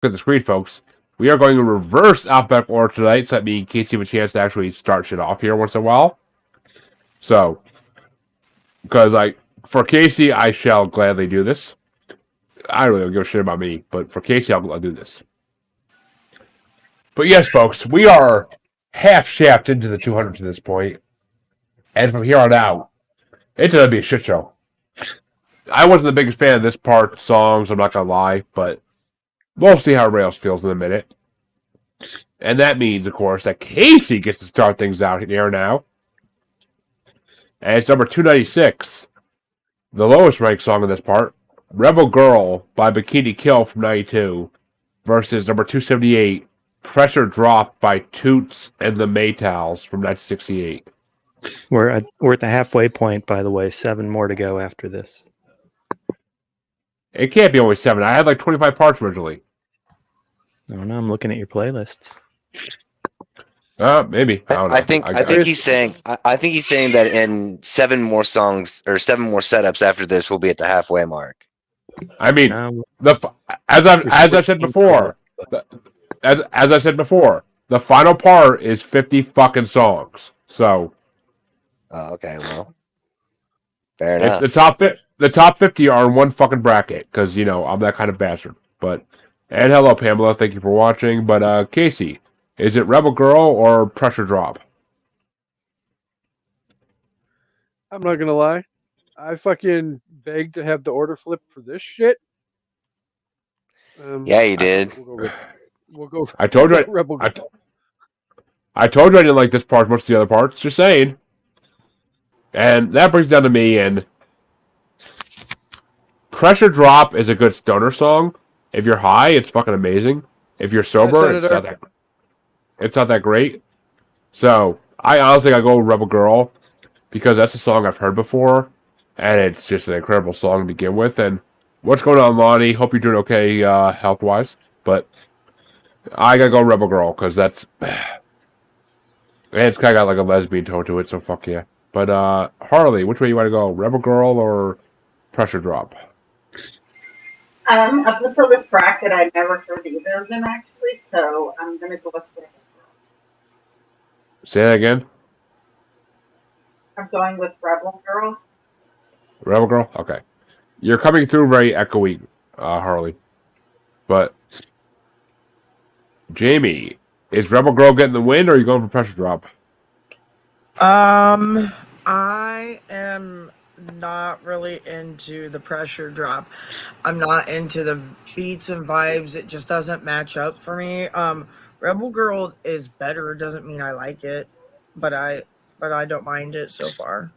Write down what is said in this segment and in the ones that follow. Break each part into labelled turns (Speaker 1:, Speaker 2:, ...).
Speaker 1: at the screen, folks. We are going to reverse alphabetical order tonight, so that means Casey have a chance to actually start shit off here once in a while. So, because for Casey, I shall gladly do this. I don't really give a shit about me, but for Casey, I'll do this. But yes, folks, we are half shaft into the 200 to this point, and from here on out, it's gonna be a shit show. I wasn't the biggest fan of this part songs, I'm not gonna lie, but we'll see how Rails feels in a minute. And that means, of course, that Casey gets to start things out here now. And it's number 296, the lowest ranked song in this part, Rebel Girl by Bikini Kill from 92, versus number 278, Pressure Drop by Toots and the Maytals from 1968.
Speaker 2: We're at the halfway point, by the way. 7 more to go after this.
Speaker 1: It can't be only 7. I had like 25 parts originally.
Speaker 2: I don't know. I'm looking at your playlists.
Speaker 1: Maybe. I don't know.
Speaker 3: I think he's saying that in 7 more songs or 7 more setups after this, we'll be at the halfway mark.
Speaker 1: I mean, as I said before, as I said before, the final part is 50 fucking songs. So.
Speaker 3: Oh, okay. Well, fair enough.
Speaker 1: The top 50 are in one fucking bracket because I'm that kind of bastard. And hello Pamela, thank you for watching. But Casey, is it Rebel Girl or Pressure Drop?
Speaker 4: I'm not gonna lie, I fucking begged to have the order flip for this shit.
Speaker 3: Yeah, you did.
Speaker 4: We'll go.
Speaker 1: I told you.
Speaker 4: Rebel Girl.
Speaker 1: I told you I didn't like this part as much as the other parts. Just saying. And that brings it down to me. And Pressure Drop is a good stoner song. If you're high, it's fucking amazing. If you're sober, it's not that great. So I honestly gotta go with Rebel Girl because that's a song I've heard before, and it's just an incredible song to begin with. And what's going on, Lonnie? Hope you're doing okay health wise. But I gotta go Rebel Girl because that's and it's kind of got like a lesbian tone to it. So fuck yeah. But Harley, which way you want to go? Rebel Girl or Pressure Drop?
Speaker 5: Up until this bracket, I'd never heard either of them actually, so I'm gonna go with Rebel Girl.
Speaker 1: Say that again.
Speaker 5: I'm going with Rebel Girl.
Speaker 1: Rebel Girl? Okay. You're coming through very echoey, Harley. But Jamie, is Rebel Girl getting the win or are you going for Pressure Drop?
Speaker 6: I am not really into the Pressure Drop. I'm not into the beats and vibes. It just doesn't match up for me. Rebel Girl is better. It doesn't mean I like it, but I don't mind it so far.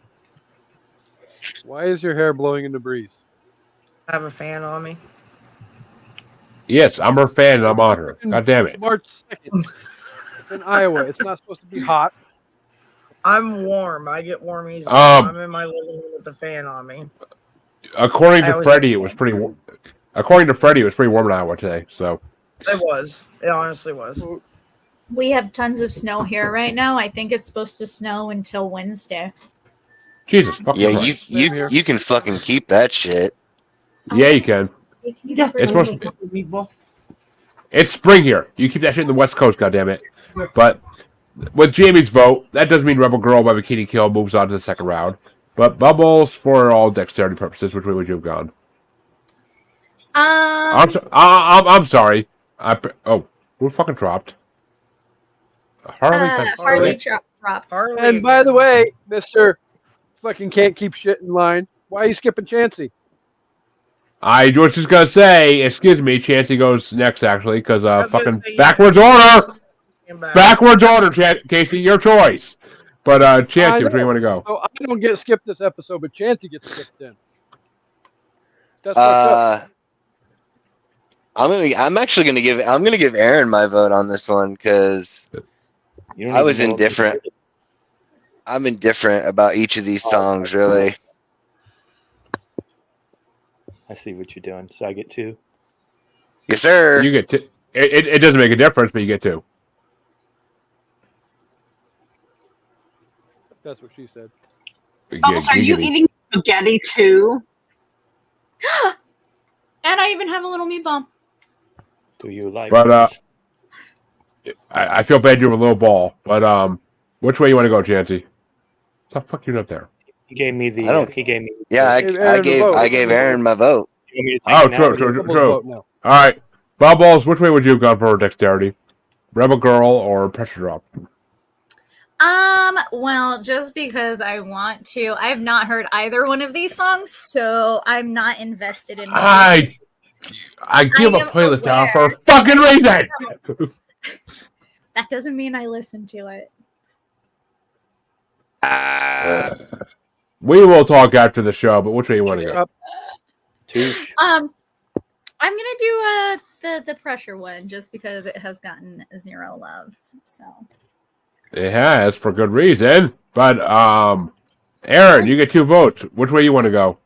Speaker 4: Why is your hair blowing in the breeze?
Speaker 6: I have a fan on me.
Speaker 1: Yes, I'm her fan and I'm on her. God damn it.
Speaker 4: March 2nd. It's in Iowa. It's not supposed to be hot.
Speaker 6: I'm warm. I get warm easily. I'm in my living room with the fan on me.
Speaker 1: According to Freddie, it was pretty warm. According to Freddie, it was pretty warm in Iowa today. So
Speaker 6: it was. It honestly was.
Speaker 7: We have tons of snow here right now. I think it's supposed to snow until Wednesday.
Speaker 1: Jesus fucking
Speaker 3: Christ. You can fucking keep that shit.
Speaker 1: Yeah, you can. It's supposed to be. It's spring here. You keep that shit in the West Coast, goddammit. But with Jamie's vote, that does mean Rebel Girl by Bikini Kill moves on to the second round. But Bubbles, for all dexterity purposes, which way would you have gone? I'm sorry. Who fucking dropped?
Speaker 7: Harley dropped.
Speaker 6: Harley
Speaker 4: And by the way, Mr. fucking can't keep shit in line. Why are you skipping Chansey?
Speaker 1: I was just gonna say, excuse me, Chansey goes next actually, because fucking
Speaker 6: say,
Speaker 1: backwards order! Backwards order, Casey, your choice. But Chansey, which way you want to go?
Speaker 4: Oh, I don't get skipped this episode, but Chansey gets skipped in. That's fucked up.
Speaker 3: I'm gonna give Aaron my vote on this one because I was indifferent. I'm indifferent about each of these songs, really.
Speaker 2: I see what you're doing. So I get 2.
Speaker 3: Yes, sir.
Speaker 1: You get 2. It doesn't make a difference, but you get 2.
Speaker 4: That's what she said.
Speaker 8: Bubbles, are you eating spaghetti too?
Speaker 7: And I even have a little meatball.
Speaker 2: Do you like?
Speaker 1: But I feel bad you're a little ball. But which way you want to go, Chancy? What the fuck you up there?
Speaker 2: He gave me the.
Speaker 3: I don't-
Speaker 2: He gave me.
Speaker 3: Yeah,
Speaker 4: Give Aaron the vote.
Speaker 3: I gave Aaron my vote.
Speaker 2: You want me to take
Speaker 1: Oh,
Speaker 2: it now?
Speaker 1: true.
Speaker 4: Double vote now.
Speaker 1: All right, Bubbles. Which way would you have gone for dexterity? Rebel Girl or Pressure Drop?
Speaker 7: Well, just because I want to, I have not heard either one of these songs, so I'm not invested in.
Speaker 1: I give a
Speaker 7: am
Speaker 1: playlist out for a
Speaker 7: aware.
Speaker 1: fucking reason.
Speaker 7: That doesn't mean I listen to it.
Speaker 1: We will talk after the show, but which way you want to go?
Speaker 2: Touche.
Speaker 7: I'm gonna do the pressure one just because it has gotten 0 love. So
Speaker 1: It has for good reason. But Aaron, you get 2 votes. Which way you want to go?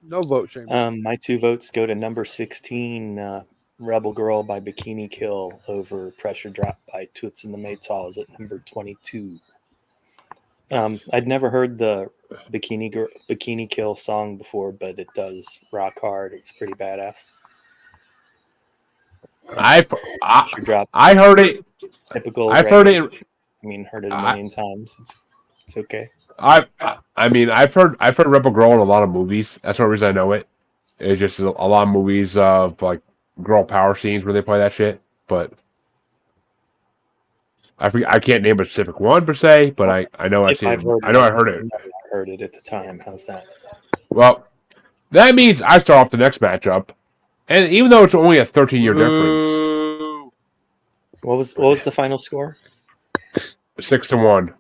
Speaker 4: No vote, Shane.
Speaker 2: My 2 votes go to number 16, Rebel Girl by Bikini Kill over Pressure Drop by Toots and the Maytals at number 22. I'd never heard the Bikini Kill song before, but it does rock hard. It's pretty badass.
Speaker 1: I
Speaker 2: Drop
Speaker 1: heard it.
Speaker 2: typical.
Speaker 1: I've heard it.
Speaker 2: I mean, heard it a million times. It's okay.
Speaker 1: I've heard Rebel Girl in a lot of movies. That's the reason I know it. It's just a lot of movies of like girl power scenes where they play that shit. But I can't name a specific one per se. But I know I've seen it. I know I heard it.
Speaker 2: I heard it at the time. How's that?
Speaker 1: Well, that means I start off the next matchup, and even though it's only a 13-year difference,
Speaker 2: What was the final score?
Speaker 1: 6-1.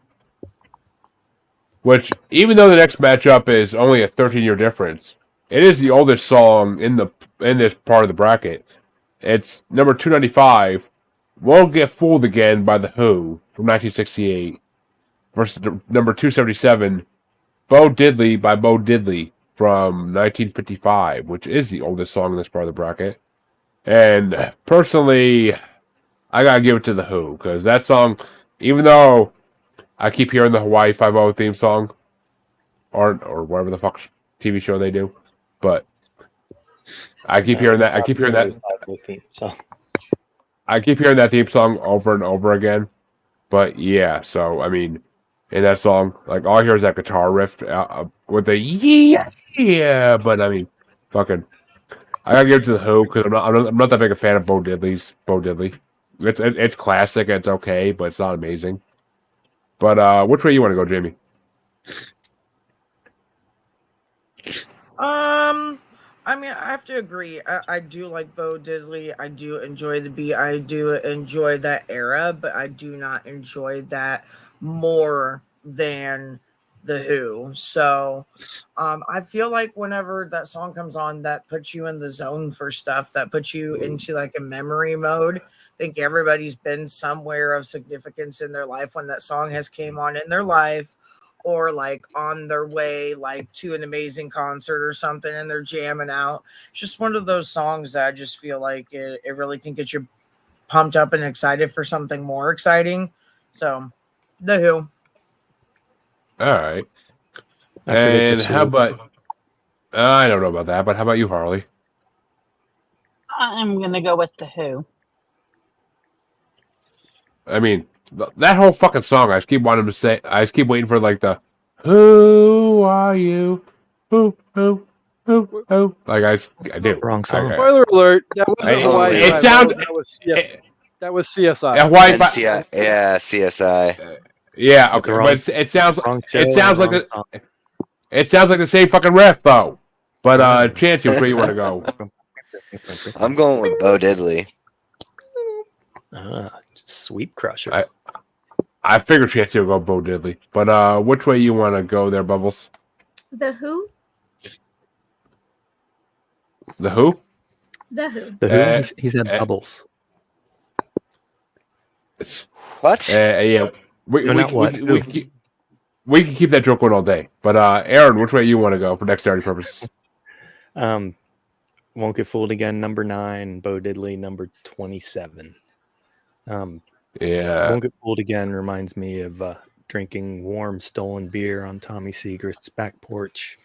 Speaker 1: Which, even though the next matchup is only a 13-year difference, it is the oldest song in this part of the bracket. It's number 295, "Won't Get Fooled Again" by The Who from 1968, versus number 277, "Bo Diddley" by Bo Diddley from 1955, which is the oldest song in this part of the bracket. And personally, I gotta give it to The Who, because that song, even though I keep hearing the Hawaii Five-0 theme song, or whatever the fuck TV show they do, but I keep hearing that. I keep hearing that theme song over and over again. But yeah, so I mean, in that song, like all I hear is that guitar riff with the yeah. But I mean, fucking, I gotta give it to The Who because I'm not that big a fan of Bo Diddley. It's classic. It's okay, but it's not amazing. But which way you want to go, Jamie?
Speaker 6: I mean, I have to agree. I do like Bo Diddley. I do enjoy the beat. I do enjoy that era, but I do not enjoy that more than The Who. So I feel like whenever that song comes on, that puts you in the zone for stuff, that puts you into like a memory mode. I think everybody's been somewhere of significance in their life when that song has came on in their life, or like on their way like to an amazing concert or something and they're jamming out. It's just one of those songs that I just feel like it really can get you pumped up and excited for something more exciting. So The Who.
Speaker 1: All right. And how about I don't know about that, but how about you, Harley?
Speaker 8: I'm gonna go with The Who.
Speaker 1: I mean, that whole fucking song, I just keep wanting to say, I just keep waiting for like the, "Who are you? Who? Like I do.
Speaker 2: Wrong song.
Speaker 1: Okay.
Speaker 4: Spoiler alert. That wasn't
Speaker 1: It
Speaker 4: Hawaii
Speaker 1: sounds-
Speaker 4: Five-0. That was CSI.
Speaker 1: Hawaii
Speaker 3: And CSI.
Speaker 1: Yeah, okay,
Speaker 2: Wrong-
Speaker 1: but it sounds
Speaker 2: Wrong show,
Speaker 1: it sounds like
Speaker 2: wrong
Speaker 1: the,
Speaker 2: song.
Speaker 1: it sounds like the same fucking riff though. But Chancey, which way you want to go?
Speaker 3: I'm going with Bo Diddley.
Speaker 2: Sweep crusher.
Speaker 1: I figured Chancey would go Bo Diddley, but which way you want to go there, Bubbles?
Speaker 7: The Who?
Speaker 1: The Who?
Speaker 7: The Who.
Speaker 2: The Who. He's had bubbles.
Speaker 3: What?
Speaker 1: Yeah. We
Speaker 2: not what?
Speaker 1: we can keep that joke going all day. But Aaron, which way you want to go for dexterity purposes?
Speaker 2: Won't Get Fooled Again, number 9. Bo Diddley, number 27.
Speaker 1: Yeah.
Speaker 2: Won't Get Fooled Again reminds me of drinking warm stolen beer on Tommy Segrist's back porch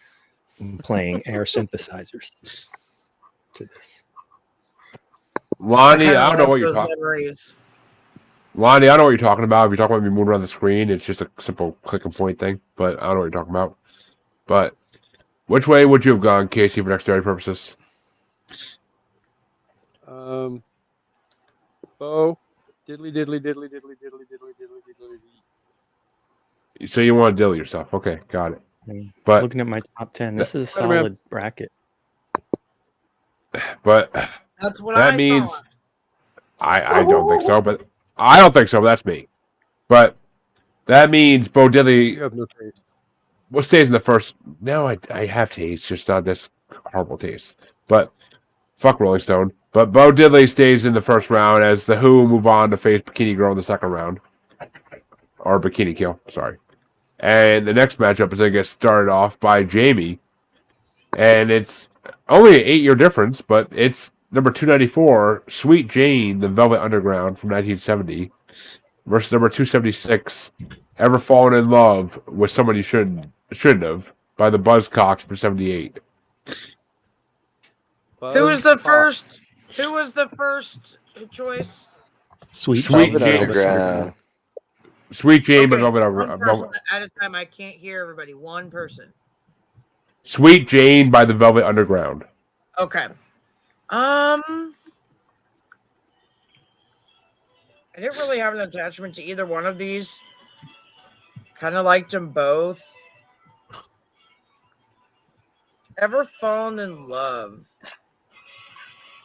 Speaker 2: and playing air synthesizers to this.
Speaker 1: Lonnie,
Speaker 6: kinda
Speaker 1: I don't know
Speaker 6: like
Speaker 1: what you're
Speaker 6: those
Speaker 1: talking.
Speaker 6: memories.
Speaker 1: Lonnie, I don't know what you're talking about. If you're talking about me moving around the screen, it's just a simple click and point thing. But I don't know what you're talking about. But which way would you have gone, Casey, for dexterity purposes?
Speaker 4: Bo, diddly diddly diddly diddly diddly diddly diddly diddly.
Speaker 1: So you want to deal yourself? Okay, got it. But
Speaker 2: Looking at my top 10, this is a
Speaker 4: Spider-Man.
Speaker 2: solid bracket.
Speaker 1: But
Speaker 6: That's what
Speaker 1: that
Speaker 6: I
Speaker 1: means
Speaker 6: thought.
Speaker 1: I don't think so. But I don't think so. But that's me. But that means Bo
Speaker 4: You
Speaker 1: Diddley.
Speaker 4: have no taste.
Speaker 1: What stays in the first? No, I have taste, just not this horrible taste. But fuck Rolling Stone. But Bo Diddley stays in the first round as the Who move on to face Bikini Girl in the second round, or Bikini Kill. Sorry. And the next matchup is going to get started off by Jamie, and it's only an 8-year difference, but it's number 294, Sweet Jane, the Velvet Underground from 1970, versus number 276, Ever Fallen in Love with Someone You Shouldn't Have, by the Buzzcocks from 78.
Speaker 6: Who was the first? Who was the first choice?
Speaker 1: Sweet
Speaker 3: Velvet
Speaker 1: Jane.
Speaker 3: Underground.
Speaker 1: Sweet Jane by
Speaker 6: Okay,
Speaker 1: Velvet
Speaker 6: one
Speaker 1: Underground.
Speaker 6: person at a time. I can't hear everybody. One person.
Speaker 1: Sweet Jane by the Velvet Underground.
Speaker 6: Okay. I didn't really have an attachment to either one of these. Kind of liked them both. Ever Fallen in Love?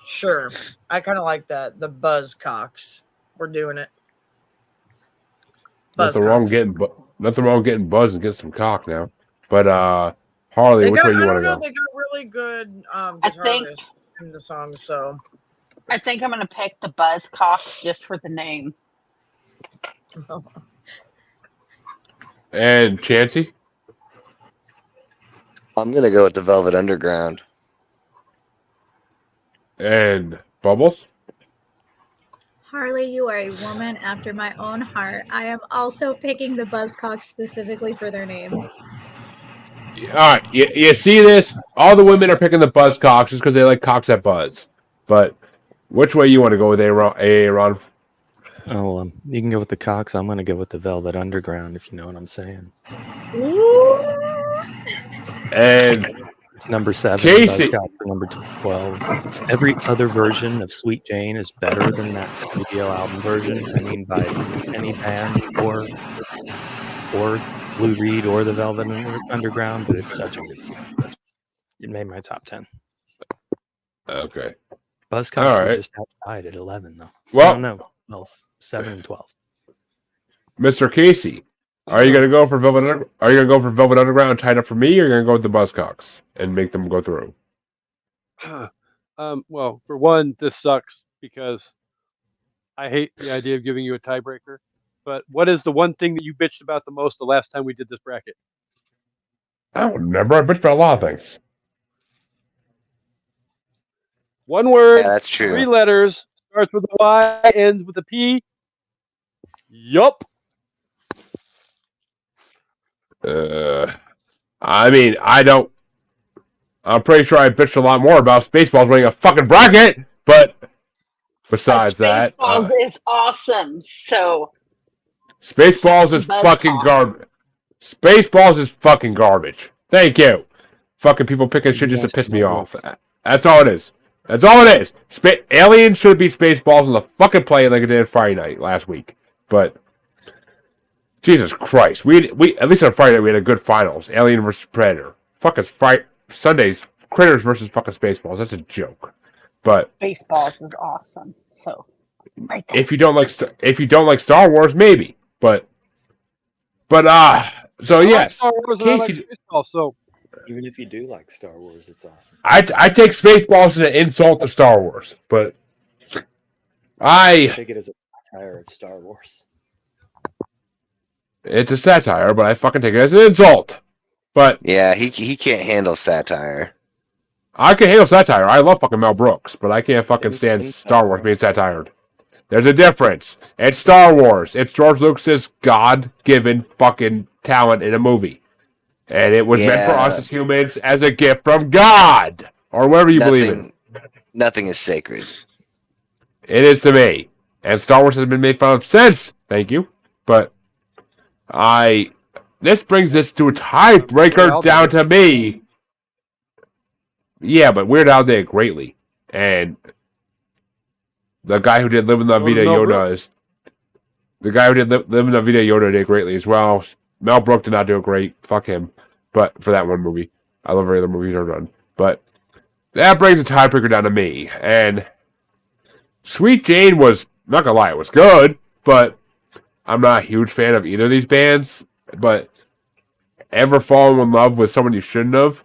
Speaker 6: Sure. I kind of like that. The Buzzcocks. We're doing it.
Speaker 1: Nothing wrong getting buzzed and get some cock now. But Harley, which way you want to go?
Speaker 6: They got really good
Speaker 8: I
Speaker 6: guitar
Speaker 8: think-
Speaker 6: riffs in the song, so
Speaker 8: I think I'm going to pick the Buzzcocks just for the name.
Speaker 1: And Chansey?
Speaker 3: I'm gonna go with the Velvet Underground.
Speaker 1: And Bubbles?
Speaker 7: Harley, you are a woman after my own heart. I am also picking the Buzzcocks specifically for their name.
Speaker 1: All right, you see this? All the women are picking the Buzzcocks just because they like cocks that buzz. But which way you want to go with Aaron?
Speaker 2: Oh, you can go with the Cox. I'm going to go with the Velvet Underground, if you know what I'm saying.
Speaker 1: And
Speaker 2: it's number 7.
Speaker 1: Casey.
Speaker 2: Buzzcocks are number 12. Every other version of Sweet Jane is better than that studio album version. I mean, by any band or Blue Reed or the Velvet Underground, but it's such a good song. It made my top 10.
Speaker 1: Okay.
Speaker 2: Buzzcocks
Speaker 1: All
Speaker 2: are
Speaker 1: right.
Speaker 2: just outside at 11, though.
Speaker 1: Well,
Speaker 2: no, 7 and 12.
Speaker 1: Mr. Casey, are you gonna go for Velvet Underground and tied up for me, or are you gonna go with the Buzzcocks and make them go through?
Speaker 4: Well, for one, this sucks because I hate the idea of giving you a tiebreaker. But what is the one thing that you bitched about the most the last time we did this bracket?
Speaker 1: I don't remember. I bitched about a lot of things.
Speaker 4: One word,
Speaker 3: Yeah, that's true.
Speaker 4: 3 letters, starts with a Y, ends with a P. Yup.
Speaker 1: I mean, I'm pretty sure I bitched a lot more about Spaceballs winning a fucking bracket, but besides that,
Speaker 8: Spaceballs is awesome. So
Speaker 1: Spaceballs is fucking garbage. Spaceballs is fucking garbage. Thank you. Fucking people picking shit just to piss me off. That's all it is. That's all it is. Aliens should be Spaceballs on the fucking play like it did Friday night last week. But Jesus Christ, we at least on Friday night we had a good finals. Alien versus Predator. Fucking Sundays, Critters versus fucking Spaceballs. That's a joke. But
Speaker 8: Spaceballs is awesome. So right there.
Speaker 1: if you don't like Star Wars, maybe. But so
Speaker 4: I like
Speaker 1: yes,
Speaker 4: Star Wars and I like
Speaker 1: Casey,
Speaker 4: Spaceballs, so
Speaker 2: Even if you do like Star Wars, it's awesome.
Speaker 1: I take Spaceballs as an insult to Star Wars, but
Speaker 2: I take it as a satire of Star Wars.
Speaker 1: It's a satire, but I fucking take it as an insult. But
Speaker 3: yeah, he can't handle satire.
Speaker 1: I can handle satire. I love fucking Mel Brooks, but I can't fucking stand Star Wars being satired. There's a difference. It's Star Wars. It's George Lucas's God-given fucking talent in a movie. And it was meant for us as humans as a gift from God. Or whatever you believe in.
Speaker 3: Nothing is sacred.
Speaker 1: It is to me. And Star Wars has been made fun of since. Thank you. But this brings this to a tiebreaker down to me. Yeah, but Weird Al did it greatly. And the guy who did Live in La Vida Yoda is... The guy who did Live in La Vida Yoda did greatly as well. Mel Brooks did not do it great. Fuck him. But for that one movie. I love every other movie he's done. But that brings the tiebreaker down to me. And Sweet Jane was, not gonna lie, it was good. But I'm not a huge fan of either of these bands. But ever falling in love with someone you shouldn't have,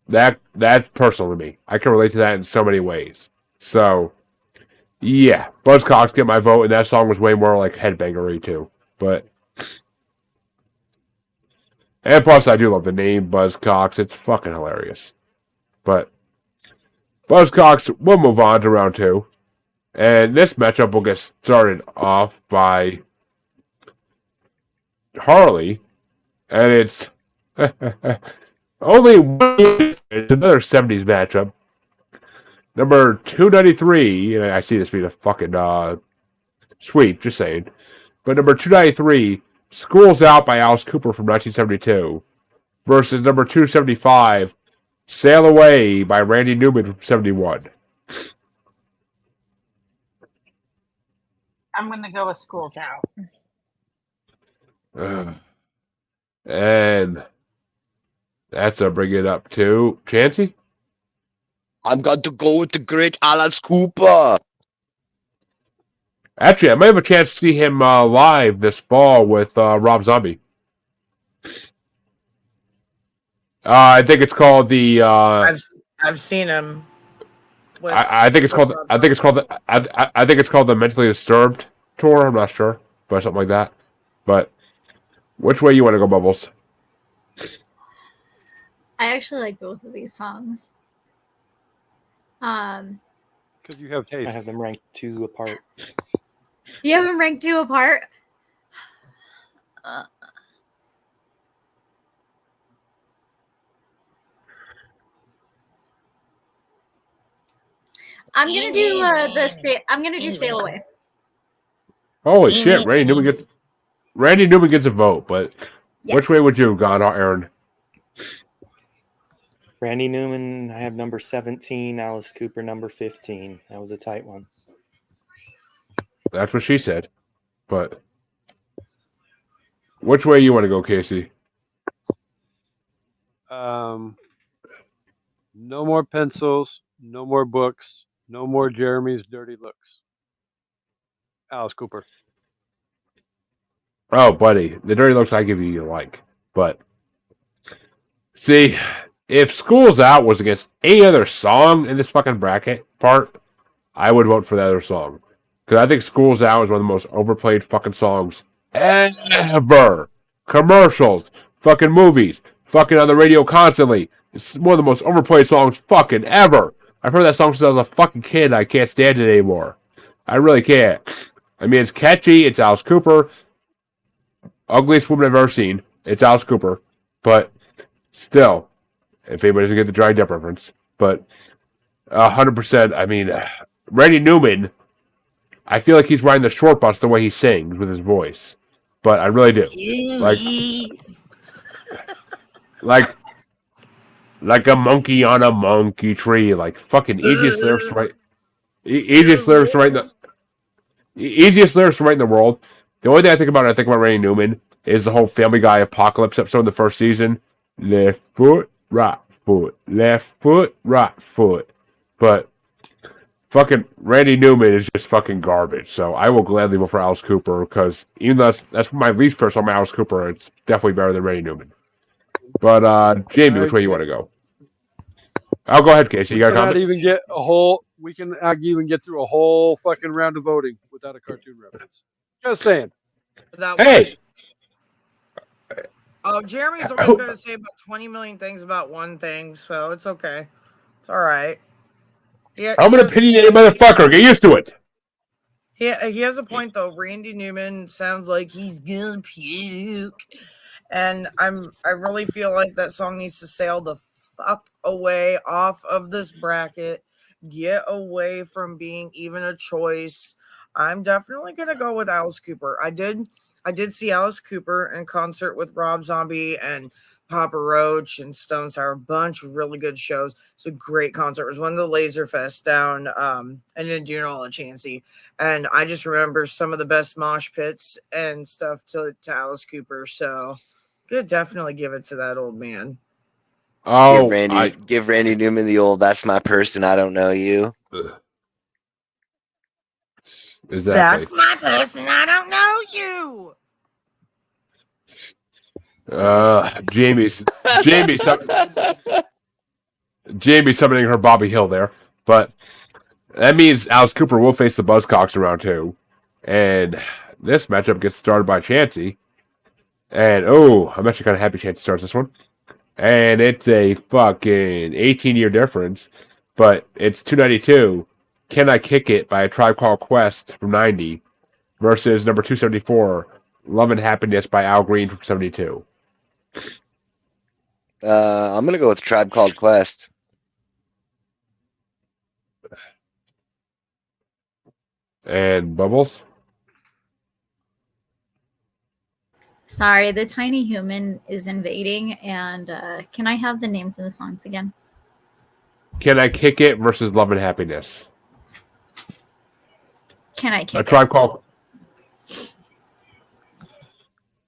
Speaker 1: that's personal to me. I can relate to that in so many ways. So, yeah, Buzzcocks get my vote, and that song was way more like headbangery too. But, and plus I do love the name Buzzcocks. It's fucking hilarious. But Buzzcocks, we'll move on to round 2. And this matchup will get started off by Harley, and it's only one. It's another 70s matchup. Number 293, and I see this being a fucking sweep, just saying. But number 293, School's Out by Alice Cooper from 1972, versus number 275, Sail Away by Randy Newman from 71.
Speaker 8: I'm going to go with School's Out.
Speaker 1: And that's a bring it up to Chancey.
Speaker 3: I'm going to go with the great Alice Cooper.
Speaker 1: Actually, I might have a chance to see him live this fall with Rob Zombie. I think it's called the.
Speaker 6: I've seen him.
Speaker 1: I think it's called. I think it's called. I think it's called the Mentally Disturbed tour. I'm not sure, but something like that. But which way you want to go, Bubbles?
Speaker 7: I actually like both of these songs.
Speaker 4: Because you have taste.
Speaker 2: I have them ranked 2 apart.
Speaker 7: You have them ranked 2 apart? I'm gonna do I'm gonna do Sail Away.
Speaker 1: Holy shit! Randy Newman gets a vote, but
Speaker 7: Yes.
Speaker 1: which way would you have gone, Aaron?
Speaker 2: Randy Newman, I have number 17. Alice Cooper, number 15. That was a tight one.
Speaker 1: That's what she said. But which way you want to go, Casey?
Speaker 4: No more pencils. No more books. No more Jeremy's dirty looks. Alice Cooper.
Speaker 1: Oh, buddy, the dirty looks I give you like. But see, if School's Out was against any other song in this fucking bracket part, I would vote for the other song. Because I think School's Out is one of the most overplayed fucking songs ever. Commercials, fucking movies, fucking on the radio constantly. It's one of the most overplayed songs fucking ever. I've heard that song since I was a fucking kid. I can't stand it anymore. I really can't. I mean, it's catchy. It's Alice Cooper. Ugliest woman I've ever seen. It's Alice Cooper. But still, if anybody doesn't get the Johnny Depp reference. But 100%, I mean, Randy Newman, I feel like he's riding the short bus the way he sings with his voice. But I really do. Like a monkey on a monkey tree. Like fucking easiest lyrics to write. Easiest lyrics to write in the world. The only thing I think about when I think about Randy Newman is the whole Family Guy apocalypse episode in the first season. Left foot, right foot, left foot, right foot. But fucking Randy Newman is just fucking garbage. So I will gladly vote for Alice Cooper because even though that's my least favorite song by Alice Cooper, it's definitely better than Randy Newman. But Jamie, which way you want to go? I'll go ahead, Casey. You got a comment?
Speaker 4: We can even get through a whole fucking round of voting without a cartoon reference. Just saying.
Speaker 1: Hey!
Speaker 6: Oh, Jeremy's always going to say about 20 million things about one thing, so it's okay. It's all right.
Speaker 1: I'm an opinionated motherfucker. Get used to it.
Speaker 6: He has a point, though. Randy Newman sounds like he's gonna puke. And I really feel like that song needs to sail the fuck away off of this bracket. get away from being even a choice. I'm definitely gonna go with Alice Cooper. I did see Alice Cooper in concert with Rob Zombie and Papa Roach and Stone Sour, a bunch of really good shows. It's a great concert. It was one of the Laser Fest down in Indianola, Chansey. And I just remember some of the best mosh pits and stuff to Alice Cooper. So could definitely give it to that old man.
Speaker 1: Oh,
Speaker 3: give Randy Newman the old "That's my person, I don't know you."
Speaker 1: Exactly.
Speaker 6: That's my person, I don't know you.
Speaker 1: Jamie summoning her Bobby Hill there, but that means Alice Cooper will face the Buzzcocks in round 2, and this matchup gets started by Chansey, and I'm actually kind of happy Chansey starts this one, and it's a fucking 18-year difference, but it's 292. Can I Kick It by A Tribe Called Quest from 90 versus number 274, Love and Happiness by Al Green from 72.
Speaker 3: I'm gonna go with Tribe Called Quest.
Speaker 1: And Bubbles?
Speaker 7: Sorry, the tiny human is invading, and can I have the names of the songs again?
Speaker 1: Can I Kick It versus Love and Happiness?
Speaker 7: Can I Kick
Speaker 1: A Tribe Called...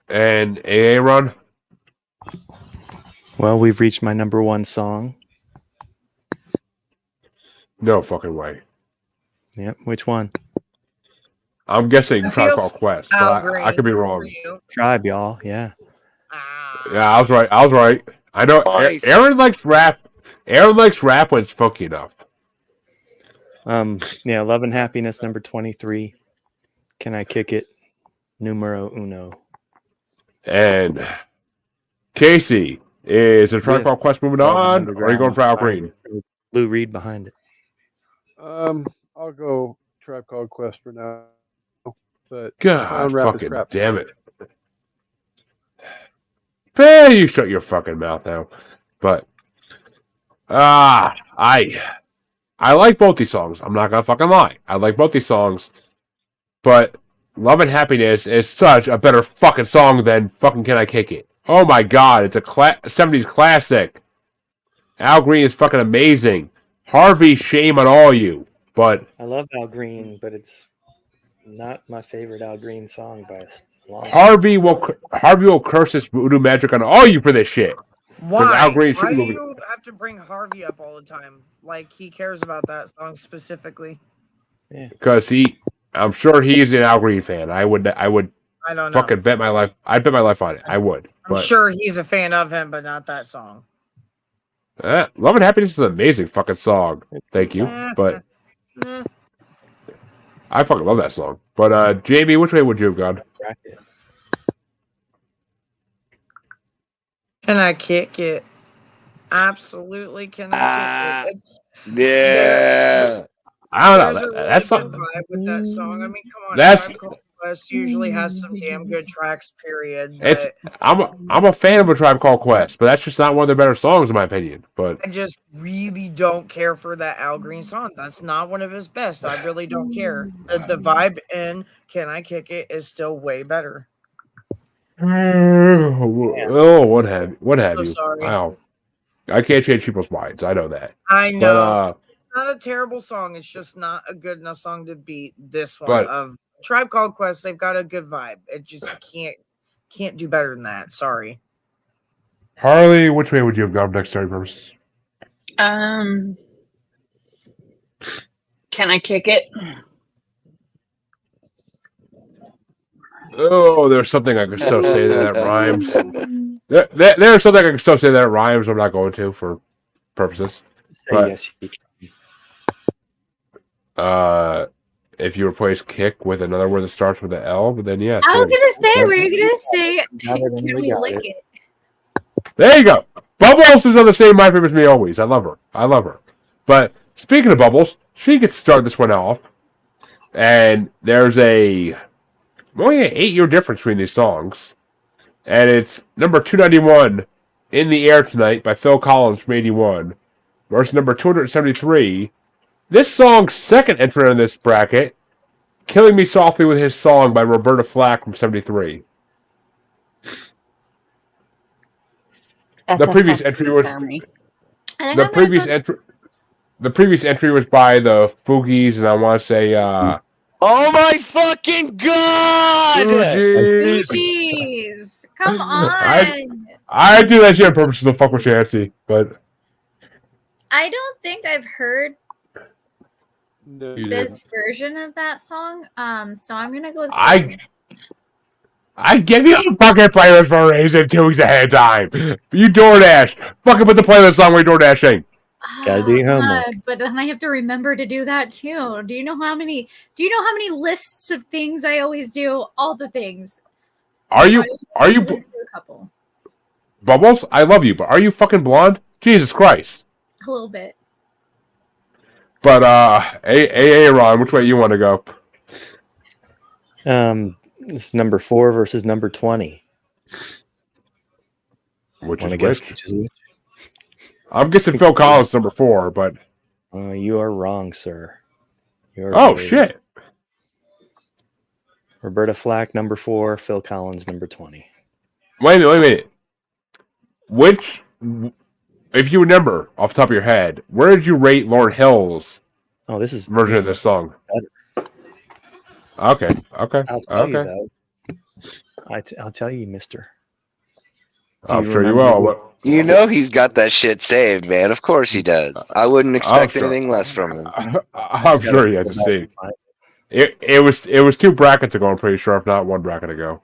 Speaker 1: And Aaron?
Speaker 2: Well, we've reached my number 1 song.
Speaker 1: No fucking way.
Speaker 2: Yep. Which one?
Speaker 1: I'm guessing Tribe Called Quest, but I could be wrong.
Speaker 2: Tribe, y'all. Yeah.
Speaker 1: Yeah, I was right. I know
Speaker 3: Nice.
Speaker 1: Aaron likes rap. Aaron likes rap when it's funky enough.
Speaker 2: Yeah, Love and Happiness, number 23. Can I Kick It? Numero uno.
Speaker 1: And Casey, is the Tribe Called Quest moving on, or are you going for Al Green?
Speaker 2: Lou Reed behind it.
Speaker 4: I'll go Tribe Called Quest for now. But
Speaker 1: God,
Speaker 4: rap
Speaker 1: fucking
Speaker 4: crap.
Speaker 1: damn it. Hey, you shut your fucking mouth now. But, I like both these songs. I'm not gonna fucking lie. I like both these songs. But Love and Happiness is such a better fucking song than fucking Can I Kick It? Oh my god, it's a 70s classic. Al Green is fucking amazing. Harvey, shame on all you. But
Speaker 2: I love Al Green, but it's not my favorite Al Green song by a long
Speaker 1: Harvey will curse his voodoo magic on all you for this shit.
Speaker 6: Why?
Speaker 1: Al Green
Speaker 6: Why do you have to bring Harvey up all the time? Like he cares about that song specifically?
Speaker 2: Yeah.
Speaker 1: Because I'm sure he's an Al Green fan. I don't know. Fucking bet my life. I'd bet my life on it. I would.
Speaker 6: I'm sure he's a fan of him, but not that song.
Speaker 1: Love and Happiness is an amazing fucking song. Thank you. But I fucking love that song. But Jamie, which way would you have gone?
Speaker 6: Can I Kick It? Absolutely, can I Kick It?
Speaker 3: Yeah.
Speaker 1: I don't know.
Speaker 6: There's a really
Speaker 1: That's
Speaker 6: good
Speaker 1: not.
Speaker 6: vibe with that song. I mean, come on.
Speaker 1: That's-
Speaker 6: Tribe Called Quest usually has some damn good tracks. Period.
Speaker 1: It's
Speaker 6: But
Speaker 1: I'm a fan of A Tribe Called Quest, but that's just not one of their better songs in my opinion. But
Speaker 6: I just really don't care for that Al Green song. That's not one of his best. I really don't care. The vibe in Can I Kick It is still way better.
Speaker 1: what have
Speaker 6: So
Speaker 1: you?
Speaker 6: sorry.
Speaker 1: Wow. I can't change people's minds. I know that.
Speaker 6: I know.
Speaker 1: But
Speaker 6: It's not a terrible song. It's just not a good enough song to beat this one
Speaker 1: But-
Speaker 6: of Tribe Called Quest. They've got a good vibe. It just can't do better than that. Sorry.
Speaker 1: Harley, which way would you have gone next story purposes?
Speaker 8: Can I Kick It?
Speaker 1: Oh, there's something I could still say that rhymes. There's something I can still say that rhymes. I'm not going to for purposes.
Speaker 2: Say
Speaker 1: But-
Speaker 2: yes, you can.
Speaker 1: If you replace kick with another word that starts with an L, but then yes.
Speaker 7: I was gonna say, were you gonna say,
Speaker 2: Got it,
Speaker 7: can
Speaker 2: we
Speaker 7: we
Speaker 2: got
Speaker 7: lick
Speaker 2: it.
Speaker 7: it?
Speaker 1: There you go. Bubbles is on the same My Favorite as Me always. I love her. But speaking of Bubbles, she gets to start this one off. And there's only an 8-year difference between these songs. And it's number 291, In the Air Tonight by Phil Collins from 81, versus number 273, This song's second entrant in this bracket, Killing Me Softly with His Song by Roberta Flack from 73. The previous entry was the previous entry was by the Fugees, and I want to say
Speaker 3: oh my fucking god!
Speaker 7: Fugees, come on!
Speaker 1: I do that shit on purpose to fuck with Chancy, but
Speaker 7: I don't think I've heard
Speaker 4: No,
Speaker 7: this version of that song. So I'm gonna go with
Speaker 1: I give you a fucking playlist for a reason 2 weeks ahead of time. You DoorDash. Fucking put the playlist on when you're DoorDashing.
Speaker 2: Gotta do your homework.
Speaker 7: But then I have to remember to do that too. Do you know how many lists of things I always do? All the things.
Speaker 1: Are you
Speaker 7: a couple.
Speaker 1: Bubbles? I love you, but are you fucking blonde? Jesus Christ.
Speaker 7: A little bit.
Speaker 1: But Ron, which way you want to go?
Speaker 2: It's number 4 versus number 20.
Speaker 1: Which
Speaker 2: Wanna
Speaker 1: is
Speaker 2: guess
Speaker 1: which?
Speaker 2: which is which?
Speaker 1: I'm guessing Phil Collins number 4, but
Speaker 2: You are wrong, sir.
Speaker 1: Shit.
Speaker 2: Roberta Flack number 4, Phil Collins number 20.
Speaker 1: Wait a minute. Which, if you remember off the top of your head, where did you rate Lauryn Hill's version of this song?
Speaker 2: Better.
Speaker 1: Okay.
Speaker 2: I'll tell you though. I'll tell you, mister.
Speaker 1: I'm sure you will.
Speaker 3: You know he's got that shit saved, man. Of course he does. I wouldn't expect anything less from him.
Speaker 1: I'm sure he has a seat. It was 2 brackets ago, I'm pretty sure, if not 1 bracket ago.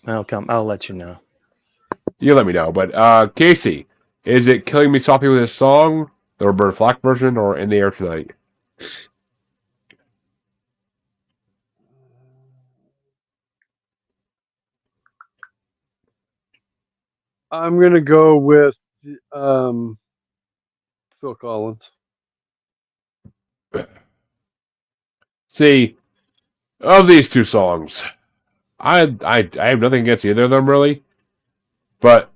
Speaker 2: I'll let you know.
Speaker 1: You let me know. But Casey, is it Killing Me Softly with His Song, the Roberta Flack version, or In the Air Tonight?
Speaker 4: I'm gonna go with Phil Collins.
Speaker 1: See, of these 2 songs, I have nothing against either of them really, but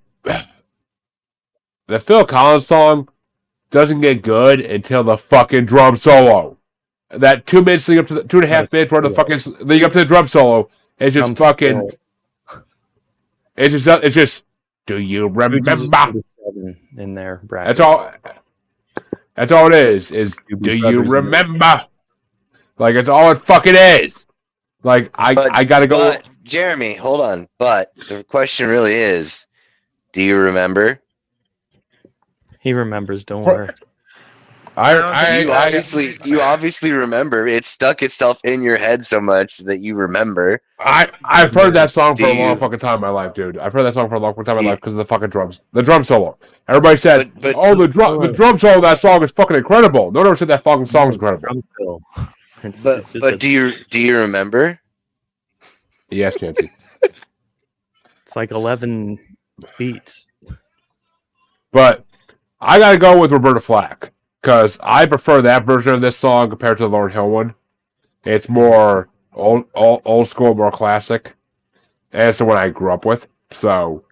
Speaker 1: the Phil Collins song doesn't get good until the fucking drum solo. That 2 minutes leading up to the 2.5 minutes where the fucking leading up to the drum solo, it's just fucking. It's just. Do you remember?
Speaker 2: In there, bracket.
Speaker 1: That's all it is. Do you remember? Like it's all it fucking is. Like I gotta go.
Speaker 3: But, Jeremy, hold on. But the question really is, do you remember?
Speaker 2: He remembers. Don't worry.
Speaker 3: You obviously remember. It stuck itself in your head so much that you remember.
Speaker 1: I've heard that song for a long fucking time in my life, dude. I've heard that song for a long fucking time in my life because of the fucking drums. The drum solo. Everybody said, the drum solo of that song is fucking incredible. No one ever said that fucking song is incredible.
Speaker 3: But do you remember?
Speaker 1: Yes, Nancy.
Speaker 2: It's like 11 beats.
Speaker 1: But I gotta go with Roberta Flack because I prefer that version of this song compared to the Lauryn Hill one. It's more old school, more classic, and it's the one I grew up with. So,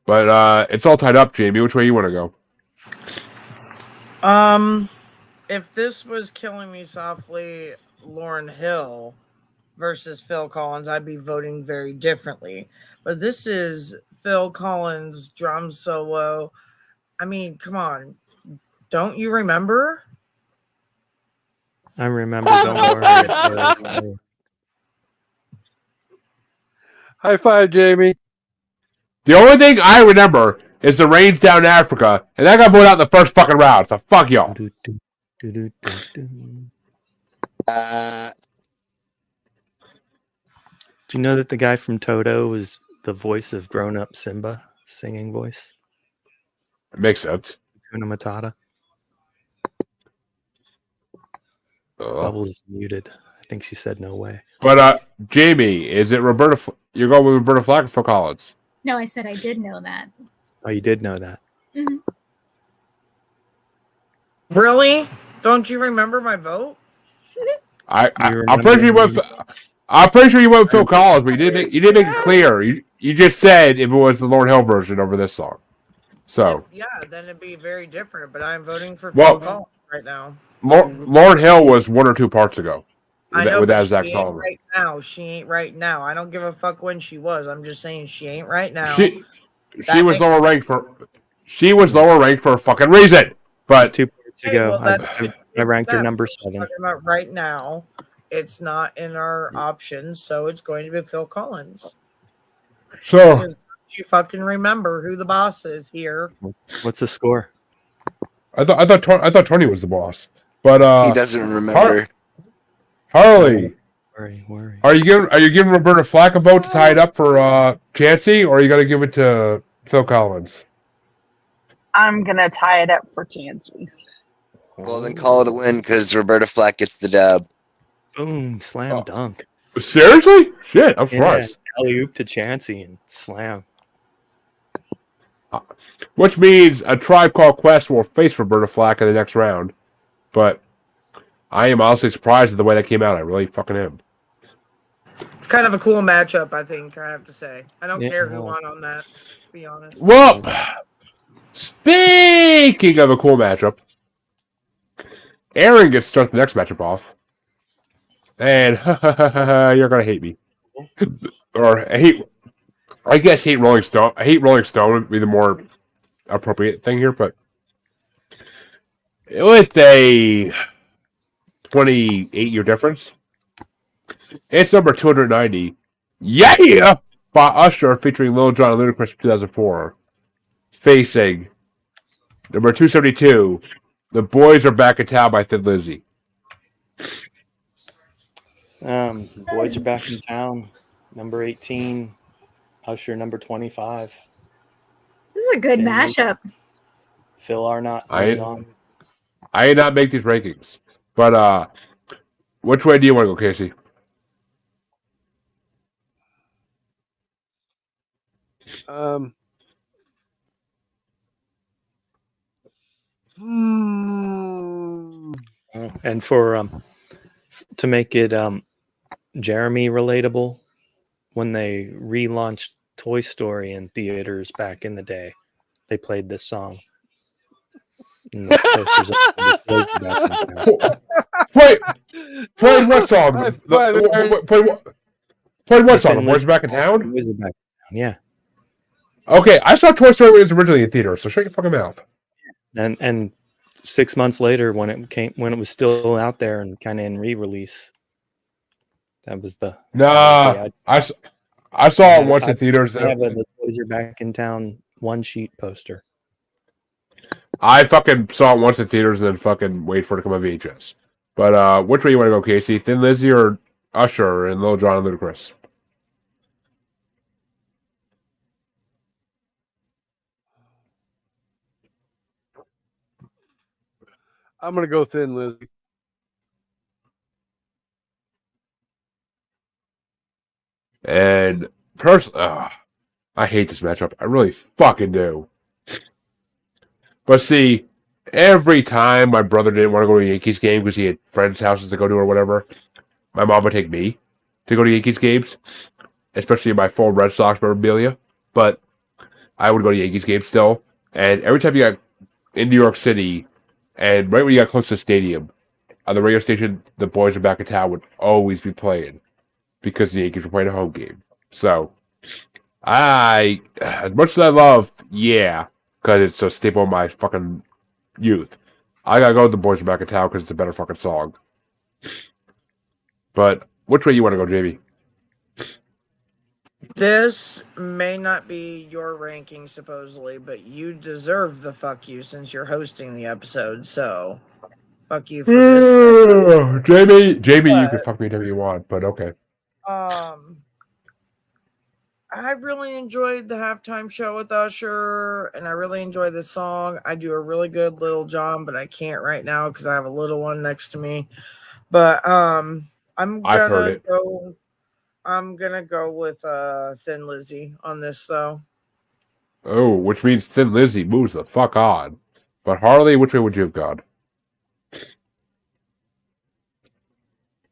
Speaker 1: but it's all tied up, Jamie. Which way you want to
Speaker 6: go? If this was Killing Me Softly, Lauryn Hill versus Phil Collins, I'd be voting very differently. But this is Phil Collins' drum solo. I mean, come on. Don't you remember?
Speaker 2: I remember. Don't worry.
Speaker 4: High five, Jamie.
Speaker 1: The only thing I remember is the rains down in Africa, and that got voted out in the first fucking round. So fuck y'all.
Speaker 2: Do you know that the guy from Toto was the voice of grown-up Simba, singing voice?
Speaker 1: It makes sense.
Speaker 2: Hakuna Matata. Bubbles is muted. I think she said no way.
Speaker 1: But Jamie, is it Roberta? You're going with Roberta Flack or Phil Collins?
Speaker 7: No, I said I did know that.
Speaker 2: Oh, you did know that.
Speaker 7: Mm-hmm.
Speaker 6: Really? Don't you remember my vote?
Speaker 1: I'm pretty sure you went. I'm pretty sure you went with Phil Collins, but you didn't make it clear. You just said if it was the Lauryn Hill version over this song. So,
Speaker 6: then it'd be very different. But I'm voting for
Speaker 1: well,
Speaker 6: Phil Collins right now.
Speaker 1: Lauryn Hill was 1 or 2 parts ago.
Speaker 6: I know,
Speaker 1: with
Speaker 6: but
Speaker 1: that exact
Speaker 6: she ain't
Speaker 1: song.
Speaker 6: right now. She ain't right now. I don't give a fuck when she was. I'm just saying she ain't right now.
Speaker 1: She
Speaker 6: That
Speaker 1: was
Speaker 6: makes
Speaker 1: lower ranked for. She was lower ranked for a fucking reason. But
Speaker 2: 2 parts
Speaker 6: Hey,
Speaker 2: ago,
Speaker 6: well,
Speaker 2: I ranked her
Speaker 6: that.
Speaker 2: number
Speaker 6: We're just
Speaker 2: 7.
Speaker 6: talking about right now. It's not in our options, so it's going to be Phil Collins.
Speaker 1: so
Speaker 6: Because you fucking remember who the boss is here.
Speaker 2: What's the score?
Speaker 1: I thought Tony was the boss. But
Speaker 3: He doesn't remember.
Speaker 1: Harley,
Speaker 2: Worry.
Speaker 1: are you giving Roberta Flack a vote to tie it up for Chancey, or are you gonna give it to Phil Collins?
Speaker 8: I'm gonna tie it up for Chancey.
Speaker 3: Well, then call it a win because Roberta Flack gets the dub.
Speaker 2: Boom! Slam dunk.
Speaker 1: Seriously? Shit, I'm surprised.
Speaker 2: Alley-oop to Chancey and slam.
Speaker 1: Which means a Tribe Called Quest will face Roberta Flack in the next round. But I am honestly surprised at the way that came out. I really fucking am.
Speaker 6: It's kind of a cool matchup, I think, I have to say. I don't
Speaker 2: Yeah,
Speaker 6: care who
Speaker 2: well.
Speaker 6: won on that, to be honest.
Speaker 1: Well, speaking of a cool matchup, Aaron gets to start the next matchup off. And you're going to hate me. Or hate Rolling Stone. I hate Rolling Stone would be the more appropriate thing here, but with a 28-year difference, it's number 290. Yeah! By Usher featuring Lil Jon and Ludacris from 2004. Facing number 272, The Boys Are Back in Town by Thin Lizzy.
Speaker 2: Boys Are Back in Town, number 18. Usher, number 25.
Speaker 7: This is a good mashup.
Speaker 2: Phil Arnott
Speaker 1: I
Speaker 2: moves on.
Speaker 1: did not make these rankings. But which way do you want to go, Casey?
Speaker 2: And for to make it Jeremy relatable, when they relaunched Toy Story in theaters back in the day, they played this song. And the posters
Speaker 1: Played what song? Played what song? The Boys Are Back in Town?
Speaker 2: Boys Are Back in Town, yeah.
Speaker 1: Okay, I saw Toy Story when it was originally in theaters, so shut your fucking mouth.
Speaker 2: And 6 months later, when it was still out there and kind of in re-release, that was the
Speaker 1: I saw it once in theaters.
Speaker 2: I have the Boys Are Back in Town one-sheet poster.
Speaker 1: I fucking saw it once in theaters and then fucking wait for it to come on VHS. But which way you want to go, Casey? Thin Lizzy or Usher and Lil Jon and Ludacris?
Speaker 4: I'm gonna go Thin Lizzy.
Speaker 1: And personally, I hate this matchup. I really fucking do. But see, every time my brother didn't want to go to a Yankees game because he had friends' houses to go to or whatever, my mom would take me to go to Yankees games, especially in my full Red Sox memorabilia. But I would go to Yankees games still. And every time you got in New York City, and right when you got close to the stadium, on the radio station, The Boys Are Back in Town would always be playing because the Yankees were playing a home game. So, as much as I love, because it's a staple of my fucking youth, I gotta go with The Boys Are Back in Town because it's a better fucking song. But which way you want to go, JB?
Speaker 6: This may not be your ranking, supposedly, but you deserve the fuck you since you're hosting the episode, so fuck you for this.
Speaker 1: JB, you can fuck me whatever you want, but okay.
Speaker 6: I really enjoyed the halftime show with Usher, and I really enjoyed this song. I do a really good Lil Jon, but I can't right now because I have a little one next to me. But I'm gonna go with Thin Lizzy on this though.
Speaker 1: Oh, which means Thin Lizzy moves the fuck on. But Harley, which way would you have gone?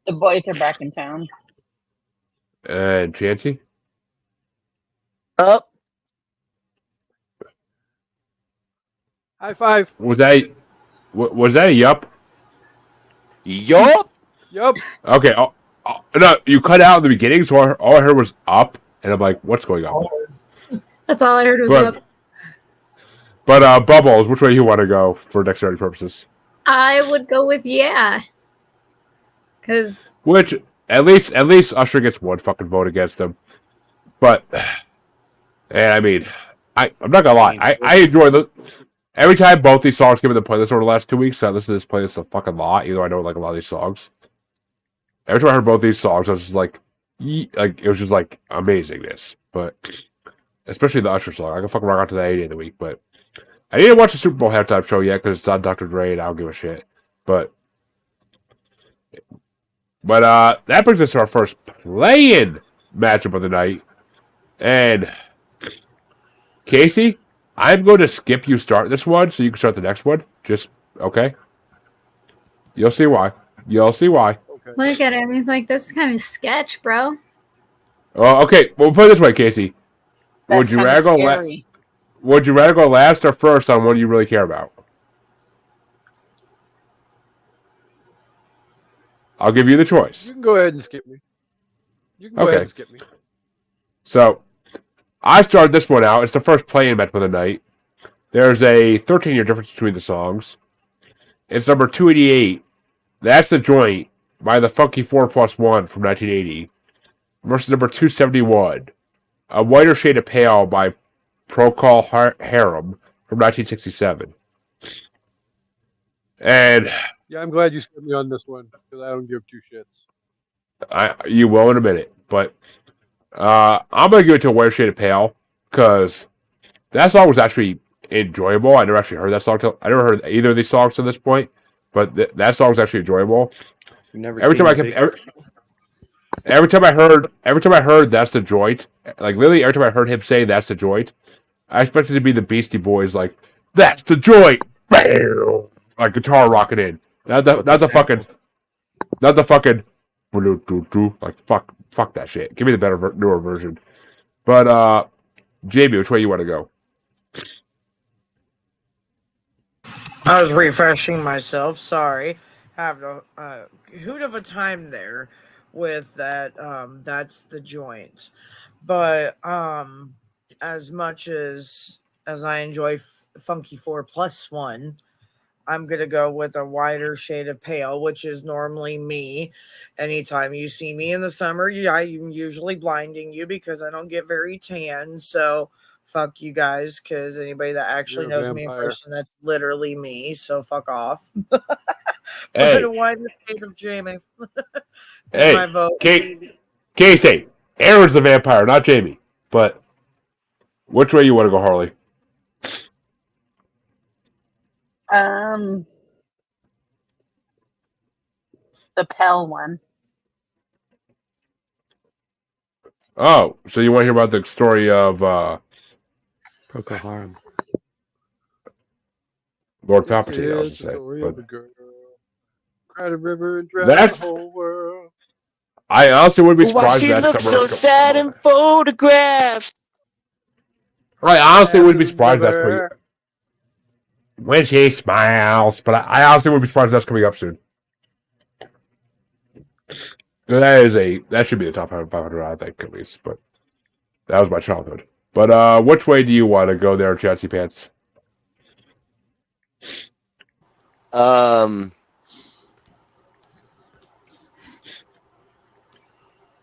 Speaker 8: The Boys Are Back in Town.
Speaker 1: And Chancey?
Speaker 3: Up.
Speaker 4: High five.
Speaker 1: Was that a yup?
Speaker 3: Yup.
Speaker 4: Yup.
Speaker 1: Okay. No, you cut out in the beginning, so all I heard was up, and I'm like, what's going on?
Speaker 7: That's all I heard was
Speaker 1: But,
Speaker 7: up.
Speaker 1: but Bubbles, which way you want to go for dexterity purposes?
Speaker 7: I would go with yeah. Because
Speaker 1: Which at least Usher gets one fucking vote against him. But and I mean, I'm not gonna lie, I enjoy every time both these songs came in the playlist over the last 2 weeks. I listened to this playlist a fucking lot, even though I don't like a lot of these songs. Every time I heard both these songs, I was just like it was just like amazingness. But especially the Usher song, I can fucking rock out to that 80 of the week. But I didn't watch the Super Bowl halftime show yet because it's on Dr. Dre, and I don't give a shit. But that brings us to our first play-in matchup of the night. And Casey, I'm going to skip you start this one so you can start the next one. Just okay. You'll see why.
Speaker 4: Okay.
Speaker 7: look at him. He's like, this is kind of sketch, bro.
Speaker 1: Oh, okay. Well, put it this way, Casey.
Speaker 8: That's
Speaker 1: Would you
Speaker 8: kinda
Speaker 1: rather go
Speaker 8: scary.
Speaker 1: Would you rather go last or first on what you really care about? I'll give you the choice.
Speaker 4: You can go ahead and skip me.
Speaker 1: So, I started this one out. It's the first play-in match of the night. There's a 13-year difference between the songs. It's number 288. That's the Joint by the Funky 4+1 from 1980 versus number 271, A Whiter Shade of Pale by Procol Harum from 1967. And
Speaker 4: Yeah, I'm glad you skipped me on this one because I don't give two shits.
Speaker 1: you will in a minute, but I'm gonna give it to A Whiter Shade of Pale because that song was actually enjoyable. I never actually heard that song. I never heard either of these songs to this point, but that song was actually enjoyable. Every time I heard That's the Joint, like literally every time I heard him say That's the Joint, I expected it to be the Beastie Boys, like That's the Joint, bam, like guitar rocking in. Not the fucking like fuck that shit. Give me the better newer version. But JB, which way you want to go?
Speaker 6: I was refreshing myself. Sorry, have a hoot of a time there with that. That's the Joint, but as much as I enjoy Funky 4+1, I'm gonna go with A Whiter Shade of Pale, which is normally me. Anytime you see me in the summer, I'm usually blinding you because I don't get very tan. So fuck you guys, because anybody that actually
Speaker 4: You're a
Speaker 6: knows me in
Speaker 4: vampire.
Speaker 6: person, that's literally me. So fuck off.
Speaker 1: Hey.
Speaker 6: But A Whiter Shade of Jamie.
Speaker 1: Hey,
Speaker 6: my vote.
Speaker 1: Casey, Aaron's the vampire, not Jamie. But which way you want to go, Harley?
Speaker 8: The Pell one.
Speaker 1: Oh, so you want to hear about the story of
Speaker 2: Procol Harum.
Speaker 1: Lord Palpatine, I was
Speaker 4: It's
Speaker 1: to
Speaker 4: the
Speaker 1: say.
Speaker 4: story
Speaker 1: But
Speaker 4: of a girl. Cried a river and drowned
Speaker 1: That's-
Speaker 4: the whole world.
Speaker 1: I honestly wouldn't be
Speaker 3: Why
Speaker 1: surprised
Speaker 3: she
Speaker 1: if that's
Speaker 3: looks so sad in photographs?
Speaker 1: Right, I honestly wouldn't be
Speaker 4: After
Speaker 1: surprised if that's coming
Speaker 4: river.
Speaker 1: when she smiles, but I honestly wouldn't be surprised if that's coming up soon. That should be the top 500, I think, at least. But that was my childhood. But which way do you want to go there, Chatsy Pants?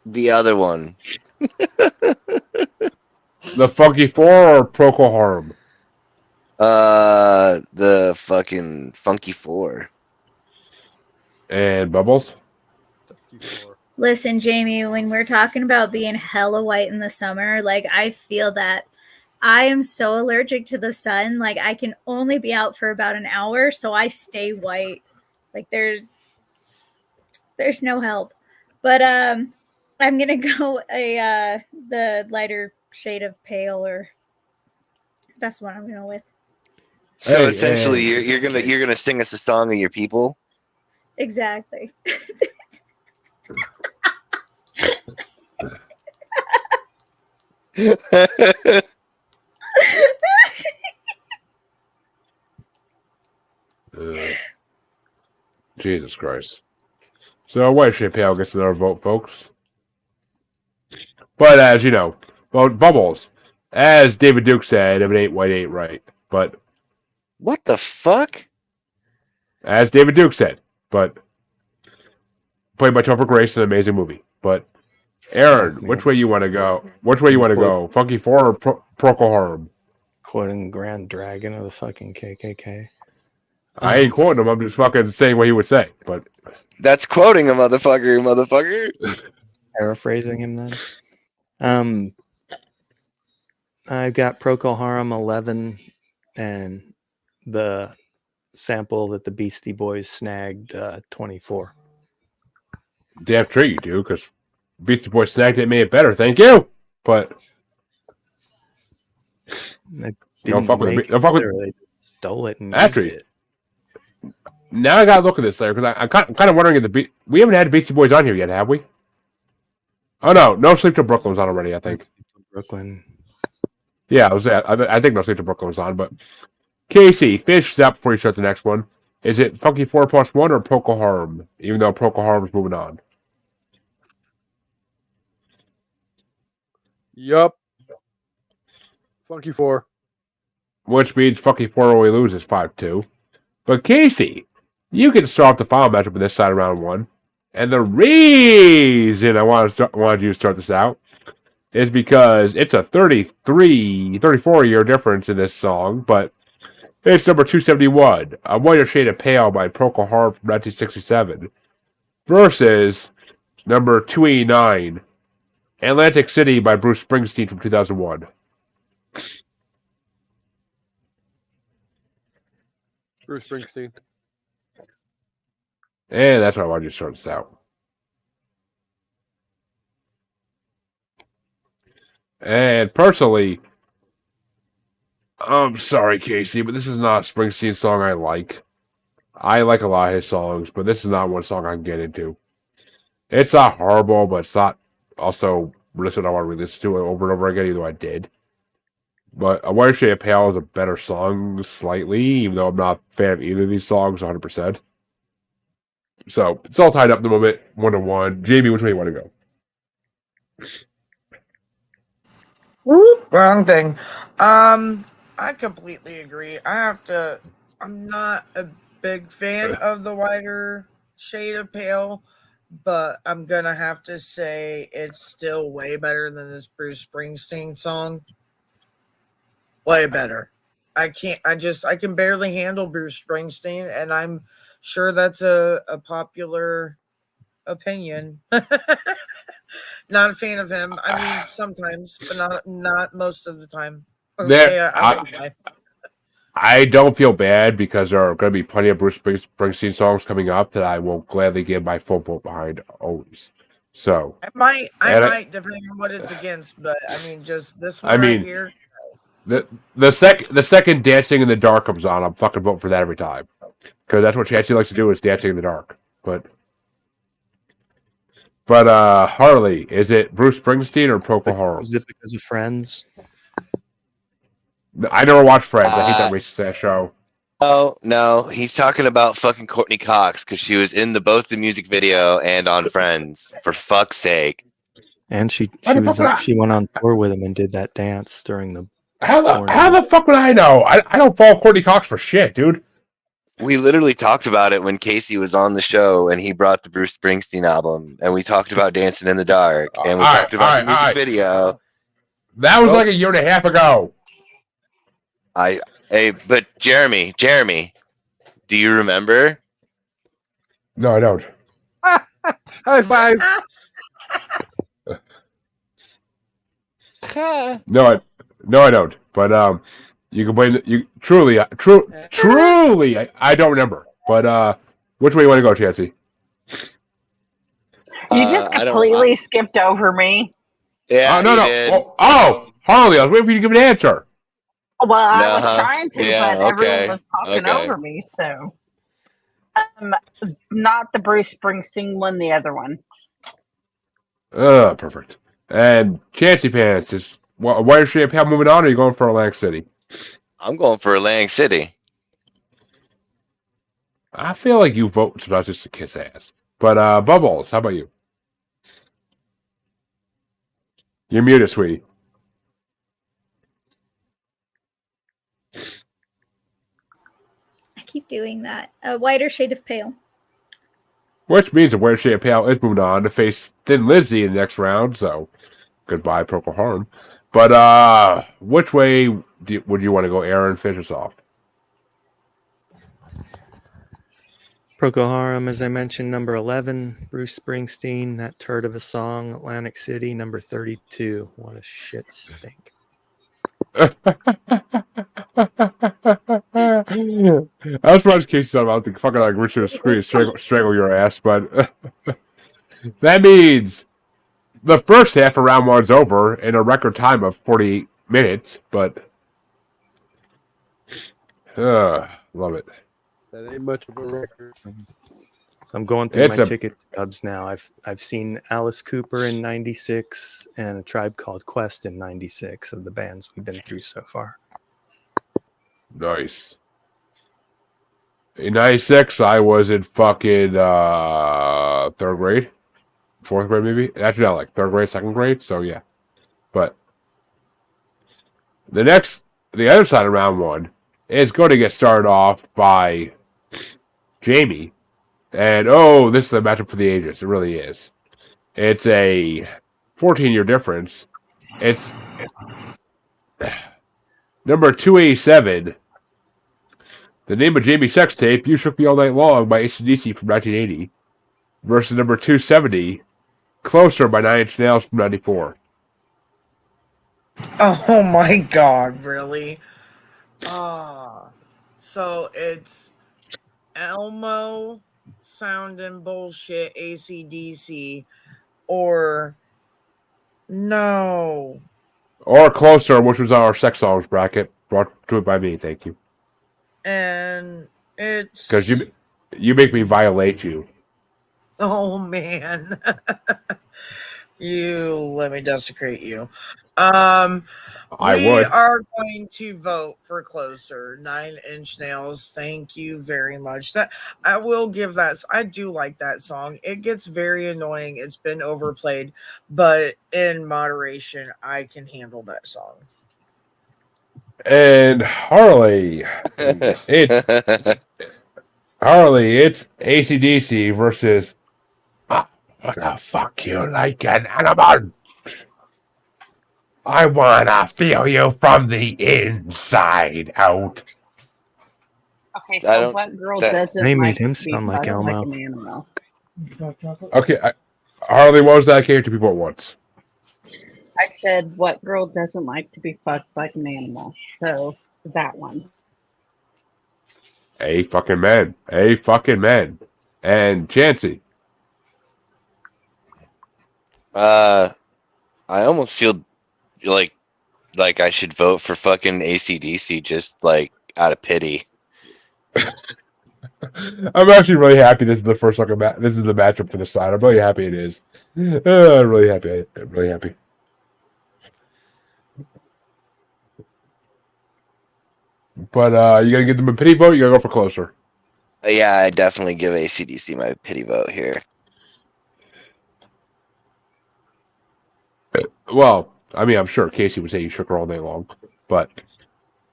Speaker 3: The other one.
Speaker 1: The Funky Four or Procol Harum?
Speaker 3: The fucking Funky Four.
Speaker 1: And Bubbles?
Speaker 7: Listen, Jamie, when we're talking about being hella white in the summer, like I feel that I am so allergic to the sun. Like I can only be out for about an hour, so I stay white. Like there's no help. But I'm gonna go the lighter shade of pale, or that's what I'm gonna go with.
Speaker 3: So
Speaker 1: Hey,
Speaker 3: essentially,
Speaker 1: hey.
Speaker 3: you're gonna sing us a song of your people.
Speaker 7: Exactly.
Speaker 1: Jesus Christ. So White Shade Pale gets another vote, folks. But as you know, well, Bubbles, as David Duke said, if it ain't white, ain't right. But
Speaker 3: What the fuck?
Speaker 1: as David Duke said, but played by Topher Grace, an amazing movie. But Aaron,
Speaker 2: Fuck,
Speaker 1: which
Speaker 2: man.
Speaker 1: way you want to go? Which way you want to go? Funky Four or Procol Harum?
Speaker 2: Quoting Grand Dragon of the fucking KKK.
Speaker 1: I ain't quoting him. I'm just fucking saying what he would say. But
Speaker 3: That's quoting a motherfucker.
Speaker 2: Paraphrasing him then. I've got Procol Harum 11 and the sample that the Beastie Boys snagged 24.
Speaker 1: damn sure you do, because Beastie Boys snagged it, made it better. Thank you. But
Speaker 2: They
Speaker 1: don't
Speaker 2: didn't
Speaker 1: fuck with
Speaker 2: make
Speaker 1: it.
Speaker 2: it
Speaker 1: Don't fuck with.
Speaker 2: better, they just stole it and
Speaker 1: Actually,
Speaker 2: used it.
Speaker 1: Now I gotta look at this there because I'm kind of wondering if we haven't had the Beastie Boys on here yet, have we? Oh no, No Sleep Till Brooklyn was on already. I think.
Speaker 2: Brooklyn.
Speaker 1: Yeah, I think No Sleep Till Brooklyn was on, but Casey, finish this up before you start the next one. Is it Funky 4+1 or Procol Harum? Even though Procol Harum's moving on.
Speaker 4: Yup. Funky 4.
Speaker 1: Which means Funky 4 only loses 5-2. But Casey, you get to start off the final matchup on this side of round one. And the reason I wanted you to start this out is because it's a 34-year difference in this song, but it's number 271, A Whiter Shade of Pale by Procol Harum from 1967, versus number 289, Atlantic City by Bruce Springsteen from 2001.
Speaker 4: Bruce Springsteen.
Speaker 1: And that's why I wanted you to start this out. And personally, I'm sorry, Casey, but this is not a Springsteen song I like. I like a lot of his songs, but this is not one song I can get into. It's not horrible, but it's not also listen I want to listen to it over and over again, even though I did. But A Whiter Shade of Pale is a better song slightly, even though I'm not a fan of either of these songs 100%. So it's all tied up in the moment, 1-1. Jamie, which way you want to go?
Speaker 6: Whoop, wrong thing. I completely agree. I'm not a big fan of the Whiter Shade of Pale, but I'm gonna have to say it's still way better than this Bruce Springsteen song. Way better. I can barely handle Bruce Springsteen, and I'm sure that's a popular opinion. Not a fan of him. I mean, sometimes, but not most of the time. Okay,
Speaker 1: I don't feel bad because there are going to be plenty of Bruce Springsteen songs coming up that I will gladly give my full vote behind always. So
Speaker 6: I might depending on what it's against, but I mean, just this one right here.
Speaker 1: The second Dancing in the Dark comes on, I'm fucking voting for that every time because that's what Chancey likes to do is Dancing in the Dark. But Harley, is it Bruce Springsteen or Procol Harum?
Speaker 2: Is it because of Friends?
Speaker 1: I never watched Friends. I hate that racist ass show.
Speaker 3: Oh no, he's talking about fucking Courtney Cox because she was in both the music video and on Friends. For fuck's sake!
Speaker 2: And she went on tour with him and did that dance during the.
Speaker 1: How the fuck would I know? I don't follow Courtney Cox for shit, dude.
Speaker 3: We literally talked about it when Casey was on the show and he brought the Bruce Springsteen album, and we talked about Dancing in the Dark, and we talked about the music video.
Speaker 1: That was like a year and a half ago.
Speaker 3: But Jeremy, do you remember?
Speaker 1: No, I don't.
Speaker 4: High five.
Speaker 1: No, I don't. But you can blame you. Truly, I don't remember. But which way you want to go, Chancey?
Speaker 8: You just completely skipped over me.
Speaker 3: Yeah,
Speaker 1: no.
Speaker 3: Did.
Speaker 1: Harley, I was waiting for you to give an answer.
Speaker 8: Well, I was trying to, but everyone was talking over me. So, not the Bruce Springsteen one, the other one.
Speaker 1: Perfect. And Chancey Pants is Whiter Shade of Pale moving on, or are you going for Atlantic City?
Speaker 3: I'm going for Atlantic City.
Speaker 1: I feel like you vote sometimes just to kiss ass. But Bubbles, how about you? You're muted, sweetie.
Speaker 7: I keep doing that. A whiter shade of pale.
Speaker 1: Which means the Weird Shade of Pale is moving on to face Thin Lizzy in the next round, so goodbye, Procol Harum. But which way would you want to go, Aaron? Finish us off.
Speaker 2: Procol Harum, as I mentioned, number 11. Bruce Springsteen, that turd of a song, Atlantic City, number 32. What a shit stink.
Speaker 1: I was surprised Casey thought about the fucking like Richard Scree strangle your ass, but that means the first half of round one's over in a record time of 48 minutes, but love it.
Speaker 4: That ain't much of a record.
Speaker 2: So I'm going through my ticket stubs now. I've seen Alice Cooper in 96 and A Tribe Called Quest in 96 of the bands we've been through so far.
Speaker 1: Nice. In 96, I was in fucking 3rd grade. 4th grade, maybe? Actually, not like 3rd grade, 2nd grade, so yeah. But the other side of round one is going to get started off by Jamie. And, this is a matchup for the ages. It really is. It's a 14-year difference. It's number 287. The name of Jamie sex tape, You Shook Me All Night Long by AC/DC from 1980. Versus number 270, Closer by 9 Inch Nails from 94.
Speaker 6: Oh my god, really? So it's Elmo sounding bullshit AC/DC or no.
Speaker 1: Or Closer, which was our sex songs bracket, brought to it by me, thank you.
Speaker 6: And it's
Speaker 1: because you make me violate you.
Speaker 6: Oh man. You let me desecrate you. We are going to vote for Closer. 9 Inch Nails. Thank you very much. That I will give that. I do like that song. It gets very annoying. It's been overplayed, but in moderation, I can handle that song.
Speaker 1: And Harley, it's AC/DC versus I'm gonna fuck you like an animal. I wanna feel you from the inside out.
Speaker 8: Okay, so what girl doesn't
Speaker 2: they made
Speaker 8: like
Speaker 2: him
Speaker 8: to be
Speaker 2: sound like
Speaker 8: fucked
Speaker 2: Elmo.
Speaker 8: like an animal?
Speaker 1: Okay, Harley, what was that? I came to people at once.
Speaker 8: I said, what girl doesn't like to be fucked like an animal? So that one.
Speaker 1: A fucking man. And Chansey.
Speaker 3: I almost feel like I should vote for fucking AC/DC just like out of pity.
Speaker 1: I'm actually really happy this is the first fucking this is the matchup for the side. I'm really happy it is. I'm really happy. I'm really happy. But you gonna give them a pity vote? You gotta go for Closer.
Speaker 3: Yeah, I definitely give AC/DC my pity vote here.
Speaker 1: Well, I mean, I'm sure Casey would say you shook her all day long, but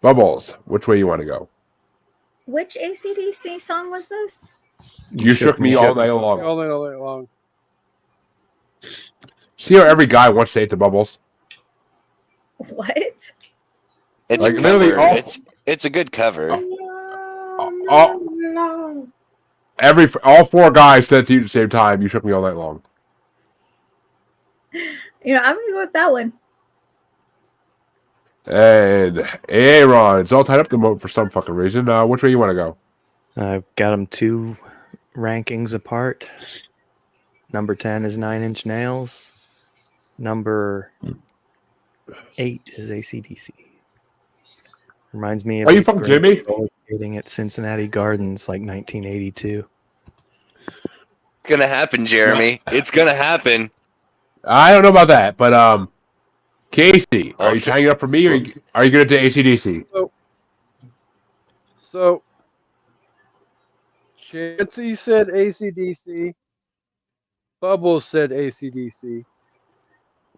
Speaker 1: Bubbles, which way you want to go?
Speaker 7: Which AC/DC song was this?
Speaker 1: You shook me all night long.
Speaker 4: All night long.
Speaker 1: See how every guy wants to say it to Bubbles?
Speaker 7: What?
Speaker 3: It's
Speaker 1: like
Speaker 3: a cover. It's a good cover.
Speaker 1: All four guys said to you at the same time, you shook me all night long.
Speaker 7: You know, I'm going to go with that one.
Speaker 1: And Aaron, it's all tied up the vote for some fucking reason. Which way you want to go?
Speaker 2: I've got them 2 rankings apart. Number 10 is 9 Inch Nails. Number 8 is AC/DC. Reminds me of
Speaker 1: Are you fucking kidding me?
Speaker 2: Getting at Cincinnati Gardens like 1982.
Speaker 3: Gonna happen, Jeremy. It's gonna happen.
Speaker 1: I don't know about that, but Casey, are you tying it up for me, or are you going to do AC/DC?
Speaker 4: So Chancey said AC/DC. Bubbles said AC/DC.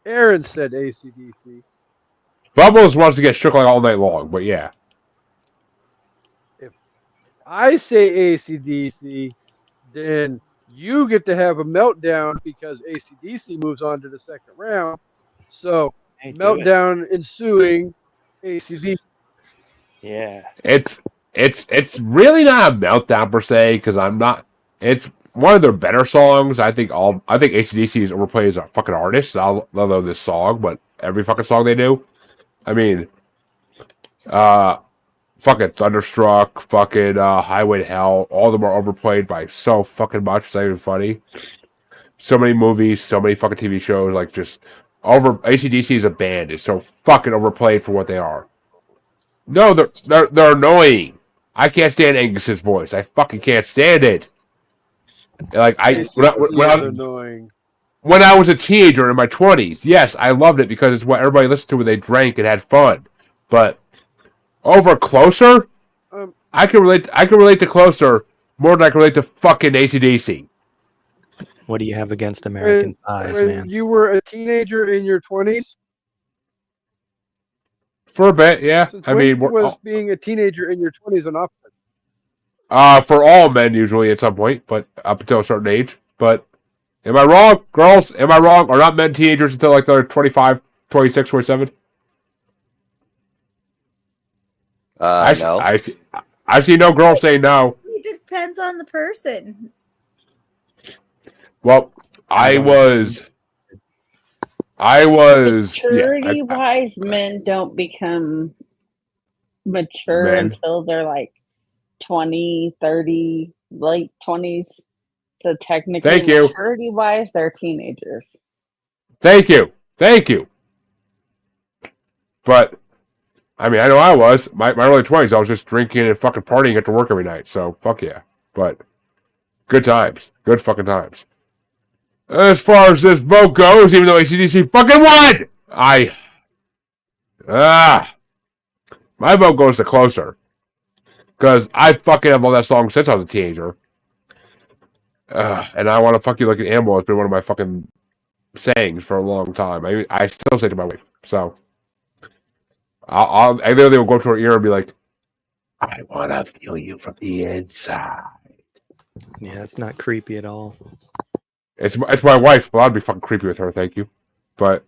Speaker 4: Aaron said AC/DC.
Speaker 1: Bubbles wants to get shook like all night long, but yeah.
Speaker 4: If I say AC/DC, then you get to have a meltdown because AC/DC moves on to the second round. So
Speaker 2: Hey, do it.
Speaker 4: meltdown ensuing AC/DC.
Speaker 2: Yeah.
Speaker 1: It's really not a meltdown per se because I'm not. It's one of their better songs. I think AC/DC is overplayed as a fucking artist. I love this song, but every fucking song they do. I mean, fucking Thunderstruck, fucking Highway to Hell. All of them are overplayed by so fucking much. It's not even funny. So many movies, so many fucking TV shows. Like just AC/DC as a band is so fucking overplayed for what they are. No, they're annoying. I can't stand Angus's voice. I fucking can't stand it. Like
Speaker 4: Annoying.
Speaker 1: When I was a teenager in my 20s, yes, I loved it because it's what everybody listened to when they drank and had fun. But over Closer, I can relate to Closer more than I can relate to fucking AC/DC.
Speaker 2: What do you have against American Pies,
Speaker 4: when
Speaker 2: man?
Speaker 4: you were a teenager in your 20s?
Speaker 1: For a bit, yeah.
Speaker 4: Since
Speaker 1: I
Speaker 4: when
Speaker 1: mean,
Speaker 4: was being a teenager in your 20s an option?
Speaker 1: for all men usually at some point, but up until a certain age. But am I wrong, girls? Am I wrong? Are not men teenagers until like they're 25, 26, 27?
Speaker 3: No.
Speaker 1: I see no girls saying no.
Speaker 7: It depends on the person.
Speaker 1: Well, I was.
Speaker 8: Maturity-wise, men don't become mature
Speaker 1: Men.
Speaker 8: until they're like 20, 30, late 20s. So technically,
Speaker 1: Thank you.
Speaker 8: maturity-wise, they're teenagers.
Speaker 1: Thank you. But I mean, I know I was my early 20s. I was just drinking and fucking partying at to work every night. So fuck yeah. But good times, good fucking times. As far as this vote goes, even though AC/DC fucking won, my vote goes to Closer. Because I fucking have loved that song since I was a teenager. And I want to fuck you like an animal has been one of my fucking sayings for a long time. I still say it to my wife. So I literally will go up to her ear and be like, I want to feel you from the inside.
Speaker 2: Yeah, it's not creepy at all.
Speaker 1: It's my wife. Well, I'd be fucking creepy with her, thank you. But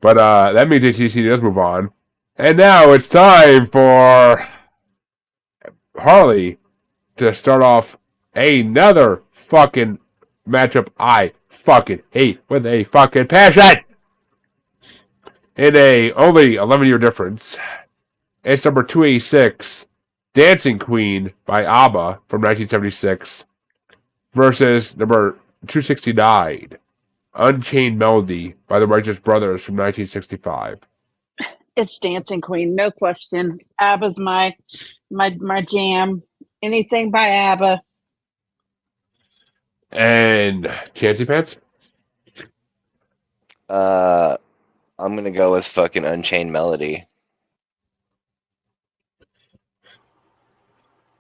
Speaker 1: that means AC/DC does move on. And now it's time for Harley to start off another fucking matchup I fucking hate with a fucking passion. In a only 11-year difference. It's number 286, Dancing Queen by ABBA from 1976. Versus number 269, Unchained Melody by the Righteous Brothers from 1965.
Speaker 8: It's Dancing Queen, no question. ABBA's my jam. Anything by ABBA.
Speaker 1: And Chancy Pants?
Speaker 3: I'm gonna go with fucking Unchained Melody.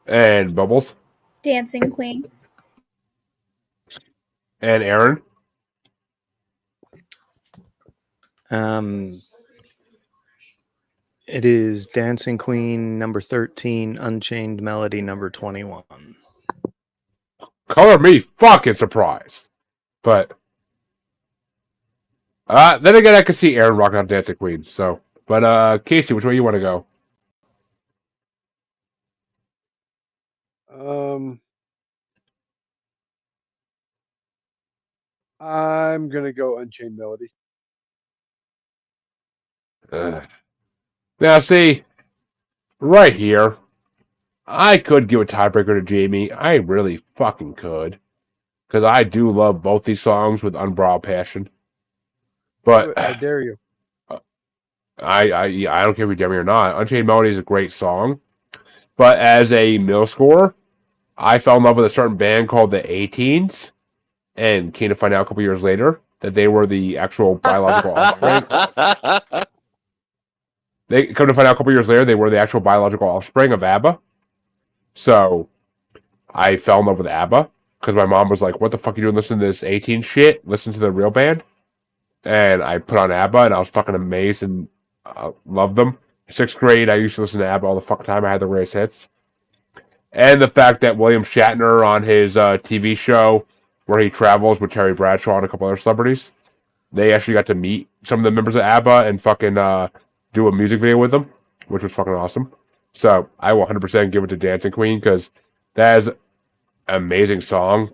Speaker 1: And Bubbles?
Speaker 7: Dancing Queen.
Speaker 1: And Aaron?
Speaker 2: It is Dancing Queen number 13, Unchained Melody number 21.
Speaker 1: Color me fucking surprised. But then again, I could see Aaron rocking out Dancing Queen. So, but Casey, which way you want to go?
Speaker 4: I'm gonna go Unchained Melody.
Speaker 1: Now, see, right here, I could give a tiebreaker to Jamie. I really fucking could, because I do love both these songs with unbridled passion. But
Speaker 4: I dare you.
Speaker 1: I don't care if you dare me or not. Unchained Melody is a great song, but as a middle schooler, I fell in love with a certain band called the A-Teens, and came to find out a couple years later that they were the actual biological offspring. They come to find out a couple years later they were the actual biological offspring of ABBA. So I fell in love with ABBA because my mom was like, "What the fuck are you doing listening to this 18 shit? Listen to the real band." And I put on ABBA, and I was fucking amazed and loved them. 6th grade, I used to listen to ABBA all the fucking time. I had the greatest hits. And the fact that William Shatner on his TV show where he travels with Terry Bradshaw and a couple other celebrities, they actually got to meet some of the members of ABBA and fucking do a music video with them, which was fucking awesome. So I will 100% give it to Dancing Queen because that is an amazing song.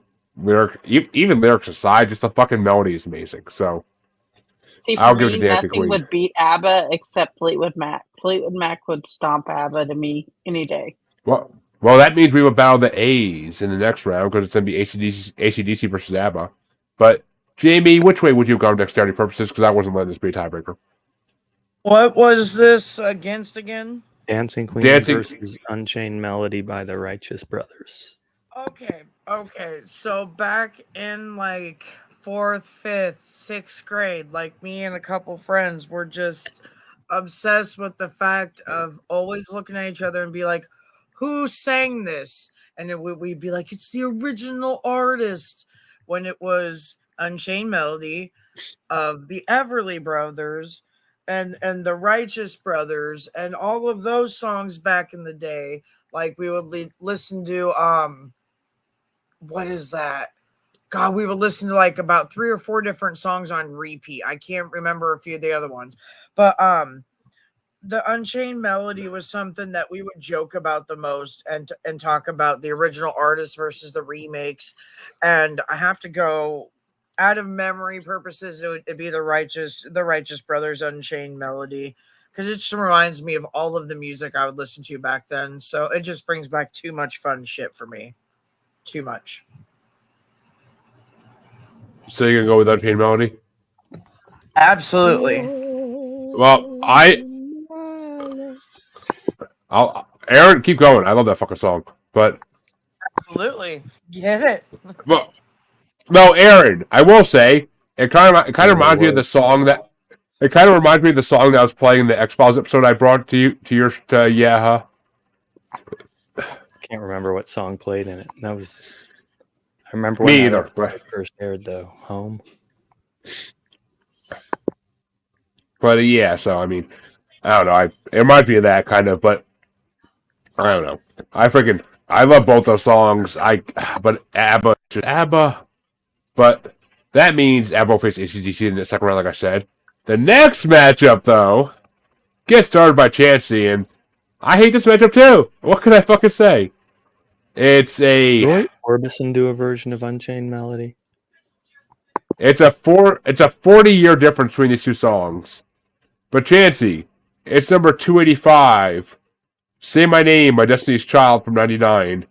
Speaker 1: Even lyrics aside, just the fucking melody is amazing. So
Speaker 8: See, for
Speaker 1: I'll give it
Speaker 8: me,
Speaker 1: to Dancing
Speaker 8: nothing
Speaker 1: Queen.
Speaker 8: would beat ABBA except Fleetwood Mac. Fleetwood Mac would stomp ABBA to me any day.
Speaker 1: Well, that means we will battle the A's in the next round because it's going to be AC/DC versus ABBA. But, Jamie, which way would you go dexterity purposes? Because I wasn't letting this be a tiebreaker.
Speaker 6: What was this against again?
Speaker 2: Dancing Queen versus Unchained Melody by the Righteous Brothers.
Speaker 6: Okay. So back in like 4th, 5th, 6th grade, like me and a couple friends were just obsessed with the fact of always looking at each other and be like, who sang this? And then we'd be like, it's the original artist, when it was Unchained Melody of the Everly Brothers and the Righteous Brothers and all of those songs back in the day. Like we would listen to what is that? God, we would listen to like about 3 or 4 different songs on repeat. I can't remember a few of the other ones, but the Unchained Melody was something that we would joke about the most and talk about the original artists versus the remakes. And I have to go out of memory purposes. It'd be the Righteous Brothers Unchained Melody, because it just reminds me of all of the music I would listen to back then. So it just brings back too much fun shit for me. Too much.
Speaker 1: So you're going to go with Unchained Melody?
Speaker 6: Absolutely.
Speaker 1: Well, Aaron, keep going. I love that fucking song. But
Speaker 6: Absolutely. Get it.
Speaker 1: Well, no, Aaron, I will say, it kind of reminds me of the song that was playing in the X-Files episode I brought to Yaha.
Speaker 2: Can't remember what song played in it. I remember
Speaker 1: when
Speaker 2: it first aired though. Home.
Speaker 1: But yeah, so I mean, I don't know. It reminds me of that kind of, but I don't know. I love both those songs. But ABBA. But that means ABBA will face AC/DC in the second round, like I said. The next matchup, though, gets started by Chansey, and I hate this matchup too. What can I fucking say? It's a
Speaker 2: Roy Orbison do a version of Unchained Melody.
Speaker 1: It's a 40-year difference between these two songs. But Chansey, it's number 285. Say My Name by Destiny's Child from 99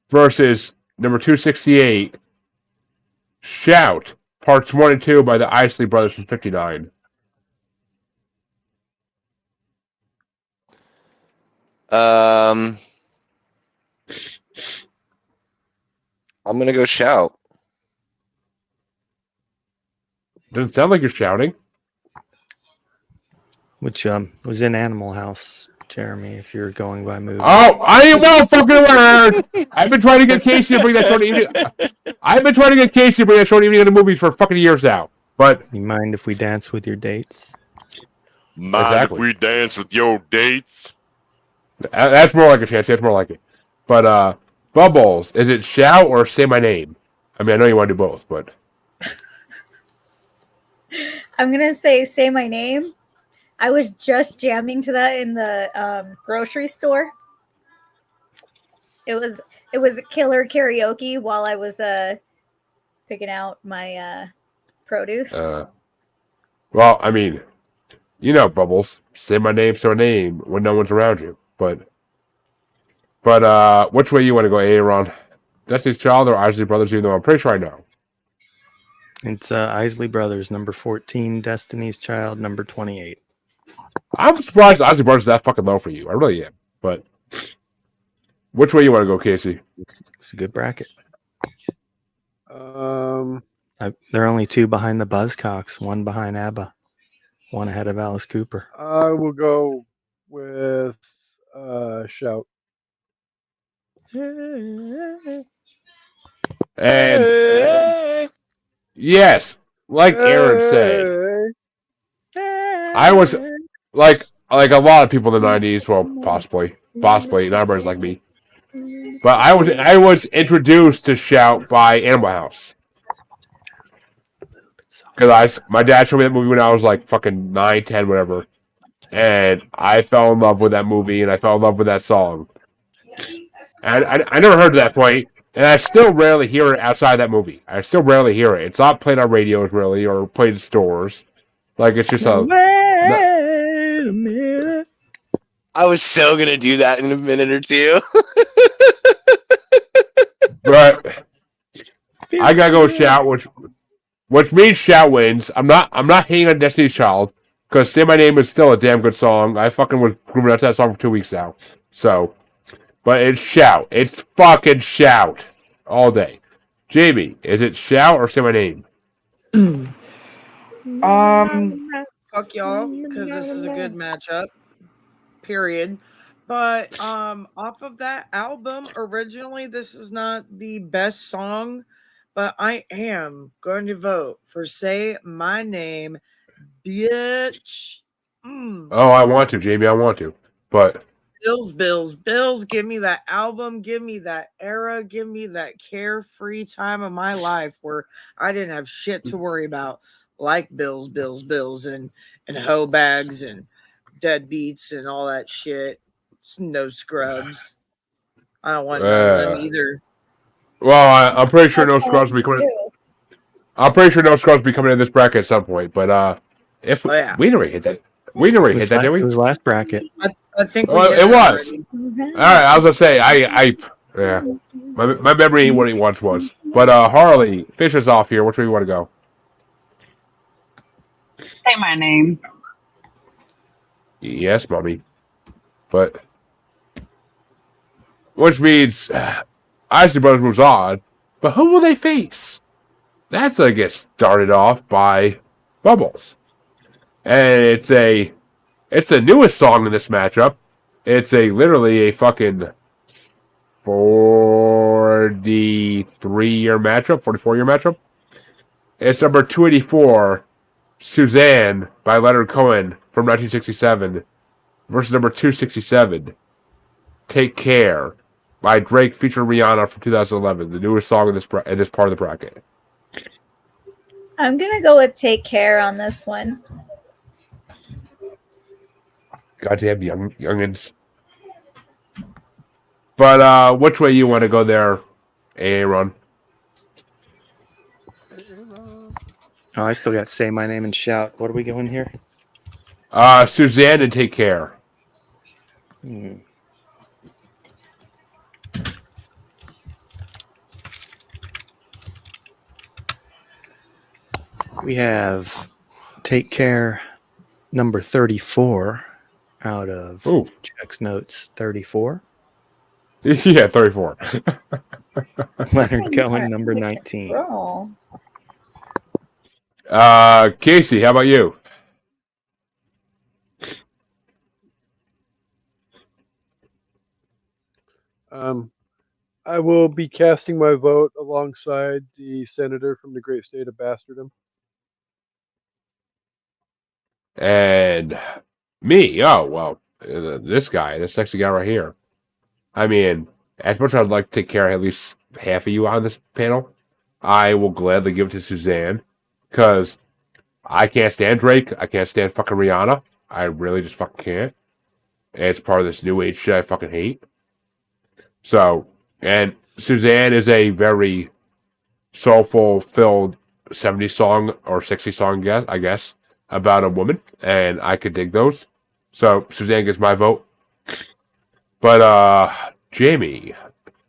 Speaker 1: versus number 268. Shout, Parts 1 and 2 by the Isley Brothers from 59.
Speaker 3: I'm going to go Shout.
Speaker 1: Doesn't sound like you're shouting.
Speaker 2: Which was in Animal House, Jeremy, if you're going by movie.
Speaker 1: Oh, I ain't well fucking word. I've been trying to get Casey to bring that short evening. I've been trying to get Casey to bring that short evening into movies for fucking years now. But
Speaker 2: you mind if we dance with your dates?
Speaker 9: If we dance with your dates?
Speaker 1: That's more like a chance. That's more like it. But Bubbles, is it Shout or Say My Name? I mean, I know you want to do both, but
Speaker 7: I'm gonna say My Name. I was just jamming to that in the grocery store. It was killer karaoke while I was picking out my produce.
Speaker 1: Well, I mean, you know, Bubbles, say my name when no one's around you. But which way you want to go, Aaron? Destiny's Child or Isley Brothers? Even though I'm pretty sure I know.
Speaker 2: It's Isley Brothers, number 14. Destiny's Child, number 28.
Speaker 1: I'm surprised Isley Brothers is that fucking low for you. I really am. But which way you want to go, Casey?
Speaker 2: It's a good bracket.
Speaker 4: Um,
Speaker 2: There are only two behind the Buzzcocks, one behind ABBA, one ahead of Alice Cooper.
Speaker 4: I will go with Shout.
Speaker 1: And yes, like Aaron said, I was like a lot of people in the '90s. Well, possibly not everybody's like me. But I was introduced to Shout by Animal House. Because my dad showed me that movie when I was like fucking 9, 10, whatever. And I fell in love with that movie, and I fell in love with that song. And I never heard to that point, and I still rarely hear it outside that movie. I still rarely hear it. It's not played on radios, really, or played in stores. Like, it's just a...
Speaker 4: Wait a minute.
Speaker 3: I was so going to do that in a minute or two.
Speaker 1: But I gotta go Shout, which means Shout wins. I'm not hating on Destiny's Child, because Say My Name is still a damn good song. I fucking was grooving out to that song for 2 weeks now. So, but it's Shout. It's fucking Shout. All day. Jamie, is it Shout or Say My Name?
Speaker 6: Fuck y'all, because this is a good matchup. Period. But off of that album, originally this is not the best song, but I am going to vote for Say My Name, bitch.
Speaker 1: Oh, I want to, Jamie. I want to. But
Speaker 6: Bills, give me that album, give me that era, give me that carefree time of my life where I didn't have shit to worry about, like bills, and hoe bags and deadbeats and all that shit. No scrubs. I don't want none of them either.
Speaker 1: Well, I'm pretty sure no scrubs will be coming. I'm pretty sure no scrubs will be coming in this bracket at some point. But if we never hit that, did we?
Speaker 10: It was last bracket.
Speaker 6: I think
Speaker 1: it was. All right, I was gonna say yeah. My memory ain't what it once was. But Harley, finish us off here. Which way you want to go?
Speaker 8: Say My Name.
Speaker 1: Yes, mommy. But which means Isley Brothers moves on. But who will they face? That's gonna get started off by Bubbles, and it's the newest song in this matchup. It's literally a fucking 43-year matchup, 44-year matchup. It's number 284, Suzanne by Leonard Cohen from 1967, versus number 267, Take Care by Drake featuring Rihanna from 2011, the newest song in this part of the bracket.
Speaker 7: I'm gonna go with Take Care on this one.
Speaker 1: Goddamn youngins. But which way you want to go there, Aaron?
Speaker 10: Oh, I still got Say My Name and Shout. What are we going here?
Speaker 1: Suzanne and Take Care.
Speaker 10: We have Take Care number 34 out of Chuck's notes 34.
Speaker 1: Yeah, 34.
Speaker 10: Leonard Cohen number 19.
Speaker 1: Casey, how about you?
Speaker 4: I will be casting my vote alongside the senator from the great state of Bastardom.
Speaker 1: And me, this guy, this sexy guy right here. I mean, as much as I'd like to take care of at least half of you on this panel, I will gladly give it to Suzanne, because I can't stand Drake. I can't stand fucking Rihanna. I really just fucking can't. And it's part of this new age shit I fucking hate. So, and Suzanne is a very soulful-filled 70s song or 60s song, I guess, about a woman, and I could dig those. So Suzanne gets my vote. But Jamie,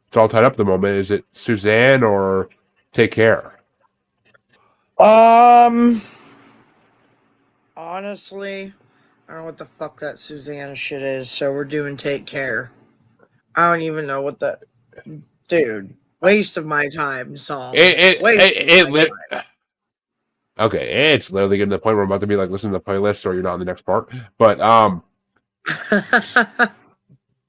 Speaker 1: it's all tied up at the moment. Is it Suzanne or Take Care?
Speaker 6: Honestly, I don't know what the fuck that Suzanne shit is, so we're doing Take Care. I don't even know what that... Dude, waste of my time song.
Speaker 1: Okay, it's literally getting to the point where I'm about to be like, listen to the playlist or you're not in the next part. But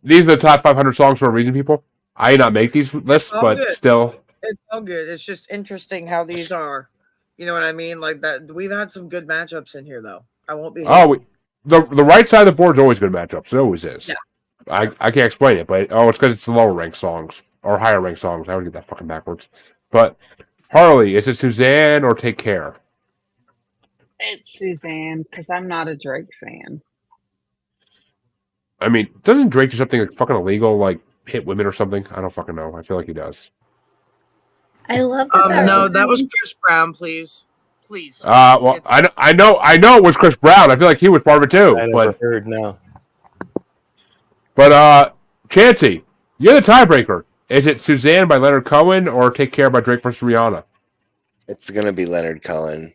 Speaker 1: these are the top 500 songs for a reason, people. I did not make these lists, but
Speaker 6: good.
Speaker 1: still.
Speaker 6: It's all good. It's just interesting how these are. You know what I mean? Like that. We've had some good matchups in here, though. I won't be.
Speaker 1: The right side of the board is always good matchups. It always is.
Speaker 6: Yeah.
Speaker 1: I can't explain it, but it's because it's the lower ranked songs or higher ranked songs. I would get that fucking backwards. But Harley, is it Suzanne or Take Care?
Speaker 8: It's Suzanne because I'm not a Drake fan.
Speaker 1: I mean, doesn't Drake do something like fucking illegal, like hit women or something? I don't fucking know. I feel like he does.
Speaker 7: I love that.
Speaker 6: No, that was Chris Brown. Please.
Speaker 1: Well, I know it was Chris Brown. I feel like he was part of it too.
Speaker 10: I never heard no.
Speaker 1: But Chancey, you're the tiebreaker. Is it Suzanne by Leonard Cohen or Take Care by Drake versus Rihanna?
Speaker 3: It's gonna be Leonard Cohen.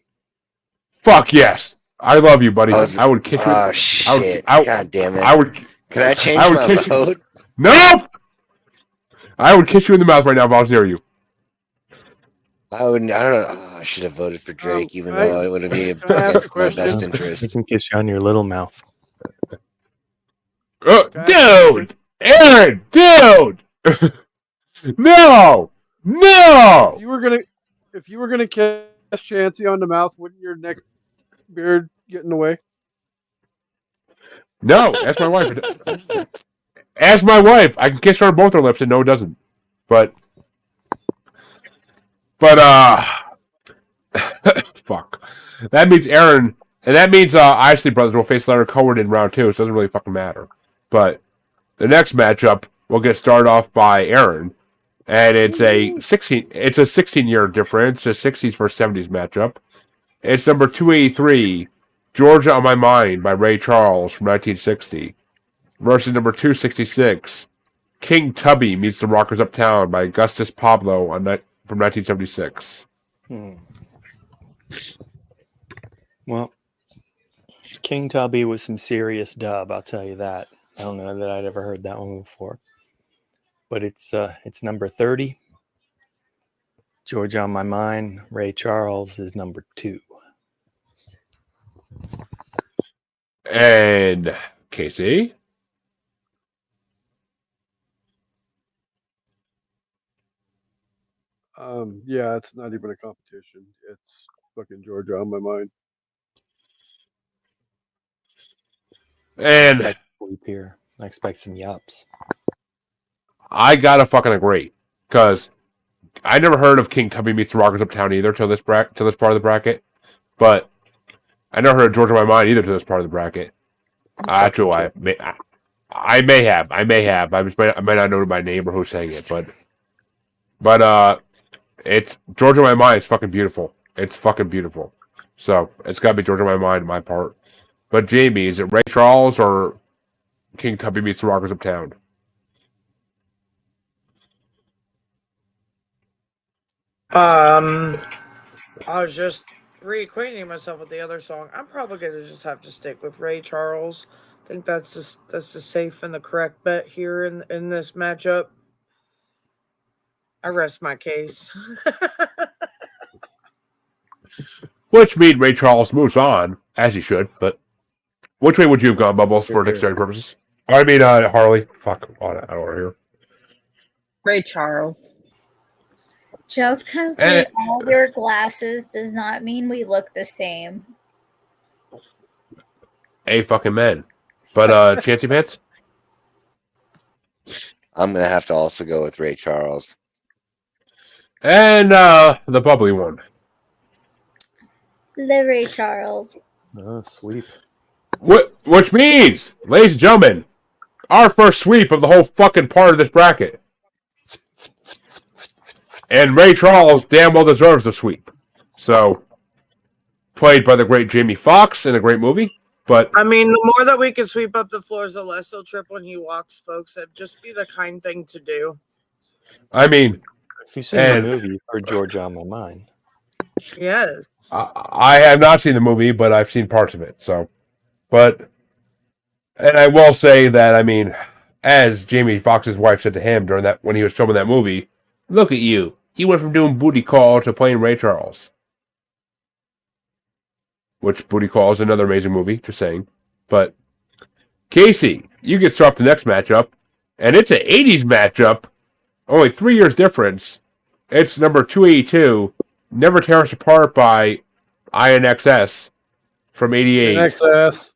Speaker 1: Fuck yes. I love you, buddy. I would kiss you.
Speaker 3: Oh shit! God damn it!
Speaker 1: I would.
Speaker 3: Can I change my vote?
Speaker 1: Nope. I would kiss you in the mouth right now if I was near you.
Speaker 3: I don't know. I should have voted for Drake, even though it would have been against my best interest.
Speaker 10: I can kiss you on your little mouth.
Speaker 1: Dude! Aaron! Dude! No!
Speaker 4: If you were gonna kiss Chancey on the mouth, wouldn't your neck beard get in the way?
Speaker 1: No, ask my wife. Ask my wife. I can kiss her on both her lips, and no, it doesn't. But fuck. That means Aaron, and that means Isley Brothers will face Leonard Cohen in round 2, so it doesn't really fucking matter. But the next matchup will get started off by Aaron, and it's a 16-year difference, a 60s versus 70s matchup. It's number 283, Georgia on My Mind by Ray Charles from 1960, versus number 266, King Tubby Meets the Rockers Uptown by Augustus Pablo from 1976.
Speaker 10: Well, King Tubby was some serious dub, I'll tell you that. I don't know that I'd ever heard that one before. But it's number 30. Georgia on My Mind, Ray Charles is number 2.
Speaker 1: And Casey?
Speaker 4: Yeah, it's not even a competition. It's fucking Georgia on My Mind.
Speaker 1: And
Speaker 10: here, I expect some yups.
Speaker 1: I gotta fucking agree, because I never heard of King Tubby Meets the Rockers Uptown either till this part of the bracket, but I never heard of Georgia on My Mind either till this part of the bracket. Actually, I may have. I might not know by name or who's saying it, but it's Georgia on My Mind. It's fucking beautiful. It's fucking beautiful. So it's gotta be Georgia on My Mind, my part. But Jamie, is it Ray Charles or King Tubby Meets the Rockers Uptown?
Speaker 6: I was just reacquainting myself with the other song. I'm probably gonna just have to stick with Ray Charles. I think that's the safe and the correct bet here in this matchup. I rest my case.
Speaker 1: Which means Ray Charles moves on, as he should, but which way would you have gone, Bubbles, for dexterity purposes? I mean, Harley. Fuck, I don't want to hear.
Speaker 8: Ray Charles.
Speaker 7: Just because we all wear glasses does not mean we look the same.
Speaker 1: Fucking men. But, Chancy Pants?
Speaker 3: I'm going to have to also go with Ray Charles.
Speaker 1: And, the bubbly one.
Speaker 7: The Ray Charles.
Speaker 10: Oh, sweep.
Speaker 1: Which means, ladies and gentlemen, our first sweep of the whole fucking part of this bracket. And Ray Charles damn well deserves a sweep. So, played by the great Jamie Foxx in a great movie. But
Speaker 6: I mean, the more that we can sweep up the floors, the less he'll trip when he walks, folks. That'd just be the kind thing to do.
Speaker 1: I mean,
Speaker 10: if you've seen the movie, you've heard Georgia on My Mind.
Speaker 6: Yes.
Speaker 1: I have not seen the movie, but I've seen parts of it. So, and I will say that, I mean, as Jamie Foxx's wife said to him during that when he was filming that movie, look at you. You went from doing Booty Call to playing Ray Charles. Which Booty Call is another amazing movie, just saying. But, Casey, you get to start off the next matchup, and it's an 80s matchup only 3 years difference. It's number 282, Never Tear Us Apart by INXS from 88.
Speaker 4: NXS.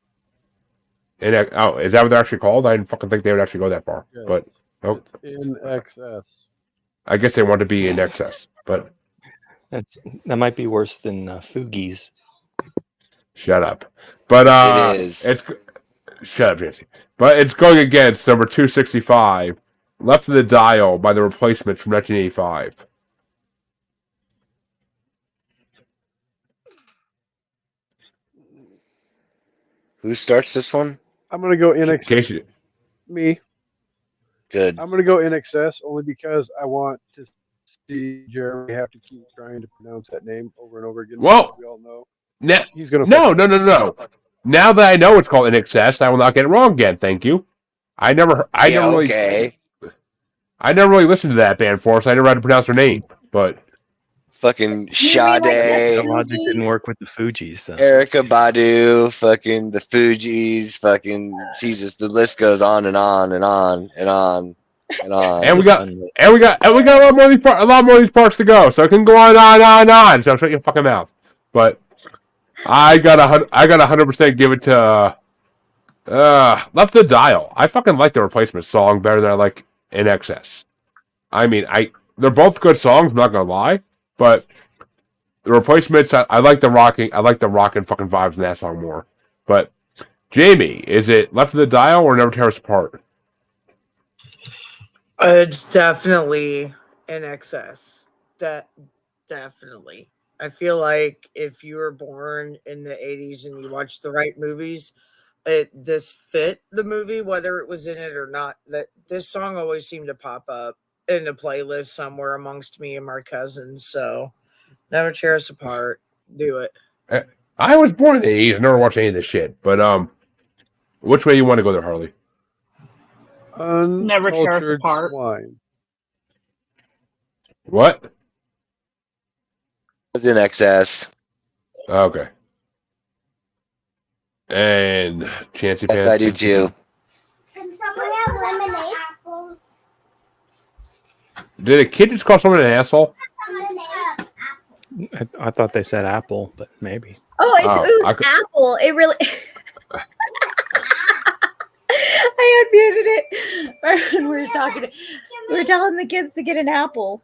Speaker 1: Oh, is that what they're actually called? I didn't fucking think they would actually go that far.
Speaker 4: Yes.
Speaker 1: But
Speaker 4: It's in excess.
Speaker 1: I guess they want to be in excess. But
Speaker 10: that might be worse than Fugees.
Speaker 1: Shut up. But
Speaker 3: It is.
Speaker 1: it's shut up, Jesse. But it's going against number 265, Left of the Dial by The Replacements from 1985.
Speaker 3: Who starts this one?
Speaker 4: I'm gonna go in excess.
Speaker 1: Casey.
Speaker 4: Me.
Speaker 3: Good.
Speaker 4: I'm gonna go in excess only because I want to see Jeremy have to keep trying to pronounce that name over and over again.
Speaker 1: Well,
Speaker 4: we all know
Speaker 1: he's gonna. No. Now that I know it's called In Excess, I will not get it wrong again. Thank you. I never really listened to that band before, so I never had to pronounce their name. But
Speaker 3: fucking Sade.
Speaker 10: The logic didn't work with the Fugees. So.
Speaker 3: Erykah Badu, fucking the Fugees, fucking Jesus. The list goes on and on and on and on and on.
Speaker 1: And we got a lot more of these parts to go, so it can go on. So shut your fucking mouth. But I got 100% give it to Left the Dial. I fucking like the Replacement song better than I like In Excess. I mean, they're both good songs. I'm not gonna lie, but the Replacements, I like the rocking fucking vibes in that song more. But Jamie, is it Left of the Dial or Never Tear Us Apart?
Speaker 6: It's definitely In Excess. Definitely. I feel like if you were born in the 80s and you watched the right movies, this fit the movie, whether it was in it or not. That this song always seemed to pop up in a playlist somewhere amongst me and my cousins. So Never Tear Us Apart. Do it.
Speaker 1: I was born in the 80s. I never watched any of this shit. But which way you want to go there, Harley?
Speaker 8: Never Tear Us Apart.
Speaker 4: Swine.
Speaker 1: What?
Speaker 3: Was In Excess.
Speaker 1: Okay. And Chancey Pants.
Speaker 3: Yes, I do too.
Speaker 11: Can someone have lemonade? Apples.
Speaker 1: Did a kid just call someone an asshole?
Speaker 10: I thought they said apple, but maybe.
Speaker 7: Oh, it was Apple. It really. I unmuted it when we were talking. We were telling the kids to get an apple.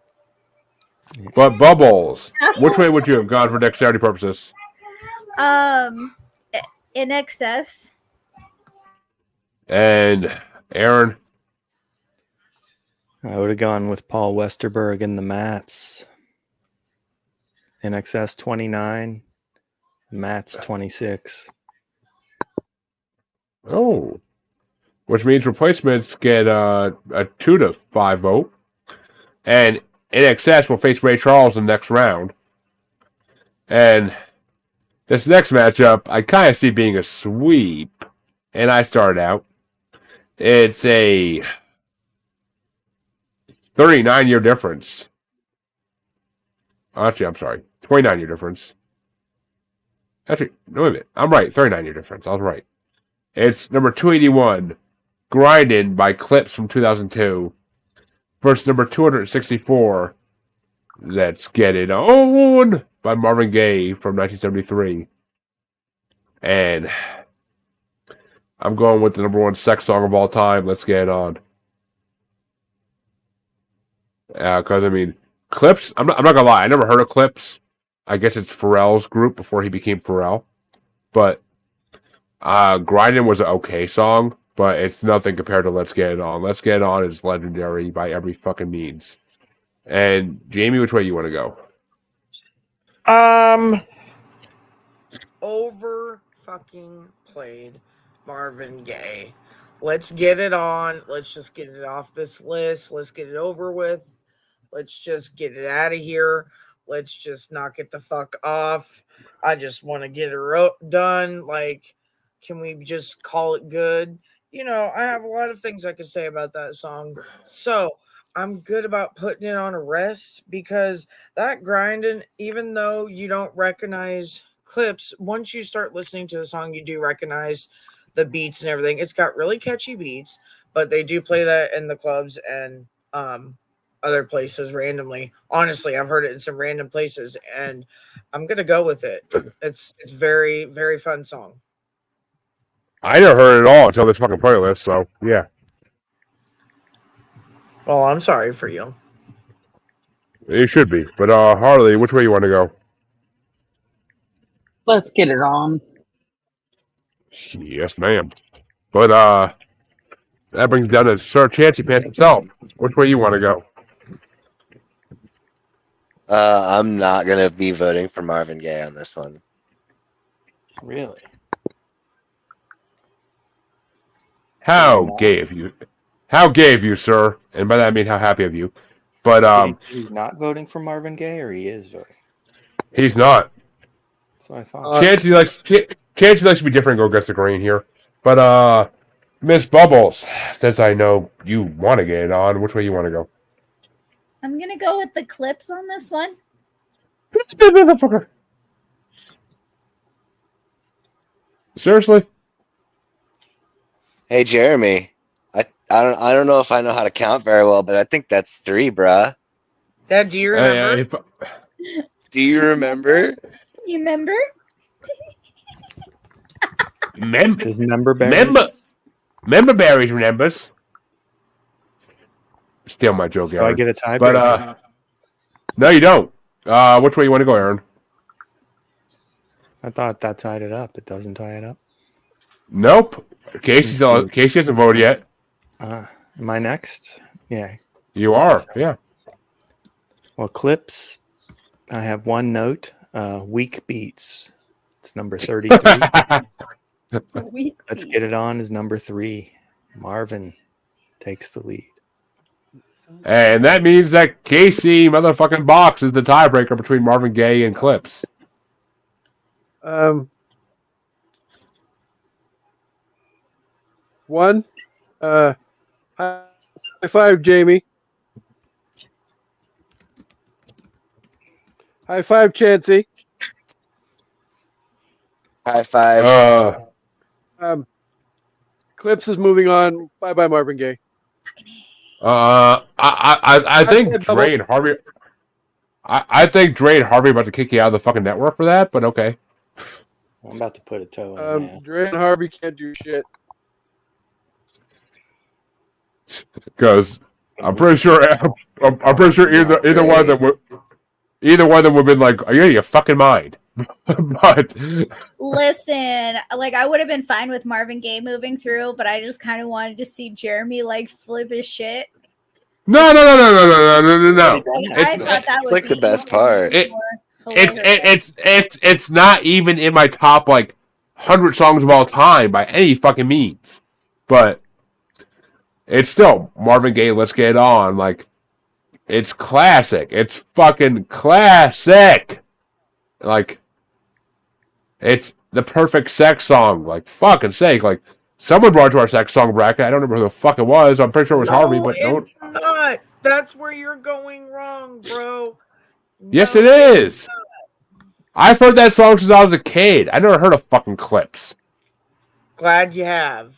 Speaker 1: But Bubbles, which way would you have gone for dexterity purposes?
Speaker 7: In Excess.
Speaker 1: And Aaron?
Speaker 10: I would have gone with Paul Westerberg and the Mats. In Excess 29, Mats 26.
Speaker 1: Oh. Which means Replacements get a 2-5 vote. And In Excess will face Ray Charles in the next round. And this next matchup, I kind of see being a sweep. And I start out. It's a 39-year difference. Actually, I'm sorry. 29-year difference. Actually, no, wait a minute. I'm right. 39-year difference. I was right. It's number 281, Grindin' by Clips from 2002. Versus number 264, Let's Get It On by Marvin Gaye from 1973. And I'm going with the number one sex song of all time, Let's Get It On. Because, I mean, Clips, I'm not going to lie, I never heard of Clips. I guess it's Pharrell's group before he became Pharrell. But Grindin' was an okay song, but it's nothing compared to Let's Get It On. Let's Get It On is legendary by every fucking means. And Jamie, which way you want to go?
Speaker 6: Over fucking played Marvin Gaye. Let's get it on. Let's just get it off this list. Let's get it over with. Let's just get it out of here. Let's just knock it the fuck off. I just want to get it done. Like, can we just call it good? You know, I have a lot of things I could say about that song. So I'm good about putting it on a rest because that Grindin', even though you don't recognize Clips, once you start listening to the song, you do recognize the beats and everything. It's got really catchy beats, but they do play that in the clubs, and other places randomly. Honestly, I've heard it in some random places, and I'm gonna go with it. It's very, very fun song.
Speaker 1: I never heard it all until this fucking playlist. So yeah.
Speaker 6: Well, I'm sorry for you.
Speaker 1: It should be. But Harley, which way you want to go?
Speaker 8: Let's get it on.
Speaker 1: Yes, ma'am. But that brings down to Sir Chancey Pants himself. Which way you want to go?
Speaker 3: I'm not gonna be voting for Marvin Gaye on this one.
Speaker 10: Really?
Speaker 1: How gay of you? How gay of you, sir? And by that I mean how happy of you. But
Speaker 10: He's not voting for Marvin Gaye, or he is voting?
Speaker 1: he's not.
Speaker 10: That's what I thought.
Speaker 1: Chancey likes to be different and go against the grain here. But Miss Bubbles, since I know you want to get it on, which way you want to go?
Speaker 7: I'm gonna go with the Clips on this one.
Speaker 1: Seriously?
Speaker 3: Hey, Jeremy. I don't know if I know how to count very well, but I think that's 3, bruh.
Speaker 6: Dad, do you remember?
Speaker 3: Do you remember?
Speaker 7: You remember?
Speaker 10: Does member berries?
Speaker 1: Member berries remembers. Steal my joke,
Speaker 10: So
Speaker 1: Aaron.
Speaker 10: I get a tie.
Speaker 1: But no, you don't. Which way you want to go, Aaron?
Speaker 10: I thought that tied it up. It doesn't tie it up.
Speaker 1: Nope. Casey hasn't voted yet.
Speaker 10: Am I next? Yeah.
Speaker 1: You are. Yeah.
Speaker 10: Well, Clips. I have one note. Weak Beats. It's number 33. Let's Get It On is number 3. Marvin takes the lead.
Speaker 1: And that means that Casey motherfucking Box is the tiebreaker between Marvin Gaye and Clips.
Speaker 4: One. High five, Jamie. High five, Chancey.
Speaker 3: High five.
Speaker 4: Clips is moving on. Bye bye, Marvin Gaye.
Speaker 1: I think Dre and Harvey. I think Dre and Harvey are about to kick you out of the fucking network for that, but okay.
Speaker 10: I'm about to put a toe in now.
Speaker 4: Dre and Harvey can't do shit.
Speaker 1: Because I'm pretty sure either one of them would have been like, "Are you out of your fucking mind?" But
Speaker 7: Listen, like I would have been fine with Marvin Gaye moving through, but I just kind of wanted to see Jeremy like flip his shit.
Speaker 1: No.
Speaker 7: I
Speaker 1: It's
Speaker 7: thought that was
Speaker 3: like the best part.
Speaker 1: It's not even in my top like 100 songs of all time by any fucking means, but it's still Marvin Gaye. Let's Get It On. Like, it's classic. It's fucking classic. Like, it's the perfect sex song. Like, fucking sake. Like, someone brought it to our sex song bracket. I don't remember who the fuck it was. I'm pretty sure it was Harvey, but
Speaker 6: it's not. That's where you're going wrong, bro.
Speaker 1: Yes, it is. I've heard that song since I was a kid. I never heard of fucking Clips.
Speaker 6: Glad you have.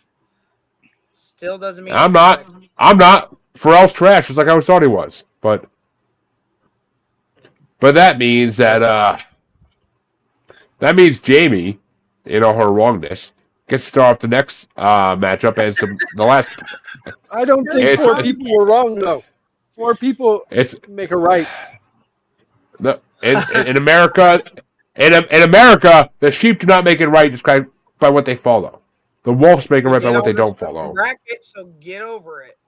Speaker 6: Still doesn't mean
Speaker 1: I'm not. Pharrell's trash, just like I always thought he was. But that means that Jamie, in all her wrongness, gets to start off the next matchup and the last.
Speaker 4: I don't think 4 people were wrong though. 4 people make a right.
Speaker 1: No, in America, in America, the sheep do not make it right just by what they follow. The wolves make it right by what they don't follow.
Speaker 6: Bracket, so get over it.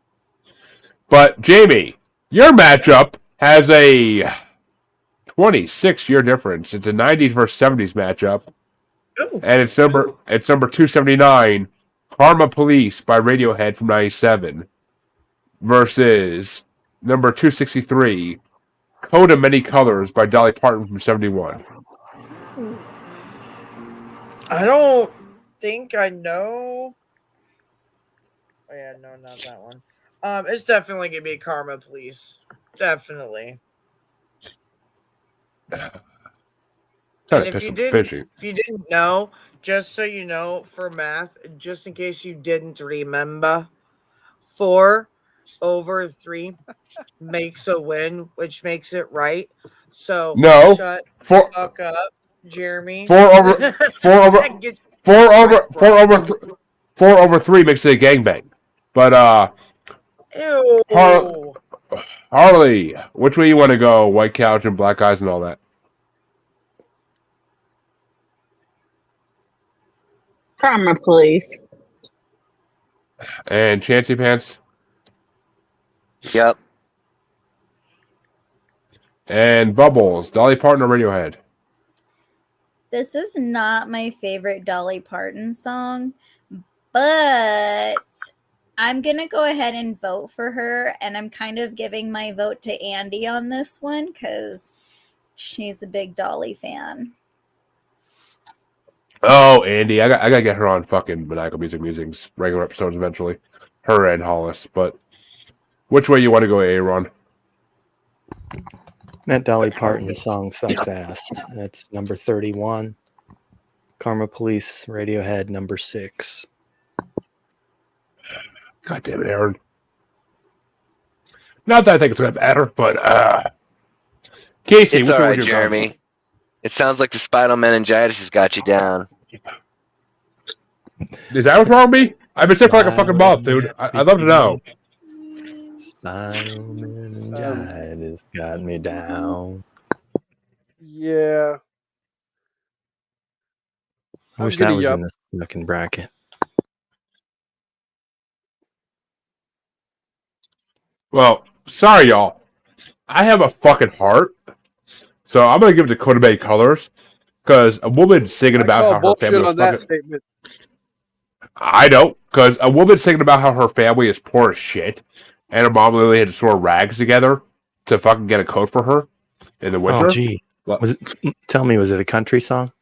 Speaker 1: But Jamie, your matchup has a 26-year difference. It's a 90s versus 70s matchup.
Speaker 6: Ooh.
Speaker 1: And it's number 279, Karma Police by Radiohead from 97 versus number 263, Coat of Many Colors by Dolly Parton from 71.
Speaker 6: I don't think I know. Oh yeah, no, not that one. It's definitely gonna be Karma Police. Definitely. And if you didn't know, just so you know, for math, just in case you didn't remember, 4 over 3 makes a win, which makes it right. So
Speaker 1: No.
Speaker 6: shut
Speaker 1: Four,
Speaker 6: the fuck up, Jeremy.
Speaker 1: 4 over 3 makes it a gangbang. But
Speaker 6: Ew.
Speaker 1: Harley, which way you want to go? White couch and black eyes and all that.
Speaker 8: Karma, please.
Speaker 1: And Chancy Pants.
Speaker 3: Yep.
Speaker 1: And Bubbles, Dolly Parton or Radiohead?
Speaker 7: This is not my favorite Dolly Parton song, but I'm going to go ahead and vote for her. And I'm kind of giving my vote to Andy on this one because she's a big Dolly fan.
Speaker 1: Oh, Andy, I got to get her on fucking Maniacal Music Musings regular episodes eventually. Her and Hollis. But which way you want to go, Aaron?
Speaker 10: That Dolly Parton song sucks ass. That's number 31. Karma Police, Radiohead, number 6.
Speaker 1: God damn it, Aaron. Not that I think it's going to matter, but Casey,
Speaker 3: It's all right, Jeremy. It sounds like the spinal meningitis has got you down.
Speaker 1: Is that what's wrong with me? I've been sick for like a fucking month, dude. I'd love to know.
Speaker 10: Spinal meningitis got me down.
Speaker 4: Yeah.
Speaker 10: I wish that was in this fucking bracket.
Speaker 1: Well, sorry, y'all. I have a fucking heart, so I'm gonna give it to Coda Bay Colors because a woman singing about how her family was
Speaker 4: on that
Speaker 1: fucking.
Speaker 4: statement.
Speaker 1: I don't, because a woman singing about how her family is poor as shit, and her mom literally had to sew rags together to fucking get a coat for her in the winter.
Speaker 10: Oh, gee. Was it? Tell me, was it a country song?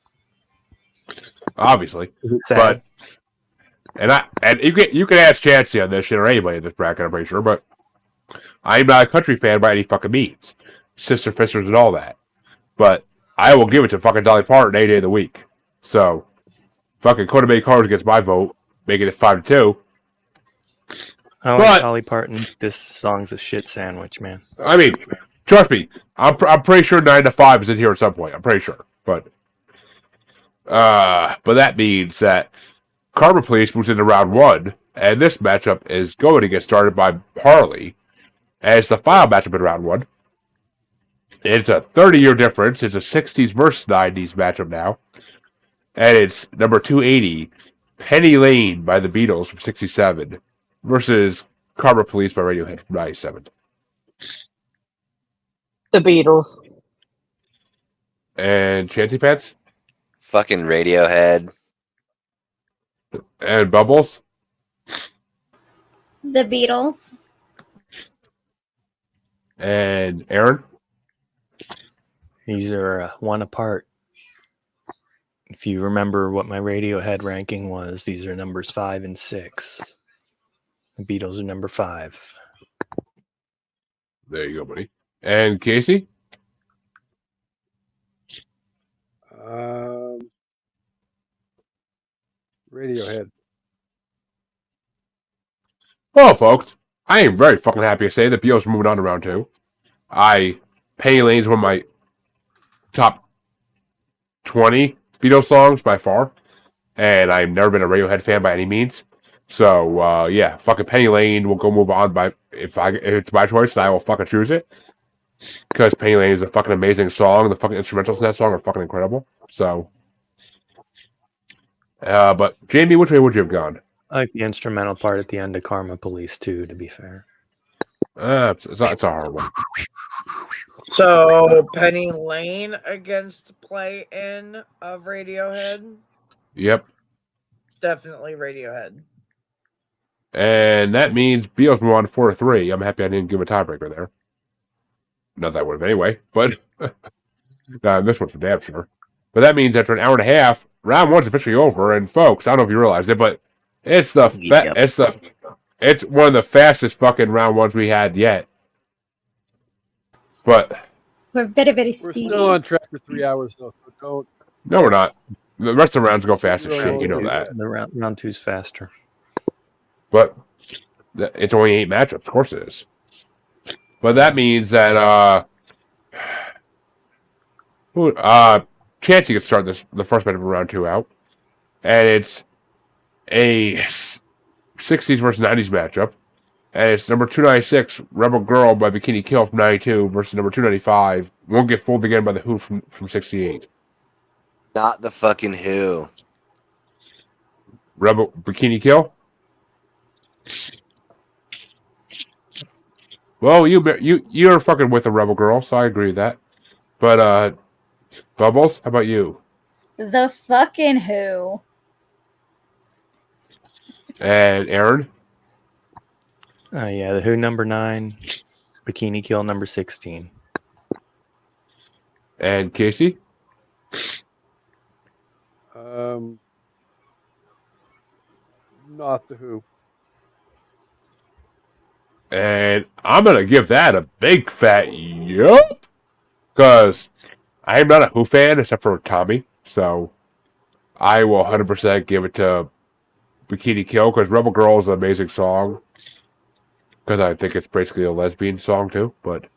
Speaker 1: Obviously, but and you can ask Chancey on this shit or anybody in this bracket. I'm pretty sure, but I'm not a country fan by any fucking means. Sister Fisters and all that, but I will give it to fucking Dolly Parton any day of the week. So, fucking Coda Bay Colors gets my vote, making it 5-2.
Speaker 10: I like Dolly Parton. This song's a shit sandwich, man.
Speaker 1: I mean, trust me, I'm pretty sure 9-5 is in here at some point. I'm pretty sure, but that means that Karma Police moves into round 1, and this matchup is going to get started by Harley as the final matchup in round 1. It's a 30-year difference. It's a 60s versus 90s matchup now, and it's number 280, Penny Lane by the Beatles from 67 versus Karma Police by Radiohead from 97.
Speaker 8: The Beatles.
Speaker 1: And Chancy Pants?
Speaker 3: Fucking Radiohead.
Speaker 1: And Bubbles?
Speaker 7: The Beatles.
Speaker 1: And Aaron?
Speaker 10: These are one apart. If you remember what my Radiohead ranking was, these are numbers 5 and 6. The Beatles are number 5.
Speaker 1: There you go, buddy. And Casey?
Speaker 4: Radiohead.
Speaker 1: Well, folks, I am very fucking happy to say that Beatles are moving on to round 2. Penny Lane's one of my top 20 Beatles songs by far, and I've never been a Radiohead fan by any means. So, yeah, fucking Penny Lane will go move on by if it's my choice, then I will fucking choose it. Because Penny Lane is a fucking amazing song. The fucking instrumentals in that song are fucking incredible. So, but Jamie, which way would you have gone?
Speaker 10: I like the instrumental part at the end of Karma Police too, to be fair.
Speaker 1: It's a hard one.
Speaker 6: So Penny Lane against play-in of Radiohead?
Speaker 1: Yep.
Speaker 6: Definitely Radiohead.
Speaker 1: And that means Beatles move on 4-3. I'm happy I didn't give a tiebreaker there. Not that I would have anyway, but this one's for damn sure. But that means after an hour and a half, round 1's officially over. And folks, I don't know if you realize it, but it's it's one of the fastest fucking round 1s we had yet. But
Speaker 7: we're very speedy.
Speaker 4: We're still on track for 3 hours though, so don't.
Speaker 1: No, we're not. The rest of the rounds go fast as shit. You know that.
Speaker 10: The round 2's faster.
Speaker 1: But It's only 8 matchups. Of course it is. But that means that Chansey could start the first matchup of round 2 out. And it's a 60s versus 90s matchup. And it's number 296, Rebel Girl by Bikini Kill from 92 versus number 295, Won't Get Fooled Again by The Who from 68.
Speaker 3: Not the fucking Who.
Speaker 1: Rebel Bikini Kill? Well, you're fucking with a Rebel Girl, so I agree with that. But Bubbles, how about you?
Speaker 7: The fucking Who.
Speaker 1: And Aaron?
Speaker 10: Yeah, The Who number 9, Bikini Kill number 16.
Speaker 1: And Casey?
Speaker 4: Not The Who.
Speaker 1: And I'm going to give that a big fat yup. Because I am not a Who fan except for Tommy. So I will 100% give it to Bikini Kill because Rebel Girl is an amazing song. Because I think it's basically a lesbian song too. But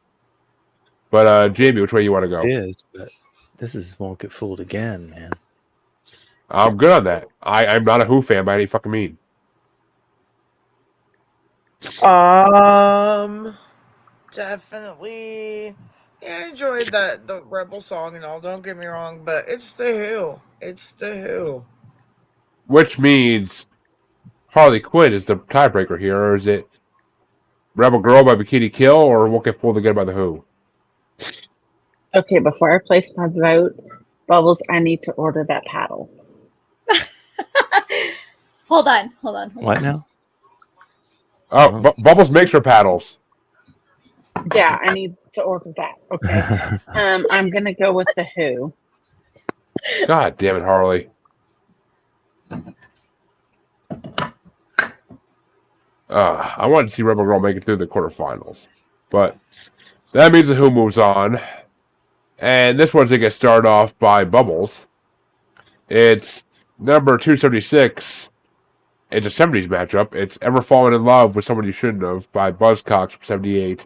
Speaker 1: Jamie, which way you want to go?
Speaker 10: It is, but this is Won't Get Fooled Again, man.
Speaker 1: I'm good on that. I'm not a Who fan by any fucking mean.
Speaker 6: Definitely. Yeah, I enjoyed the Rebel song and all. Don't get me wrong, but it's The Who. It's The Who.
Speaker 1: Which means Harley Quinn is the tiebreaker here, or is it Rebel Girl by Bikini Kill, or Won't Get Fooled Again by The Who?
Speaker 8: Okay, before I place my vote, Bubbles, I need to order that paddle.
Speaker 7: Hold on.
Speaker 10: What now?
Speaker 1: Oh, Bubbles makes her paddles.
Speaker 8: Yeah, I need to order that. Okay. I'm gonna go with The Who.
Speaker 1: God damn it, Harley. I wanted to see Rebel Girl make it through the quarterfinals. But that means The Who moves on. And this one's going to get started off by Bubbles. It's number 276. It's a 70s matchup. It's Ever Fallen in Love with Someone You Shouldn't Have by Buzzcocks from 78.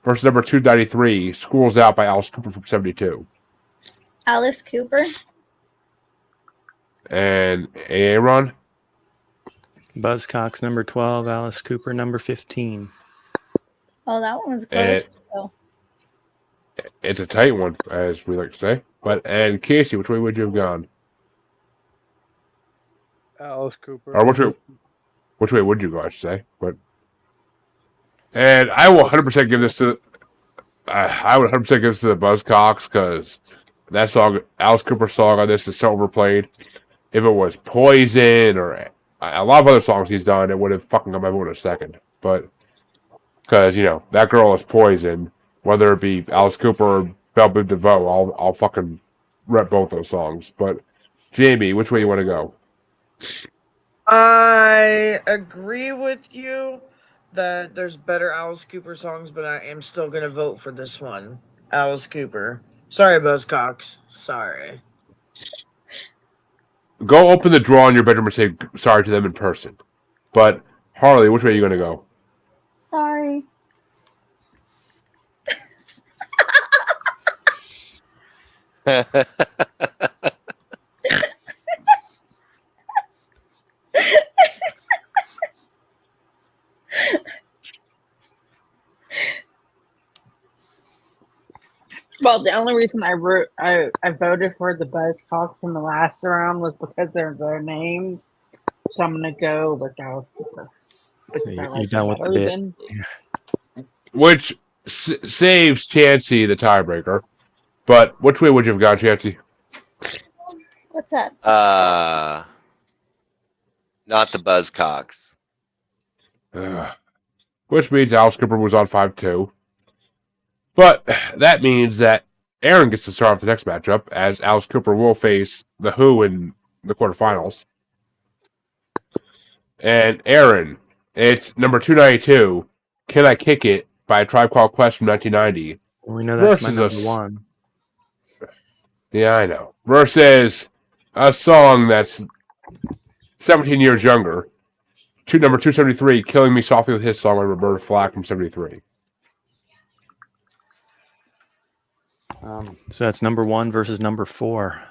Speaker 1: Versus number 293, School's Out by Alice Cooper from 72.
Speaker 7: Alice Cooper.
Speaker 1: And Aaron?
Speaker 10: Buzzcocks number 12, Alice Cooper number 15.
Speaker 7: Oh, that one was close.
Speaker 1: It's a tight one, as we like to say. And Casey, which way would you have gone?
Speaker 4: Alice Cooper.
Speaker 1: Or which way would you go, I should say. And I will 100% give this to the Buzzcocks because that song, Alice Cooper's song on this is so overplayed. If it was Poison or a lot of other songs he's done, it would have fucking got my vote in a second. But because that girl is Poison, whether it be Alice Cooper or Belle Biv DeVoe, I'll fucking rep both those songs. But Jamie, which way you want to go?
Speaker 6: I agree with you that there's better Alice Cooper songs, but I am still going to vote for this one. Alice Cooper. Sorry, Buzzcocks. Sorry.
Speaker 1: Go open the drawer in your bedroom and say sorry to them in person. But, Harley, which way are you going to go?
Speaker 7: Sorry.
Speaker 8: Well, the only reason I voted for the Buzzcocks in the last round was because they're their names. So I'm gonna go with Alice Cooper.
Speaker 10: So you're done with the bit.
Speaker 1: Which saves Chansey the tiebreaker. But which way would you have gone, Chansey?
Speaker 7: What's up?
Speaker 3: Not the Buzzcocks.
Speaker 1: Which means Alice Cooper was on 5-2. But that means that Aaron gets to start off the next matchup, as Alice Cooper will face The Who in the quarterfinals. And Aaron, it's number 292, Can I Kick It by A Tribe Called Quest from 1990.
Speaker 10: We know that's my number one.
Speaker 1: Yeah, I know. Versus a song that's 17 years younger number 273, Killing Me Softly with His Song by Roberta Flack from 73.
Speaker 10: So that's number 1 versus number 4.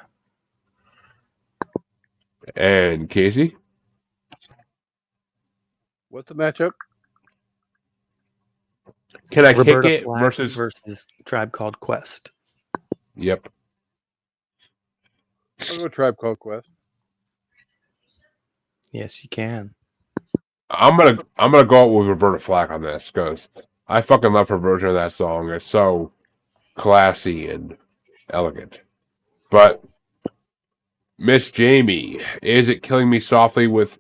Speaker 1: And Casey?
Speaker 4: What's the matchup?
Speaker 1: Can I
Speaker 10: Roberta
Speaker 1: Kick It
Speaker 10: Flack versus Tribe Called Quest.
Speaker 1: Yep.
Speaker 4: I'll go Tribe Called Quest.
Speaker 10: Yes, you can.
Speaker 1: I'm gonna go out with Roberta Flack on this because I fucking love her version of that song. It's so classy and elegant. But Miss Jamie, is it Killing Me Softly with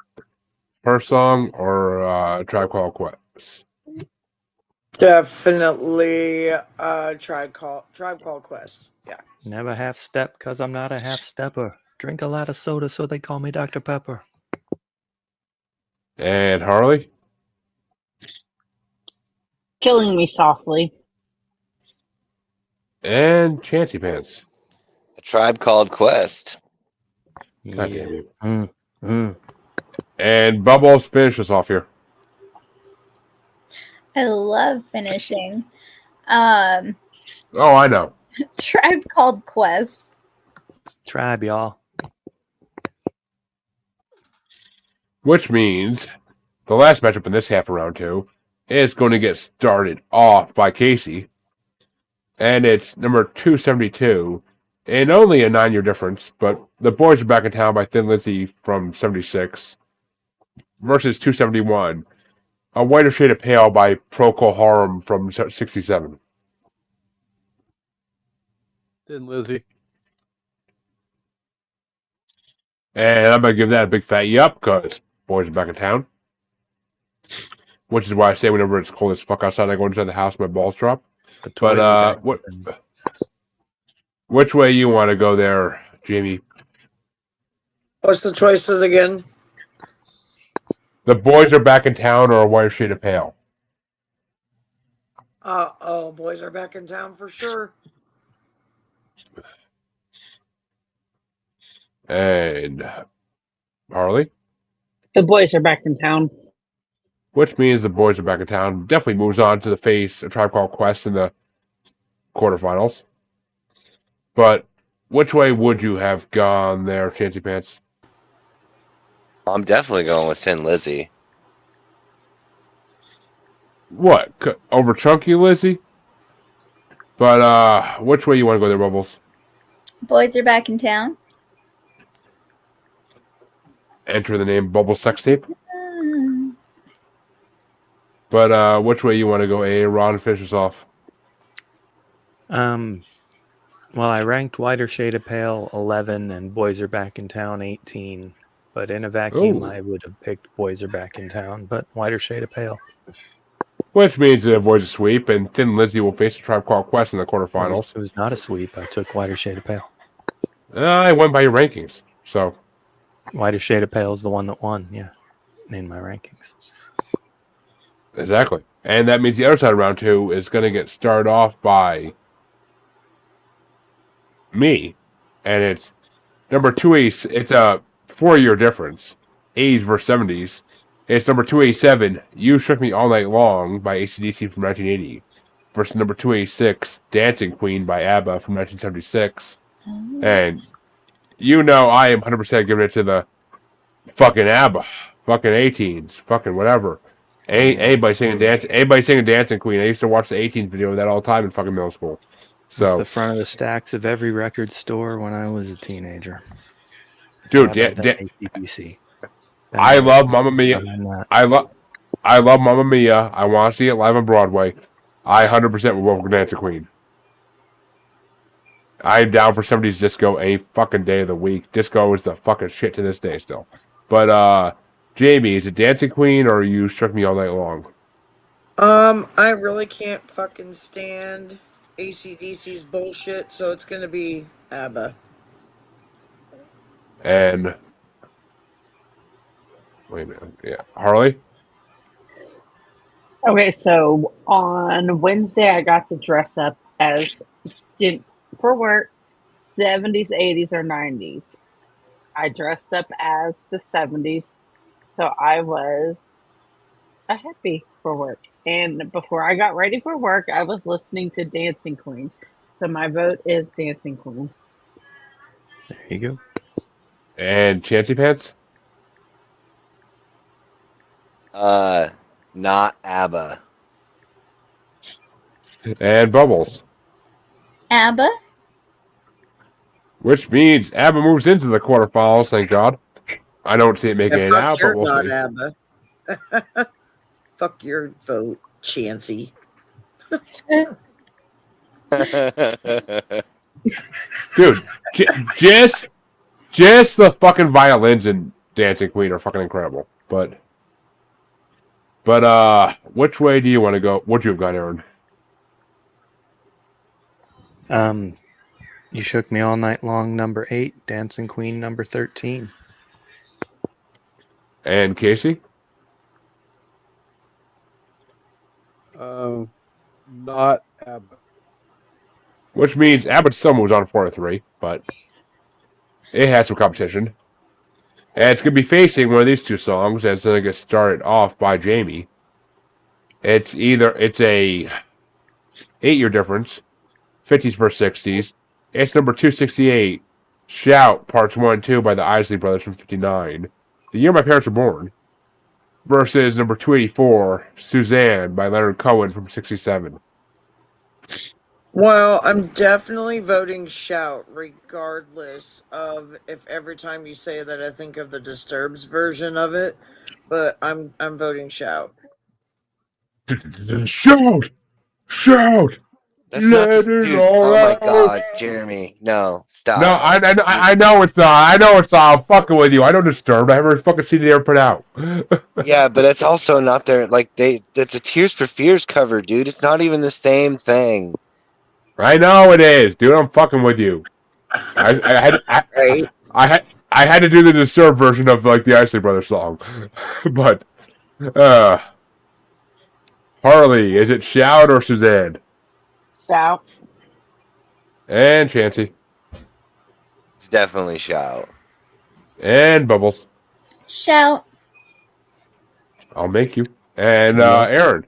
Speaker 1: her song or Tribe Called Quest?
Speaker 6: Definitely Tribe Called Quest. Yeah.
Speaker 10: Never half step because I'm not a half stepper. Drink a lot of soda, so they call me Dr. Pepper.
Speaker 1: And Harley?
Speaker 8: Killing Me Softly.
Speaker 1: And Chancy Pants.
Speaker 3: A Tribe Called Quest.
Speaker 1: God damn you. And Bubbles, finish us off here.
Speaker 7: I love finishing.
Speaker 1: Oh, I know.
Speaker 7: Tribe Called Quest.
Speaker 10: It's Tribe, y'all.
Speaker 1: Which means the last matchup in this half of round 2 is going to get started off by Casey. And it's number 272. And only a 9-year difference, but the Boys Are Back in Town by Thin Lizzy from 76 versus 271. A Whiter Shade of Pale by Procol Harum from 67.
Speaker 4: Thin Lizzy.
Speaker 1: And I'm going to give that a big fat yup because Boys Are Back in Town. Which is why I say whenever it's cold as fuck outside, I go inside the house, my balls drop. But which way you want to go there, Jamie?
Speaker 6: What's the choices again?
Speaker 1: The Boys Are Back in Town or A Whiter Shade of Pale?
Speaker 6: Boys Are Back in Town for sure.
Speaker 1: And Harley?
Speaker 8: The Boys Are Back in Town.
Speaker 1: Which means the Boys Are Back in Town definitely moves on to the face of Tribe Called Quest in the quarterfinals. But which way would you have gone there, Chancy Pants?
Speaker 3: I'm definitely going with Thin Lizzy.
Speaker 1: What? Over Chunky Lizzy? But which way you want to go there, Bubbles?
Speaker 7: Boys Are Back in Town.
Speaker 1: Enter the name Bubble Sex Tape. But which way you want to go, Ron, finish us off?
Speaker 10: Well, I ranked Whiter Shade of Pale 11 and Boys Are Back in Town 18. But in a vacuum, I would have picked Boys Are Back in Town, but Whiter Shade of Pale.
Speaker 1: Which means it avoids a sweep, and Thin Lizzy will face a Tribe Called Quest in the quarterfinals.
Speaker 10: It was not a sweep. I took Whiter Shade of Pale.
Speaker 1: I went by your rankings, so.
Speaker 10: Whiter Shade of Pale is the one that won, yeah, in my rankings.
Speaker 1: Exactly. And that means the other side of round 2 is going to get started off by me. And it's number 280. It's a 4-year difference. 80s versus 70s. It's number 287, You Shook Me All Night Long by AC/DC from 1980. Versus number 286, Dancing Queen by ABBA from 1976. And you know I am 100% giving it to the fucking ABBA. Fucking 18s. Fucking whatever. Anybody singing Dancing Queen. I used to watch the 18s video of that all the time in fucking middle school. So
Speaker 10: it's the front of the stacks of every record store when I was a teenager.
Speaker 1: Dude,
Speaker 10: ACDC.
Speaker 1: I love Mamma Mia. I love Mamma Mia. I want to see it live on Broadway. I 100% will vote for Dancing Queen. I'm down for 70s disco any fucking day of the week. Disco is the fucking shit to this day still. But Jamie, is it Dancing Queen or You Shook Me All Night Long?
Speaker 6: I really can't fucking stand AC/DC's bullshit, so it's gonna be ABBA.
Speaker 1: And wait a minute, yeah, Harley.
Speaker 8: Okay, so on Wednesday I got to dress up as for work, 70s, 80s, or 90s. I dressed up as the 70s. So I was happy for work. And before I got ready for work, I was listening to Dancing Queen. So my vote is Dancing Queen.
Speaker 10: There you go.
Speaker 1: And Chancy Pants?
Speaker 3: Not ABBA.
Speaker 1: And Bubbles?
Speaker 7: ABBA?
Speaker 1: Which means ABBA moves into the quarterfinals, thank God. I don't see it making it out, but we'll see.
Speaker 6: ABBA. Fuck your vote, Chancy.
Speaker 1: Dude, just the fucking violins in Dancing Queen are fucking incredible. But which way do you want to go? What'd you have got, Aaron?
Speaker 10: You Shook Me All Night Long, number 8. Dancing Queen, number 13.
Speaker 1: And Casey?
Speaker 4: Not ABBA.
Speaker 1: Which means ABBA still moves on 4-3, but it has some competition. And it's going to be facing one of these two songs, and it's going to get started off by Jamie. It's a 8-year difference, 50s versus 60s. It's number 268, Shout, Parts 1 and 2 by the Isley Brothers from 59. The Year My Parents Were Born. Versus number 284, Suzanne by Leonard Cohen from 67.
Speaker 6: Well, I'm definitely voting Shout, regardless of if every time you say that I think of the Disturbs version of it. But I'm voting Shout.
Speaker 1: Shout! Shout!
Speaker 3: That's not the dude. Oh my God, Jeremy! No, stop.
Speaker 1: No, I know it's not. I know it's not. I'm fucking with you. I don't Disturbed. I haven't fucking seen it ever put out.
Speaker 3: Yeah, but it's also not their that's a Tears for Fears cover, dude. It's not even the same thing.
Speaker 1: I know it is, dude. I'm fucking with you. I had to do the Disturbed version of like the Isley Brothers song, but Harley, is it Shout or Suzanne?
Speaker 8: Shout.
Speaker 1: And Chancy.
Speaker 3: It's definitely Shout.
Speaker 1: And Bubbles.
Speaker 7: Shout.
Speaker 1: I'll make you. And Aaron.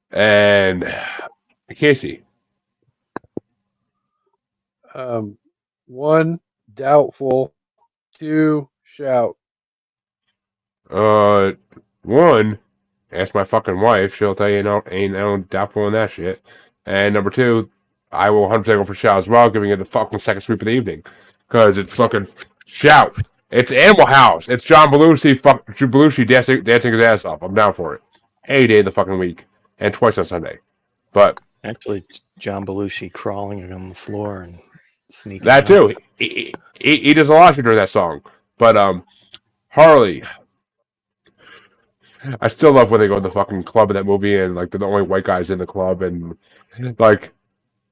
Speaker 1: And Casey.
Speaker 4: 1, doubtful. 2, Shout.
Speaker 1: 1, ask my fucking wife. She'll tell you ain't no doubtful in that shit. And number 2, I will 100% go for Shout as well, giving it the fucking second sweep of the evening. Because it's fucking Shout. It's Animal House. It's John Belushi dancing his ass off. I'm down for it. Any day of the fucking week. And twice on Sunday. But
Speaker 10: actually, John Belushi crawling on the floor and sneaking
Speaker 1: that too. He does a lot during that song. But Harley, I still love when they go to the fucking club in that movie and like they're the only white guys in the club and like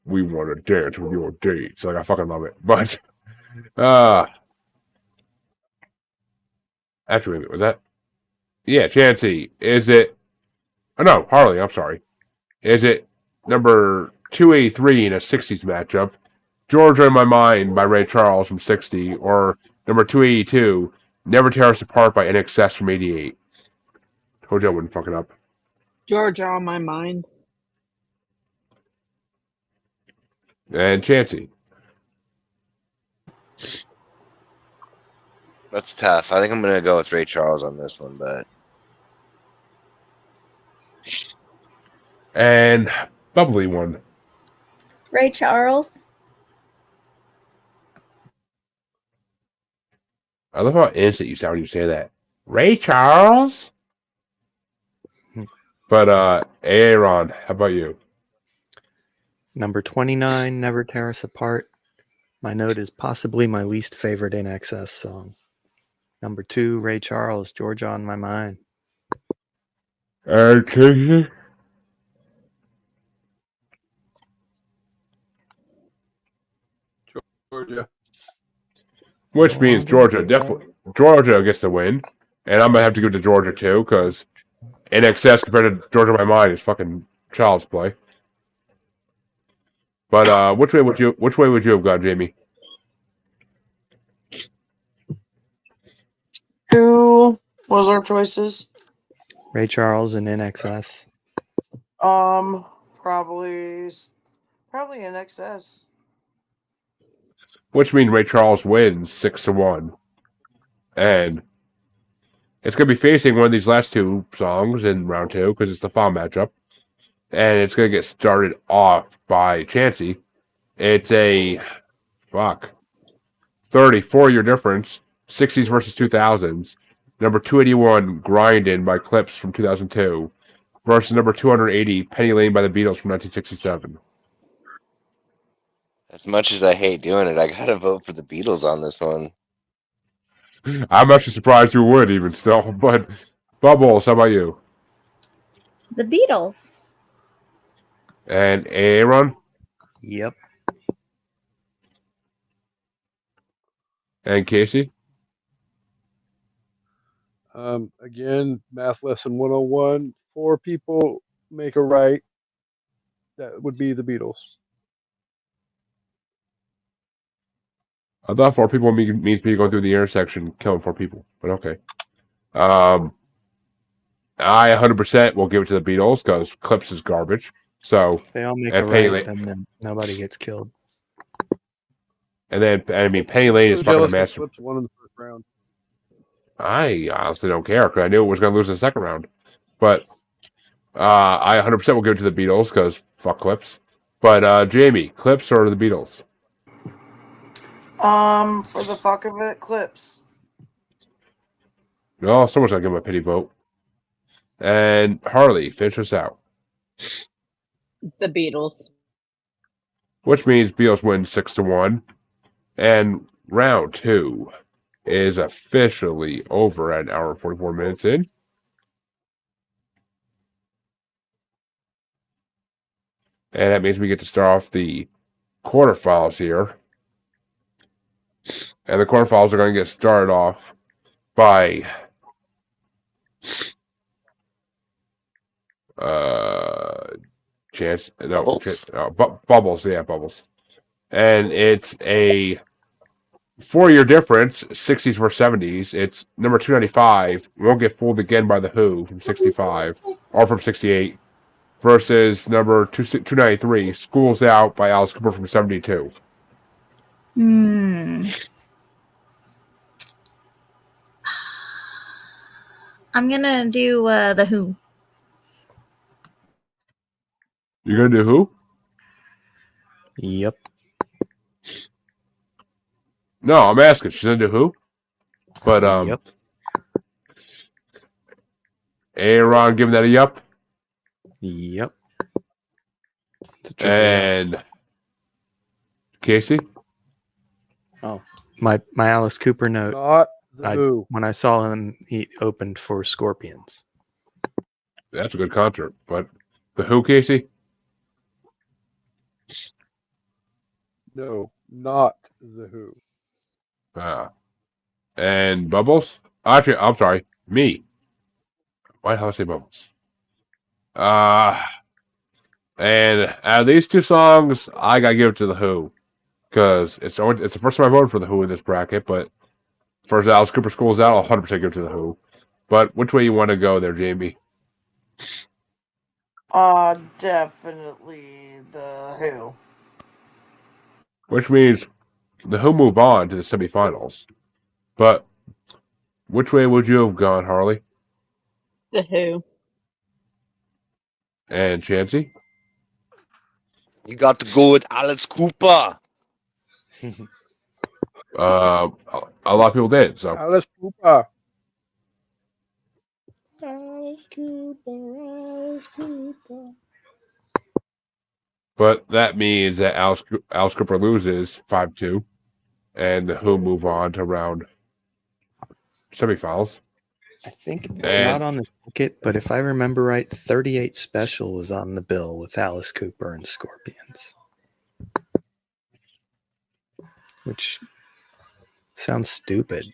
Speaker 1: we want to dance with your dates. Like I fucking love it. But actually, was that? Yeah, Chancy. Is it? Oh no, Harley. I'm sorry. Is it number 283 in a 60s matchup? Georgia in My Mind by Ray Charles from 60, or number 282, Never Tear Us Apart by NXS from 88. Told you I wouldn't fuck it up.
Speaker 8: Georgia on My Mind.
Speaker 1: And Chancy.
Speaker 3: That's tough. I think I'm gonna go with Ray Charles on this one, but.
Speaker 1: And bubbly one.
Speaker 7: Ray Charles.
Speaker 1: I love how innocent you sound when you say that. Ray Charles? But, Aaron, how about you?
Speaker 10: Number 29, Never Tear Us Apart. My note is possibly my least favorite NXS song. Number 2, Ray Charles, Georgia on My Mind.
Speaker 1: And Casey?
Speaker 4: Georgia.
Speaker 1: Which means Georgia gets the win, and I'm gonna have to give it to Georgia too, because NXS compared to Georgia by Mind is fucking child's play. But which way would you have gone, Jamie?
Speaker 6: Who was our choices?
Speaker 10: Ray Charles and NXS.
Speaker 6: Probably NXS.
Speaker 1: Which means Ray Charles wins 6-1. And it's going to be facing one of these last two songs in round 2 because it's the final matchup. And it's going to get started off by Chansey. It's a 34-year difference, 60s versus 2000s. Number 281, Grindin' by Clips from 2002 versus number 280, Penny Lane by the Beatles from 1967.
Speaker 3: As much as I hate doing it, I gotta vote for the Beatles on this one.
Speaker 1: I'm actually surprised you would even still, but Bubbles, how about you?
Speaker 7: The Beatles.
Speaker 1: And Aaron?
Speaker 10: Yep.
Speaker 1: And Casey?
Speaker 4: Again, math lesson 101. 4 people make a right. That would be the Beatles.
Speaker 1: I thought 4 people means people going through the intersection killing 4 people, but okay. I 100% will give it to the Beatles because Clips is garbage. So
Speaker 10: If they all make a right, then nobody gets killed.
Speaker 1: And then, I mean, Penny Lane is fucking a master.
Speaker 4: Clips won in the first round.
Speaker 1: I honestly don't care because I knew it was going to lose in the second round. But I 100% will give it to the Beatles because fuck Clips. But Jamie, Clips or the Beatles?
Speaker 6: For the fuck of it, Clips.
Speaker 1: No, someone's going to give him a pity vote. And Harley, finish us out.
Speaker 8: The Beatles.
Speaker 1: Which means Beatles win 6-1. And round 2 is officially over at an hour and 44 minutes in. And that means we get to start off the quarterfinals here. And the quarterfinals are going to get started off by Bubbles, yeah, Bubbles. And it's a 4-year difference, 60s versus 70s. It's number 295, Won't Get Fooled Again by The Who from 65, or from 68, versus number 293, School's Out by Alice Cooper from 72.
Speaker 7: I'm gonna do The Who.
Speaker 1: You're gonna do Who?
Speaker 10: Yep.
Speaker 1: No, I'm asking. She's gonna do Who? But
Speaker 10: Yep.
Speaker 1: Aaron giving that a yup.
Speaker 10: Yep.
Speaker 1: And Casey?
Speaker 10: Oh, my Alice Cooper note.
Speaker 4: Not the Who.
Speaker 10: When I saw him, he opened for Scorpions.
Speaker 1: That's a good concert. But The Who, Casey?
Speaker 4: No, not the Who.
Speaker 1: And Bubbles? Actually, I'm sorry. Me. Why the hell did I say Bubbles? And out of these two songs, I gotta give it to The Who. Because it's the first time I voted for The Who in this bracket, but first Alice Cooper School's Out, I'll 100% give it to The Who. But which way you want to go there, Jamie?
Speaker 6: Definitely The Who.
Speaker 1: Which means The Who move on to the semifinals. But which way would you have gone, Harley?
Speaker 8: The Who.
Speaker 1: And Chansey?
Speaker 3: You got to go with Alice Cooper.
Speaker 1: A lot of people did. So
Speaker 4: Alice Cooper.
Speaker 10: Alice Cooper, Alice Cooper.
Speaker 1: but that means that Alice Cooper loses 5-2, and The Who move on to round semifinals.
Speaker 10: I think it's not on the ticket, but if I remember right, 38 Special was on the bill with Alice Cooper and Scorpions. Which sounds stupid.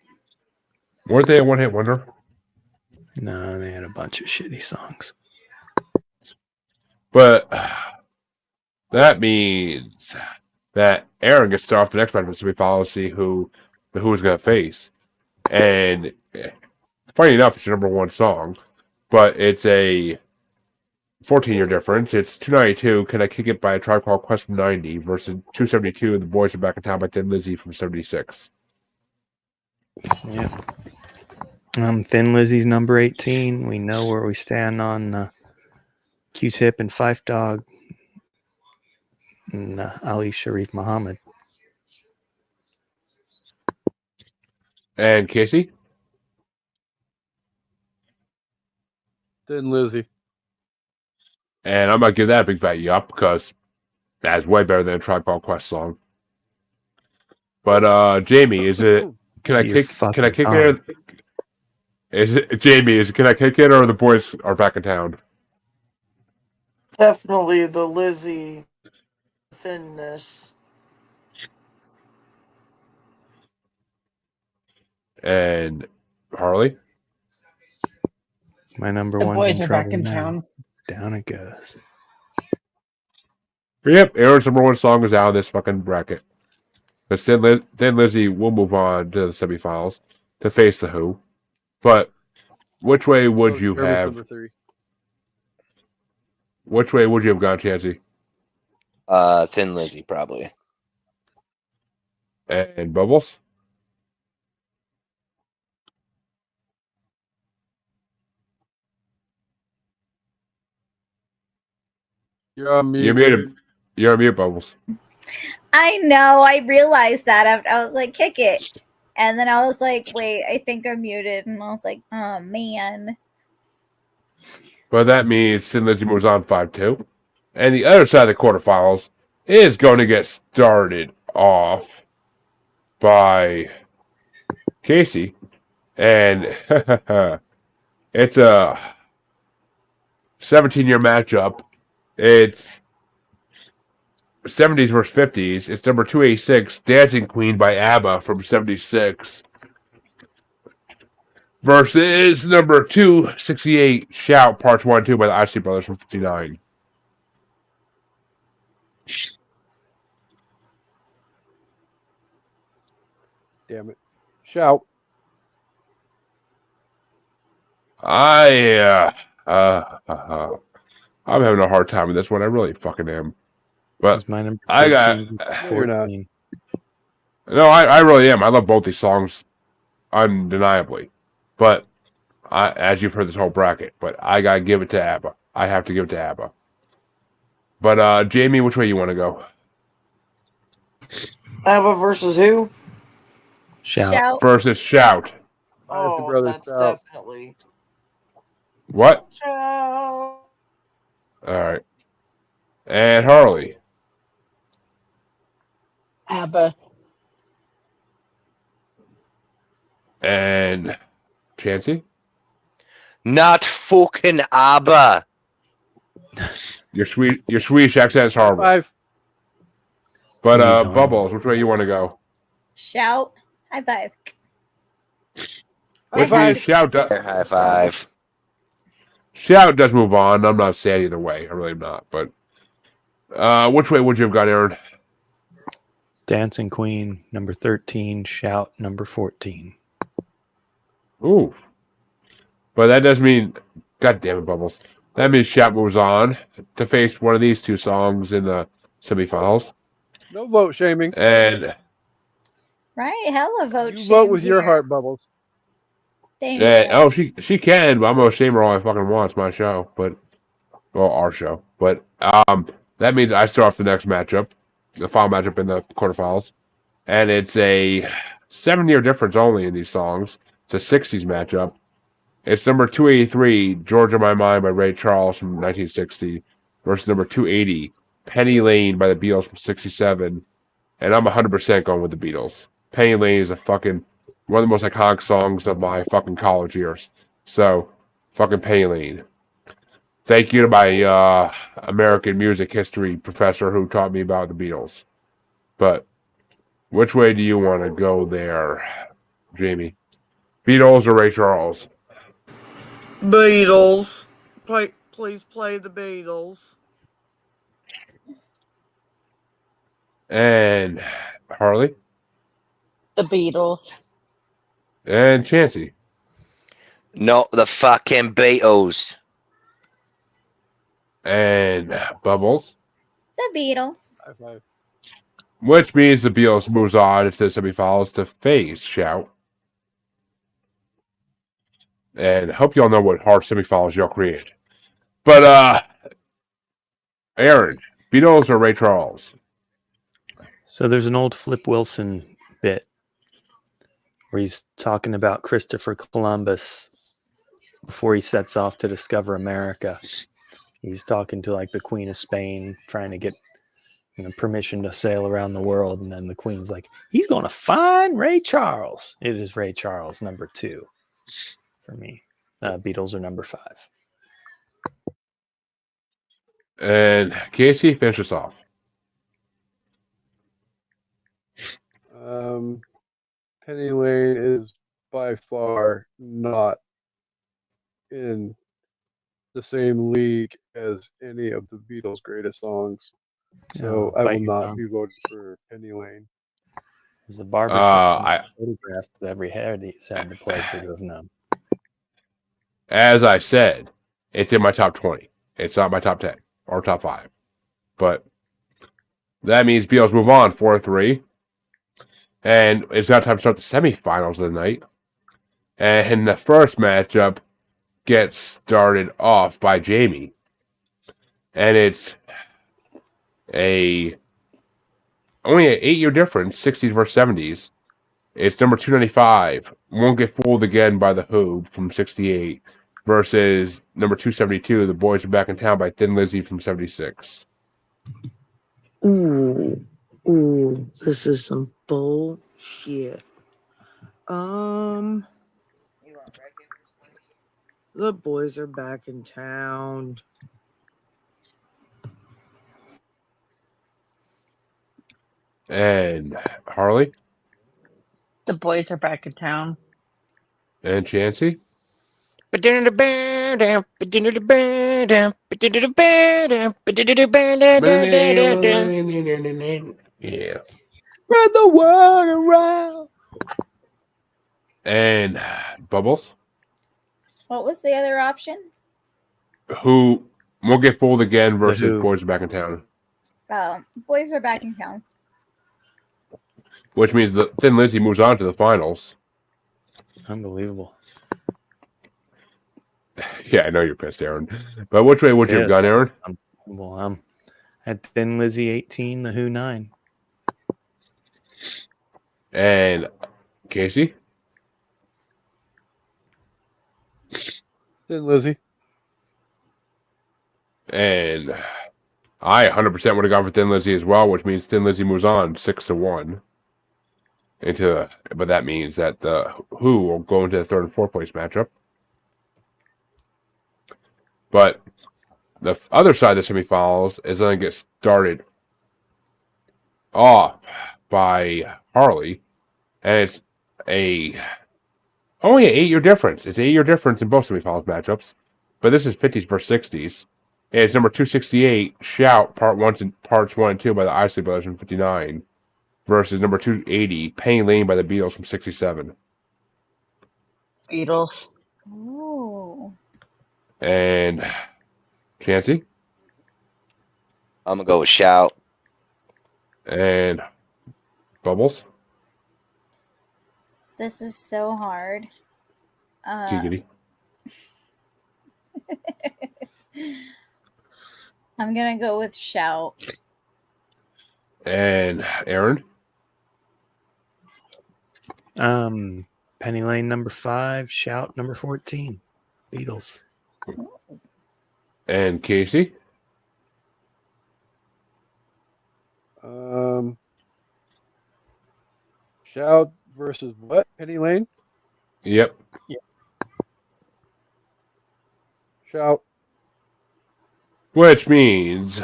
Speaker 1: Weren't they a one-hit wonder?
Speaker 10: No, they had a bunch of shitty songs.
Speaker 1: But that means that Aaron gets to start off the next round of the semifinals to see who The Who is going to face. And funny enough, it's your number one song, but it's a 14-year difference. It's 292, Can I Kick It by a Tribe Called Quest from 90 versus 272, The Boys Are Back in Town by Thin Lizzy from 76.
Speaker 10: Yeah. Thin Lizzy's number 18. We know where we stand on Q-Tip and Phife Dawg and Ali Sharif Muhammad.
Speaker 1: And Casey?
Speaker 4: Thin Lizzy.
Speaker 1: And I'm going to give that a big fat yup because that's way better than a Tribe Called Quest song. But Jamie, is it Can I Kick It? Is it Jamie? Can I Kick It or The Boys Are Back in Town?
Speaker 6: Definitely the Lizzy thinness.
Speaker 1: And Harley?
Speaker 10: My number
Speaker 8: The
Speaker 10: one's
Speaker 8: Boys
Speaker 10: in
Speaker 8: Are
Speaker 10: trouble
Speaker 8: Back in
Speaker 10: now.
Speaker 8: Town.
Speaker 10: Down it goes.
Speaker 1: Yep, Aaron's number one song is out of this fucking bracket. But Thin Lizzy will move on to the semifinals to face The Who. But which way would you have?
Speaker 4: Number 3.
Speaker 1: Which way would you have gone, Chansey?
Speaker 3: Thin Lizzy, probably.
Speaker 1: And Bubbles?
Speaker 4: You're on mute.
Speaker 1: You're muted. You're on mute, Bubbles.
Speaker 7: I know. I realized that. I was like, kick it. And then I was like, wait, I think I'm muted. And I was like, oh, man.
Speaker 1: But that means Thin Lizzy moves on 5-2. And the other side of the quarterfinals is going to get started off by Casey. And it's a 17-year matchup. It's 70s versus 50s. It's number 286, Dancing Queen by ABBA from 76. Versus number 268, Shout, Parts 1 and 2 by the Isley Brothers from 59.
Speaker 4: Damn it. Shout.
Speaker 1: I'm having a hard time with this one. I really fucking am. But I got
Speaker 10: 14.
Speaker 1: No, I really am. I love both these songs undeniably. But as you've heard this whole bracket, but I gotta give it to ABBA. I have to give it to ABBA. But Jamie, which way you want to go?
Speaker 6: ABBA versus who?
Speaker 10: Shout.
Speaker 1: Versus Shout.
Speaker 6: Oh, that's definitely.
Speaker 1: What?
Speaker 6: Shout.
Speaker 1: All right. And Harley.
Speaker 8: ABBA.
Speaker 1: And Chansey?
Speaker 3: Not fucking ABBA.
Speaker 1: Your Swedish accent is horrible.
Speaker 4: 5.
Speaker 1: But Bubbles, which way you want to go?
Speaker 7: Shout. High five.
Speaker 1: Which way Shout does?
Speaker 3: High five.
Speaker 1: Shout does move on. I'm not sad either way. I really am not. But which way would you have gone, Aaron?
Speaker 10: Dancing Queen, number 13. Shout, number 14.
Speaker 1: Ooh. But that does mean, God damn it, Bubbles. That means Shout moves on to face one of these two songs in the semifinals.
Speaker 4: No vote shaming.
Speaker 1: And
Speaker 7: Right? Hella vote
Speaker 4: you
Speaker 7: shame
Speaker 4: vote with your
Speaker 7: here.
Speaker 4: heart, Bubbles.
Speaker 7: Thank
Speaker 1: yeah,
Speaker 7: you.
Speaker 1: oh, she can, but I'm gonna shame her all I fucking want. It's my show, well, our show. But that means I start off the next matchup, the final matchup in the quarterfinals, and it's a 7-year difference only in these songs. It's a 60s matchup. It's number 283, Georgia My Mind by Ray Charles from 1960, versus number 280, Penny Lane by the Beatles from 67. And I'm 100% going with the Beatles. Penny Lane is one of the most iconic songs of my fucking college years. So, fucking Penny Lane. Thank you to my American music history professor who taught me about the Beatles. But which way do you want to go there, Jamie? Beatles or Ray Charles?
Speaker 6: Beatles. Please play the Beatles.
Speaker 1: And Harley?
Speaker 8: The Beatles.
Speaker 1: And Chansey?
Speaker 3: No, the fucking Beatles.
Speaker 1: And Bubbles.
Speaker 7: The Beatles.
Speaker 4: High five.
Speaker 1: Which means the Beatles moves on into the semifinals to face Shout. And I hope y'all know what hard semifinals y'all created. But, Aaron, Beatles or Ray Charles?
Speaker 10: So there's an old Flip Wilson bit where he's talking about Christopher Columbus before he sets off to discover America. He's talking to like the Queen of Spain, trying to get permission to sail around the world, and then the Queen's like, he's going to find Ray Charles. It is Ray Charles, number 2 for me. Beatles are number 5.
Speaker 1: And Casey, finish us off.
Speaker 4: Penny Lane is by far not in the same league as any of the Beatles' greatest songs. So I will not be voting for Penny Lane.
Speaker 10: There's a barbershop photograph of every hair that he's had the pleasure to have known.
Speaker 1: As I said, it's in my top 20. It's not my top 10 or top 5. But that means Beatles move on 4-3. And it's now time to start the semifinals of the night. And the first matchup gets started off by Jamie. And it's only an 8-year difference, 60s versus 70s. It's number 295, Won't Get Fooled Again by The Who from 68 versus number 272, The Boys Are Back in Town by Thin Lizzy from 76.
Speaker 6: Ooh, this is some bullshit. The Boys Are Back in Town.
Speaker 1: And Harley?
Speaker 8: The Boys Are Back in Town.
Speaker 1: And Chancey?
Speaker 3: Yeah.
Speaker 10: Spread the word around.
Speaker 1: And Bubbles?
Speaker 7: What was the other option?
Speaker 1: Who Won't Get Fooled Again versus Boys Are Back in Town.
Speaker 7: Boys Are Back in Town.
Speaker 1: Which means the Thin Lizzy moves on to the finals.
Speaker 10: Unbelievable.
Speaker 1: Yeah, I know you're pissed, Aaron. But which way would you have gone, Aaron?
Speaker 10: I'm at Thin Lizzy 18, The Who 9.
Speaker 1: And Casey?
Speaker 4: Thin Lizzy.
Speaker 1: And I 100% would have gone for Thin Lizzy as well, which means Thin Lizzy moves on 6-1. But that means that the Who will go into the 3rd and 4th place matchup. But the other side of the semifinals is going to get started off by Harley, and it's only an 8-year difference. It's an 8-year difference in both semifinals matchups, but this is 50s versus 60s. And it's number 268, Shout, Parts 1 and 2 by the Isley Brothers from 59, versus number 280, Penny Lane by the Beatles from 67.
Speaker 8: Beatles.
Speaker 7: Oh.
Speaker 1: And Chancey?
Speaker 3: I'm going to go with Shout.
Speaker 1: And Bubbles?
Speaker 7: This is so hard.
Speaker 1: Giggity.
Speaker 7: I'm going to go with Shout.
Speaker 1: And Aaron?
Speaker 10: Penny Lane number 5, Shout number 14. Beatles.
Speaker 1: And Casey?
Speaker 4: Shout versus what? Penny Lane?
Speaker 1: Yep.
Speaker 4: Shout.
Speaker 1: Which means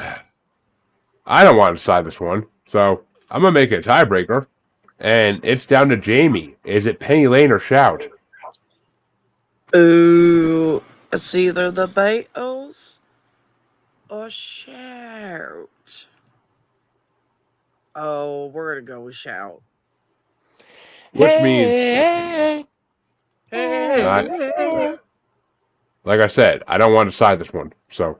Speaker 1: I don't want to decide this one, so I'm going to make it a tiebreaker. And it's down to Jamie. Is it Penny Lane or Shout?
Speaker 6: Ooh, it's either the Beatles or Shout. Oh, we're going to go with Shout.
Speaker 1: Which means...
Speaker 6: Hey.
Speaker 1: like I said, I don't want to side this one. So,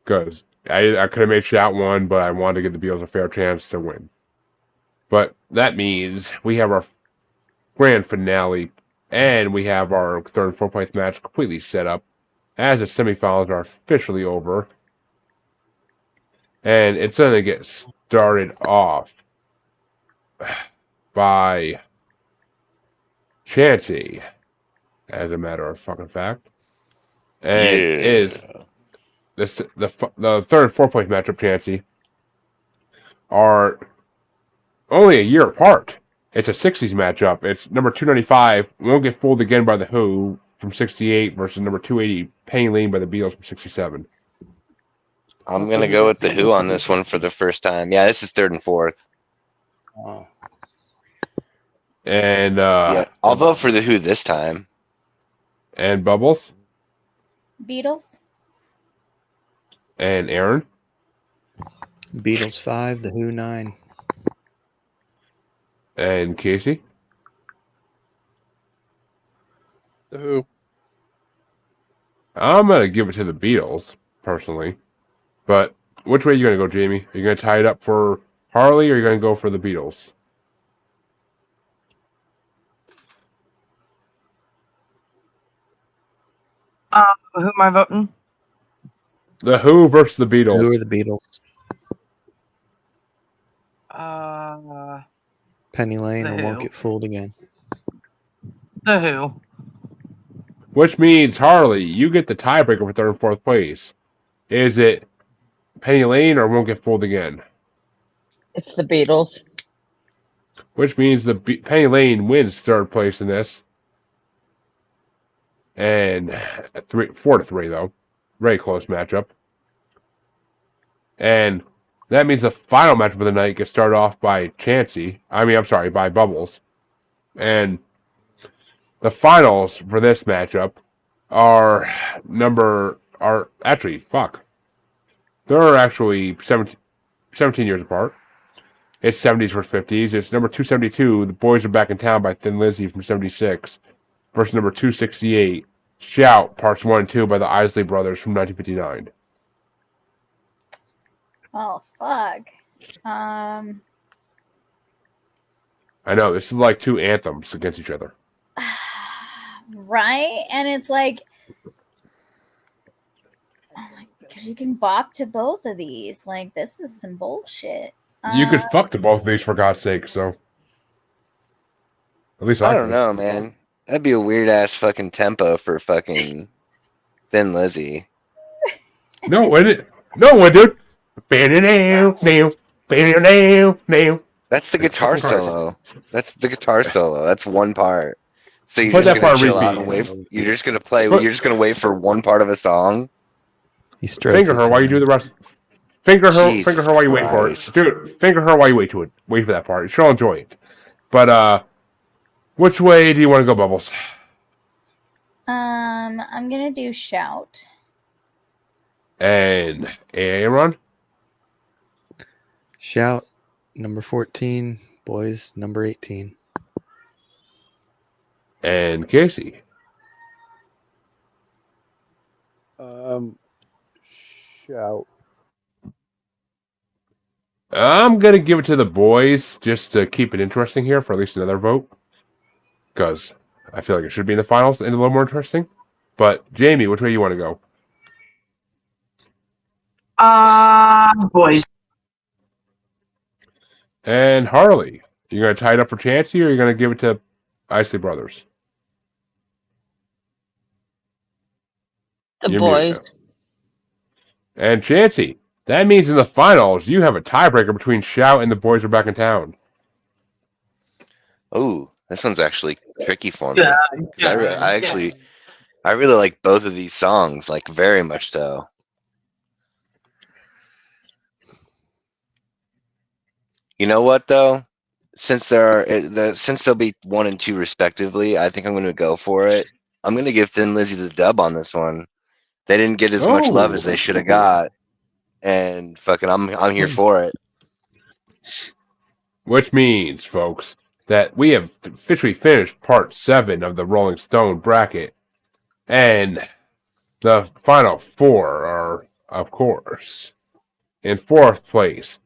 Speaker 1: because I could have made Shout one, but I wanted to give the Beatles a fair chance to win. But that means we have our grand finale, and we have our third and fourth place match completely set up, as the semifinals are officially over. And it's going to get started off by Chansey, as a matter of fucking fact. And it is the third and fourth place matchup, Chansey, are only a year apart. It's a 60s matchup. It's number 295, Won't Get Fooled Again by The Who from 68 versus number 280, Penny Lane by the Beatles from 67.
Speaker 3: I'm going to go with The Who on this one for the first time. Yeah, this is third and fourth.
Speaker 10: Oh.
Speaker 1: And
Speaker 3: yeah, I'll vote for The Who this time.
Speaker 1: And Bubbles?
Speaker 7: Beatles.
Speaker 1: And Aaron?
Speaker 10: Beatles 5, The Who 9.
Speaker 1: And Casey?
Speaker 4: The Who.
Speaker 1: I'm going to give it to the Beatles, personally. But which way are you going to go, Jamie? Are you going to tie it up for Harley, or are you going to go for the Beatles?
Speaker 6: Who am I voting?
Speaker 1: The Who versus the Beatles.
Speaker 10: Who are the Beatles? Penny Lane or Won't Get Fooled Again.
Speaker 6: The Who.
Speaker 1: Which means, Harley, you get the tiebreaker for third and fourth place. Is it Penny Lane or Won't Get Fooled Again?
Speaker 8: It's the Beatles.
Speaker 1: Which means Penny Lane wins third place in this. And 4-3, though. Very close matchup. And that means the final matchup of the night gets started off by by Bubbles. And the finals for this matchup are They're actually 17 years apart. It's 70s versus 50s. It's number 272, The Boys Are Back in Town by Thin Lizzy from 76, versus number 268, Shout, Parts 1 and 2 by the Isley Brothers from 1959.
Speaker 7: Oh, fuck.
Speaker 1: I know, this is like two anthems against each other.
Speaker 7: Right? And it's like, because you can bop to both of these. Like, this is some bullshit.
Speaker 1: You could fuck to both of these, for God's sake, so. At least
Speaker 3: I don't know, man. That'd be a weird ass fucking tempo for fucking Thin Lizzy.
Speaker 1: No, dude.
Speaker 3: That's the guitar solo. That's the guitar solo. That's one part. So you're
Speaker 1: Put
Speaker 3: just
Speaker 1: that
Speaker 3: gonna
Speaker 1: part
Speaker 3: chill
Speaker 1: repeat.
Speaker 3: out and wait. You're just gonna play. You're just gonna wait for one part of a song.
Speaker 1: Finger her while you do the rest. Finger her while you wait for it.
Speaker 3: Christ.
Speaker 1: Dude, finger her while you wait for that part. She'll enjoy it. But which way do you want to go, Bubbles?
Speaker 7: I'm gonna do Shout.
Speaker 1: And Aaron?
Speaker 10: Shout, number 14. Boys, number 18.
Speaker 1: And Casey?
Speaker 4: Shout.
Speaker 1: I'm going to give it to the Boys just to keep it interesting here for at least another vote. Because I feel like it should be in the finals and a little more interesting. But, Jamie, which way you want to go?
Speaker 6: Boys.
Speaker 1: And Harley, you going to tie it up for Chansey, or are you going to give it to Isley Brothers?
Speaker 8: The
Speaker 1: You're
Speaker 8: Boys.
Speaker 1: muted now. And Chansey, that means in the finals, you have a tiebreaker between Shout and The Boys Are Back in Town.
Speaker 3: Oh, this one's actually tricky for me. I really like both of these songs, like very much so. You know what though? Since there'll be 1 and 2 respectively, I think I'm going to go for it. I'm going to give Thin Lizzy the dub on this one. They didn't get as much love as they should have got, and fucking, I'm here for it.
Speaker 1: Which means, folks, that we have officially finished part 7 of the Rolling Stone bracket. And the final four are, of course, in fourth place,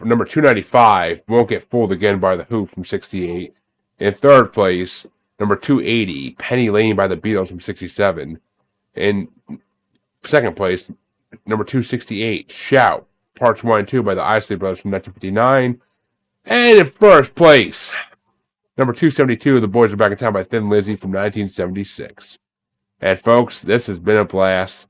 Speaker 1: number 295, Won't Get Fooled Again by The Who from 68. In third place, number 280, Penny Lane by the Beatles from 67. In second place, number 268, Shout, Parts 1 and 2 by the Isley Brothers from 1959. And in first place, number 272, The Boys Are Back in Town by Thin Lizzy from 1976. And folks, this has been a blast.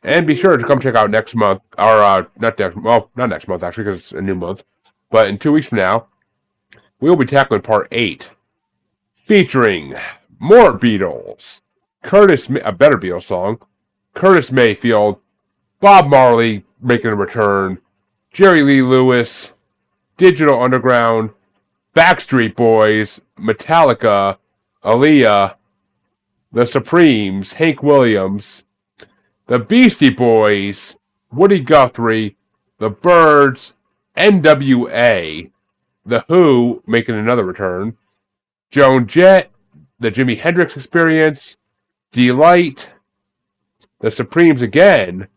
Speaker 1: And be sure to come check out next month, or not next month actually, because it's a new month, but in 2 weeks from now, we'll be tackling part 8, featuring more Beatles, a better Beatles song, Curtis Mayfield, Bob Marley making a return, Jerry Lee Lewis, Digital Underground, Backstreet Boys, Metallica, Aaliyah, The Supremes, Hank Williams, the Beastie Boys, Woody Guthrie, the Byrds, NWA, the Who making another return, Joan Jett, the Jimi Hendrix Experience, Delight, the Supremes again,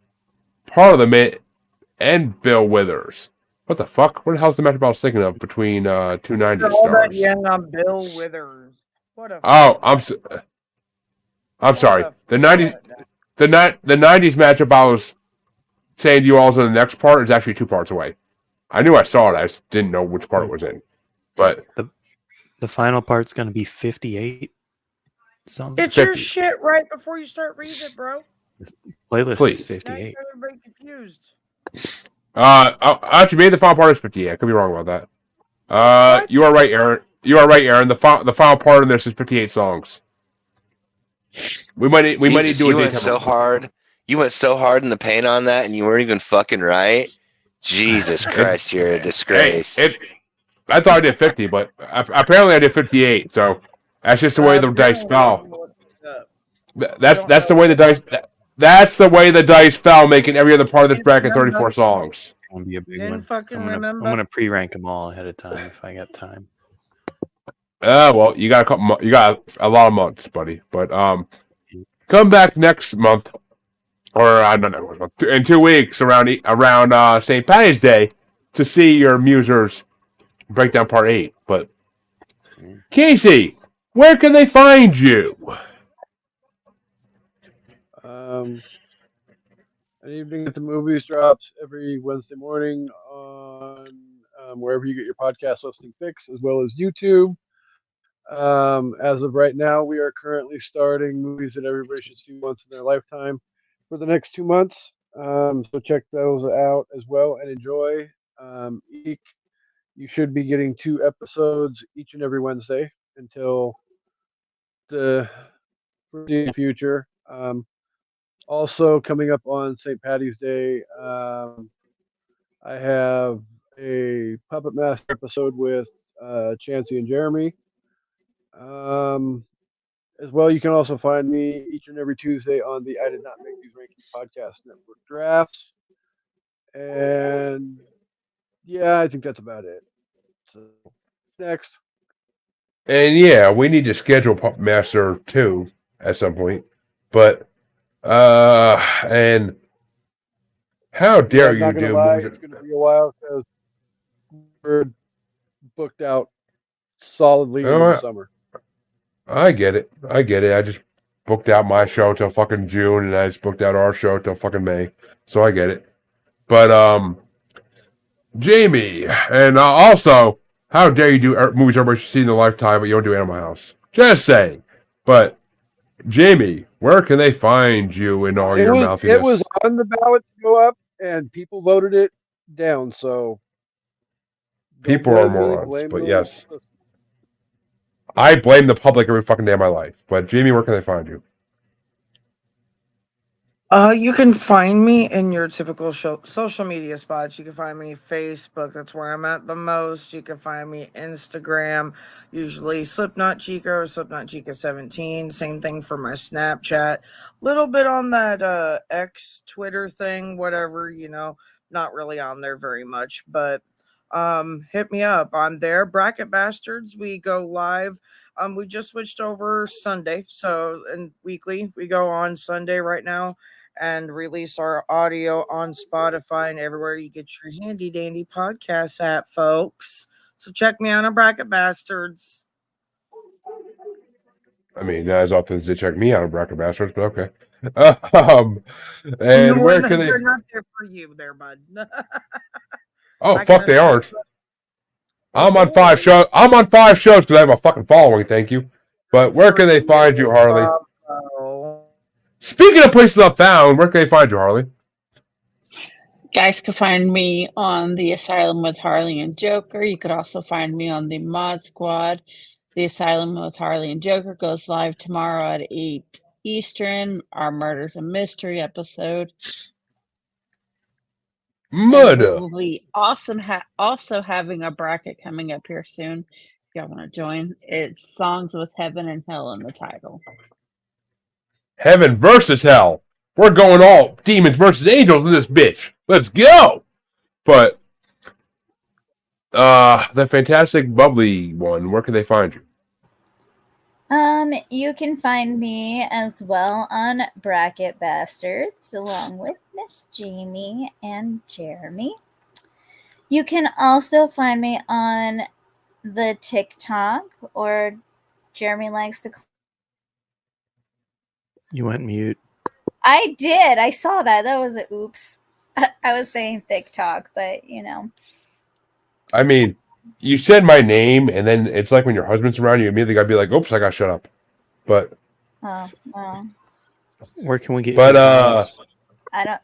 Speaker 1: Parliament, and Bill Withers. What the fuck? What the hell's the matchup I was thinking of between two 90s stars?
Speaker 6: Yeah, Bill Withers. What a
Speaker 1: I'm sorry. The 90s matchup I was saying to you all in the next part is actually 2 parts away. I knew I saw it, I just didn't know which part it was in. But
Speaker 10: the final part's going to be 58 songs.
Speaker 6: It's your shit right before you start reading it, bro.
Speaker 10: This playlist
Speaker 1: Please.
Speaker 10: is 58.
Speaker 6: Now everybody confused.
Speaker 1: Actually, maybe the final part is 58. I could be wrong about that.
Speaker 6: What?
Speaker 1: You are right, Aaron. You are right, Aaron. The final part of this is 58 songs. We might need to do
Speaker 3: you went so hard. You went so hard in the paint on that, and you weren't even fucking right. Jesus Christ, you're a disgrace.
Speaker 1: I thought I did 50, but apparently I did 58. So that's just the way the dice fell. That's the way the dice. That's the way the dice fell, making every other part of this bracket 34 songs.
Speaker 10: Gonna be a big
Speaker 6: Didn't
Speaker 10: one.
Speaker 6: fucking
Speaker 10: I'm
Speaker 6: remember.
Speaker 10: gonna pre-rank them all ahead of time if I got time.
Speaker 1: Well, you got a couple. You got a lot of months, buddy. But come back next month, or I don't know, in 2 weeks around St. Patty's Day to see your Musers break down part 8. But Casey, where can they find you?
Speaker 4: An Evening at the Movies drops every Wednesday morning on wherever you get your podcast listening fix, as well as YouTube. As of right now, we are currently starting movies that everybody should see once in their lifetime for the next 2 months. So check those out as well and enjoy. You should be getting 2 episodes each and every Wednesday until the future. Also coming up on St. Patty's Day, I have a Puppet Master episode with Chancey and Jeremy. As well, you can also find me each and every Tuesday on the I Did Not Make These Rankings Podcast Network drafts. And yeah, I think that's about it. So next.
Speaker 1: And yeah, we need to schedule Puppet Master 2 at some point. But and how dare you do?
Speaker 4: It's going to be a while because we're booked out solidly in the summer.
Speaker 1: I get it. I just booked out my show till fucking June, and I just booked out our show till fucking May. So I get it. But Jamie, and also, how dare you do movies everybody should see in their lifetime, but you don't do Animal House? Just saying. But Jamie, where can they find you in all your mouthiness?
Speaker 4: It was on the ballot to go up, and people voted it down. So
Speaker 1: people are morons, but yes. I blame the public every fucking day of my life. But Jamie, where can they find you?
Speaker 6: You can find me in your typical social media spots. You can find me Facebook. That's where I'm at the most. You can find me Instagram, usually Slipknot Chica or Slipknot Chica 17. Same thing for my Snapchat. Little bit on that X Twitter thing, whatever, not really on there very much. But hit me up. I'm there. Bracket Bastards. We go live. We just switched over Sunday, so and weekly we go on Sunday right now, and release our audio on Spotify and everywhere you get your handy dandy podcasts at, folks. So check me out on Bracket Bastards.
Speaker 1: I mean, not as often as they check me out on Bracket Bastards, but okay. And where can they?
Speaker 6: They're not there for you, there, bud.
Speaker 1: Oh,
Speaker 6: I
Speaker 1: fuck,
Speaker 6: can
Speaker 1: they
Speaker 6: assure
Speaker 1: aren't.
Speaker 6: you.
Speaker 1: I'm on 5 shows. I'm on 5 shows because I have a fucking following. Thank you. But where can they find you, Harley? Speaking of places I've found, where can they find you, Harley?
Speaker 8: Guys can find me on the Asylum with Harley and Joker. You could also find me on the Mod Squad. The Asylum with Harley and Joker goes live tomorrow at 8 Eastern. Our Murders and Mystery episode.
Speaker 1: Murder.
Speaker 8: We'll be awesome. Also having a bracket coming up here soon. If y'all want to join, it's Songs with Heaven and Hell in the title.
Speaker 1: Heaven versus hell. We're going all demons versus angels in this bitch. Let's go. But the fantastic bubbly one, where can they find you?
Speaker 7: You can find me as well on Bracket Bastards, along with Miss Jamie and Jeremy. You can also find me on the TikTok, or Jeremy likes to call.
Speaker 10: You went mute.
Speaker 7: I did. I saw that. That was an oops. I was saying TikTok, but you know.
Speaker 1: I mean, you said my name, and then it's like when your husband's around, you immediately gotta be like, "Oops, I gotta shut up." But
Speaker 10: where can we get?
Speaker 1: But
Speaker 7: I don't.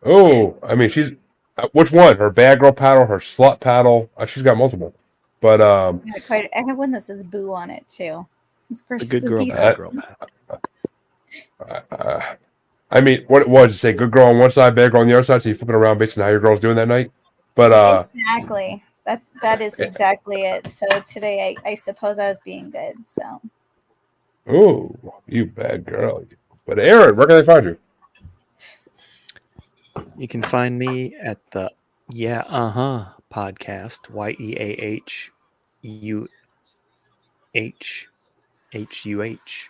Speaker 1: Oh, I mean, she's which one? Her bad girl paddle, her slut paddle. She's got multiple. But
Speaker 7: I have one that says "boo" on it too. It's for
Speaker 10: the good girl,
Speaker 7: spooky
Speaker 10: bad
Speaker 7: season.
Speaker 10: girl.
Speaker 1: I mean, what it was to say, good girl on one side, bad girl on the other side. So you flip it around based on how your girl's doing that night. But
Speaker 7: exactly. That is exactly it. So today, I suppose I was being good. So.
Speaker 1: Oh, you bad girl. But Aaron, where can they find you?
Speaker 10: You can find me at the podcast, YeahUHHUH.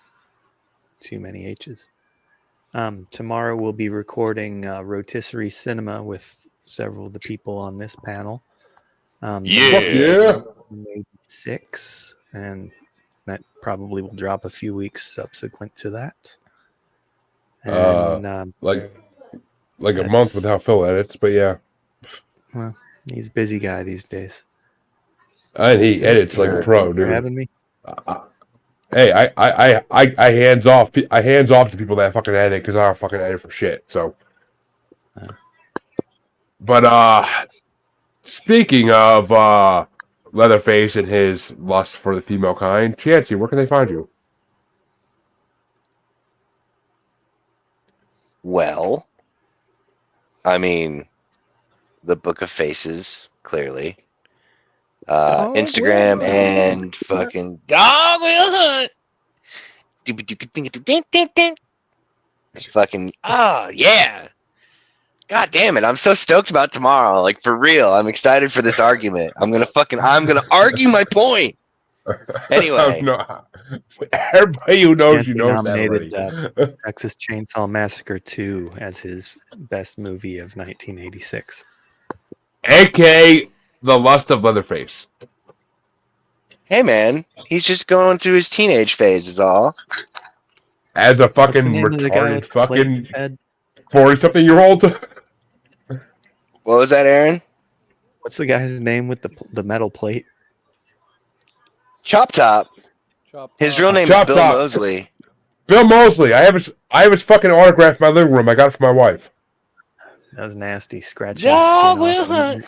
Speaker 10: Too many H's. Tomorrow we'll be recording Rotisserie Cinema with several of the people on this panel.
Speaker 9: Yeah.
Speaker 10: 6, and that probably will drop a few weeks subsequent to that. And,
Speaker 1: like a month with how Phil edits, but yeah.
Speaker 10: Well, he's a busy guy these days.
Speaker 1: And he edits like a pro, dude.
Speaker 10: For having me.
Speaker 1: Hey, I hands off. I hands off to people that fucking edit because I don't fucking edit for shit. So, but speaking of Leatherface and his lust for the female kind, Chancey, where can they find you?
Speaker 3: Well, I mean, the Book of Faces, clearly. Instagram and fucking Dog Will Hunt. Fucking, oh, yeah. God damn it. I'm so stoked about tomorrow. Like, for real. I'm excited for this argument. I'm going to argue my point. Anyway.
Speaker 1: Everybody who knows you knows that already.
Speaker 10: Texas Chainsaw Massacre 2 as his best movie of 1986.
Speaker 1: A.K.A. The Lust of Leatherface.
Speaker 3: Hey, man. He's just going through his teenage phase is all.
Speaker 1: As a fucking retarded fucking 40-something-year-old.
Speaker 3: What was that, Aaron?
Speaker 10: What's the guy's name with the metal plate?
Speaker 3: Chop Top. His real name is Bill Mosley.
Speaker 1: Bill Mosley. I have his fucking autograph in my living room. I got it for my wife.
Speaker 10: That was nasty. Scratching.
Speaker 3: Dog Will Hunt.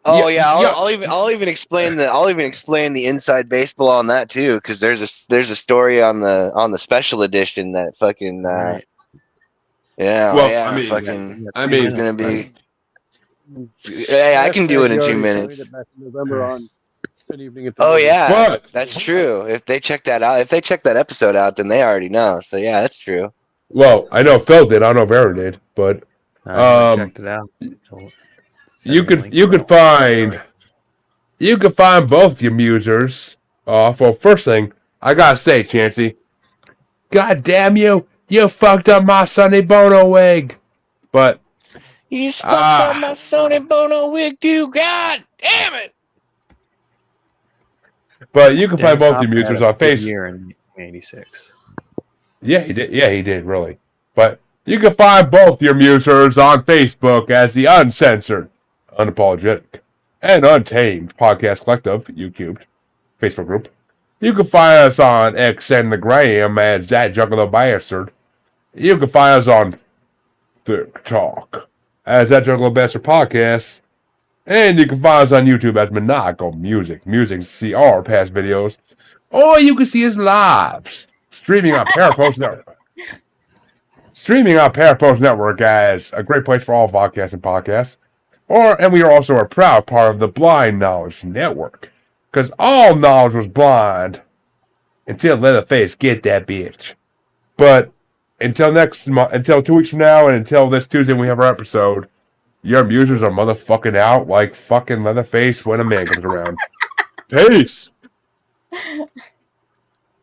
Speaker 3: Oh yeah, I'll even explain the inside baseball on that too, because there's a story on the special edition that fucking yeah. Well, yeah, I mean, it's gonna be. Hey, I can do it in 2 minutes. Oh yeah,
Speaker 1: what?
Speaker 3: That's true. If they check that episode out, then they already know. So yeah, that's true.
Speaker 1: Well, I know Phil did. I don't know if Aaron did, but
Speaker 10: I checked it out.
Speaker 1: You could find both your musers. For first thing, I gotta say, Chancey, God damn you fucked up my Sonny Bono wig. But
Speaker 3: you fucked up my Sonny Bono wig too. God damn it!
Speaker 1: But you can find both your musers on Facebook.
Speaker 10: Year in '86.
Speaker 1: Yeah, he did. Yeah, he did really. But you can find both your musers on Facebook as the Uncensored, Unapologetic, and Untamed Podcast Collective YouTube Facebook group. You can find us on X and the Gram as that Juggalo Bastard. You can find us on TikTok as that Juggalo Bastard Podcast. And you can find us on YouTube as Maniacal Music. Music to see our past videos. Or you can see us live. Streaming on Parapost Network. Streaming on Parapost Network as a great place for all podcasting podcasts. And we are also a proud part of the Blind Knowledge Network. Because all knowledge was blind until Leatherface get that bitch. But until 2 weeks from now and until this Tuesday when we have our episode, your musers are motherfucking out like fucking Leatherface when a man comes around. Peace!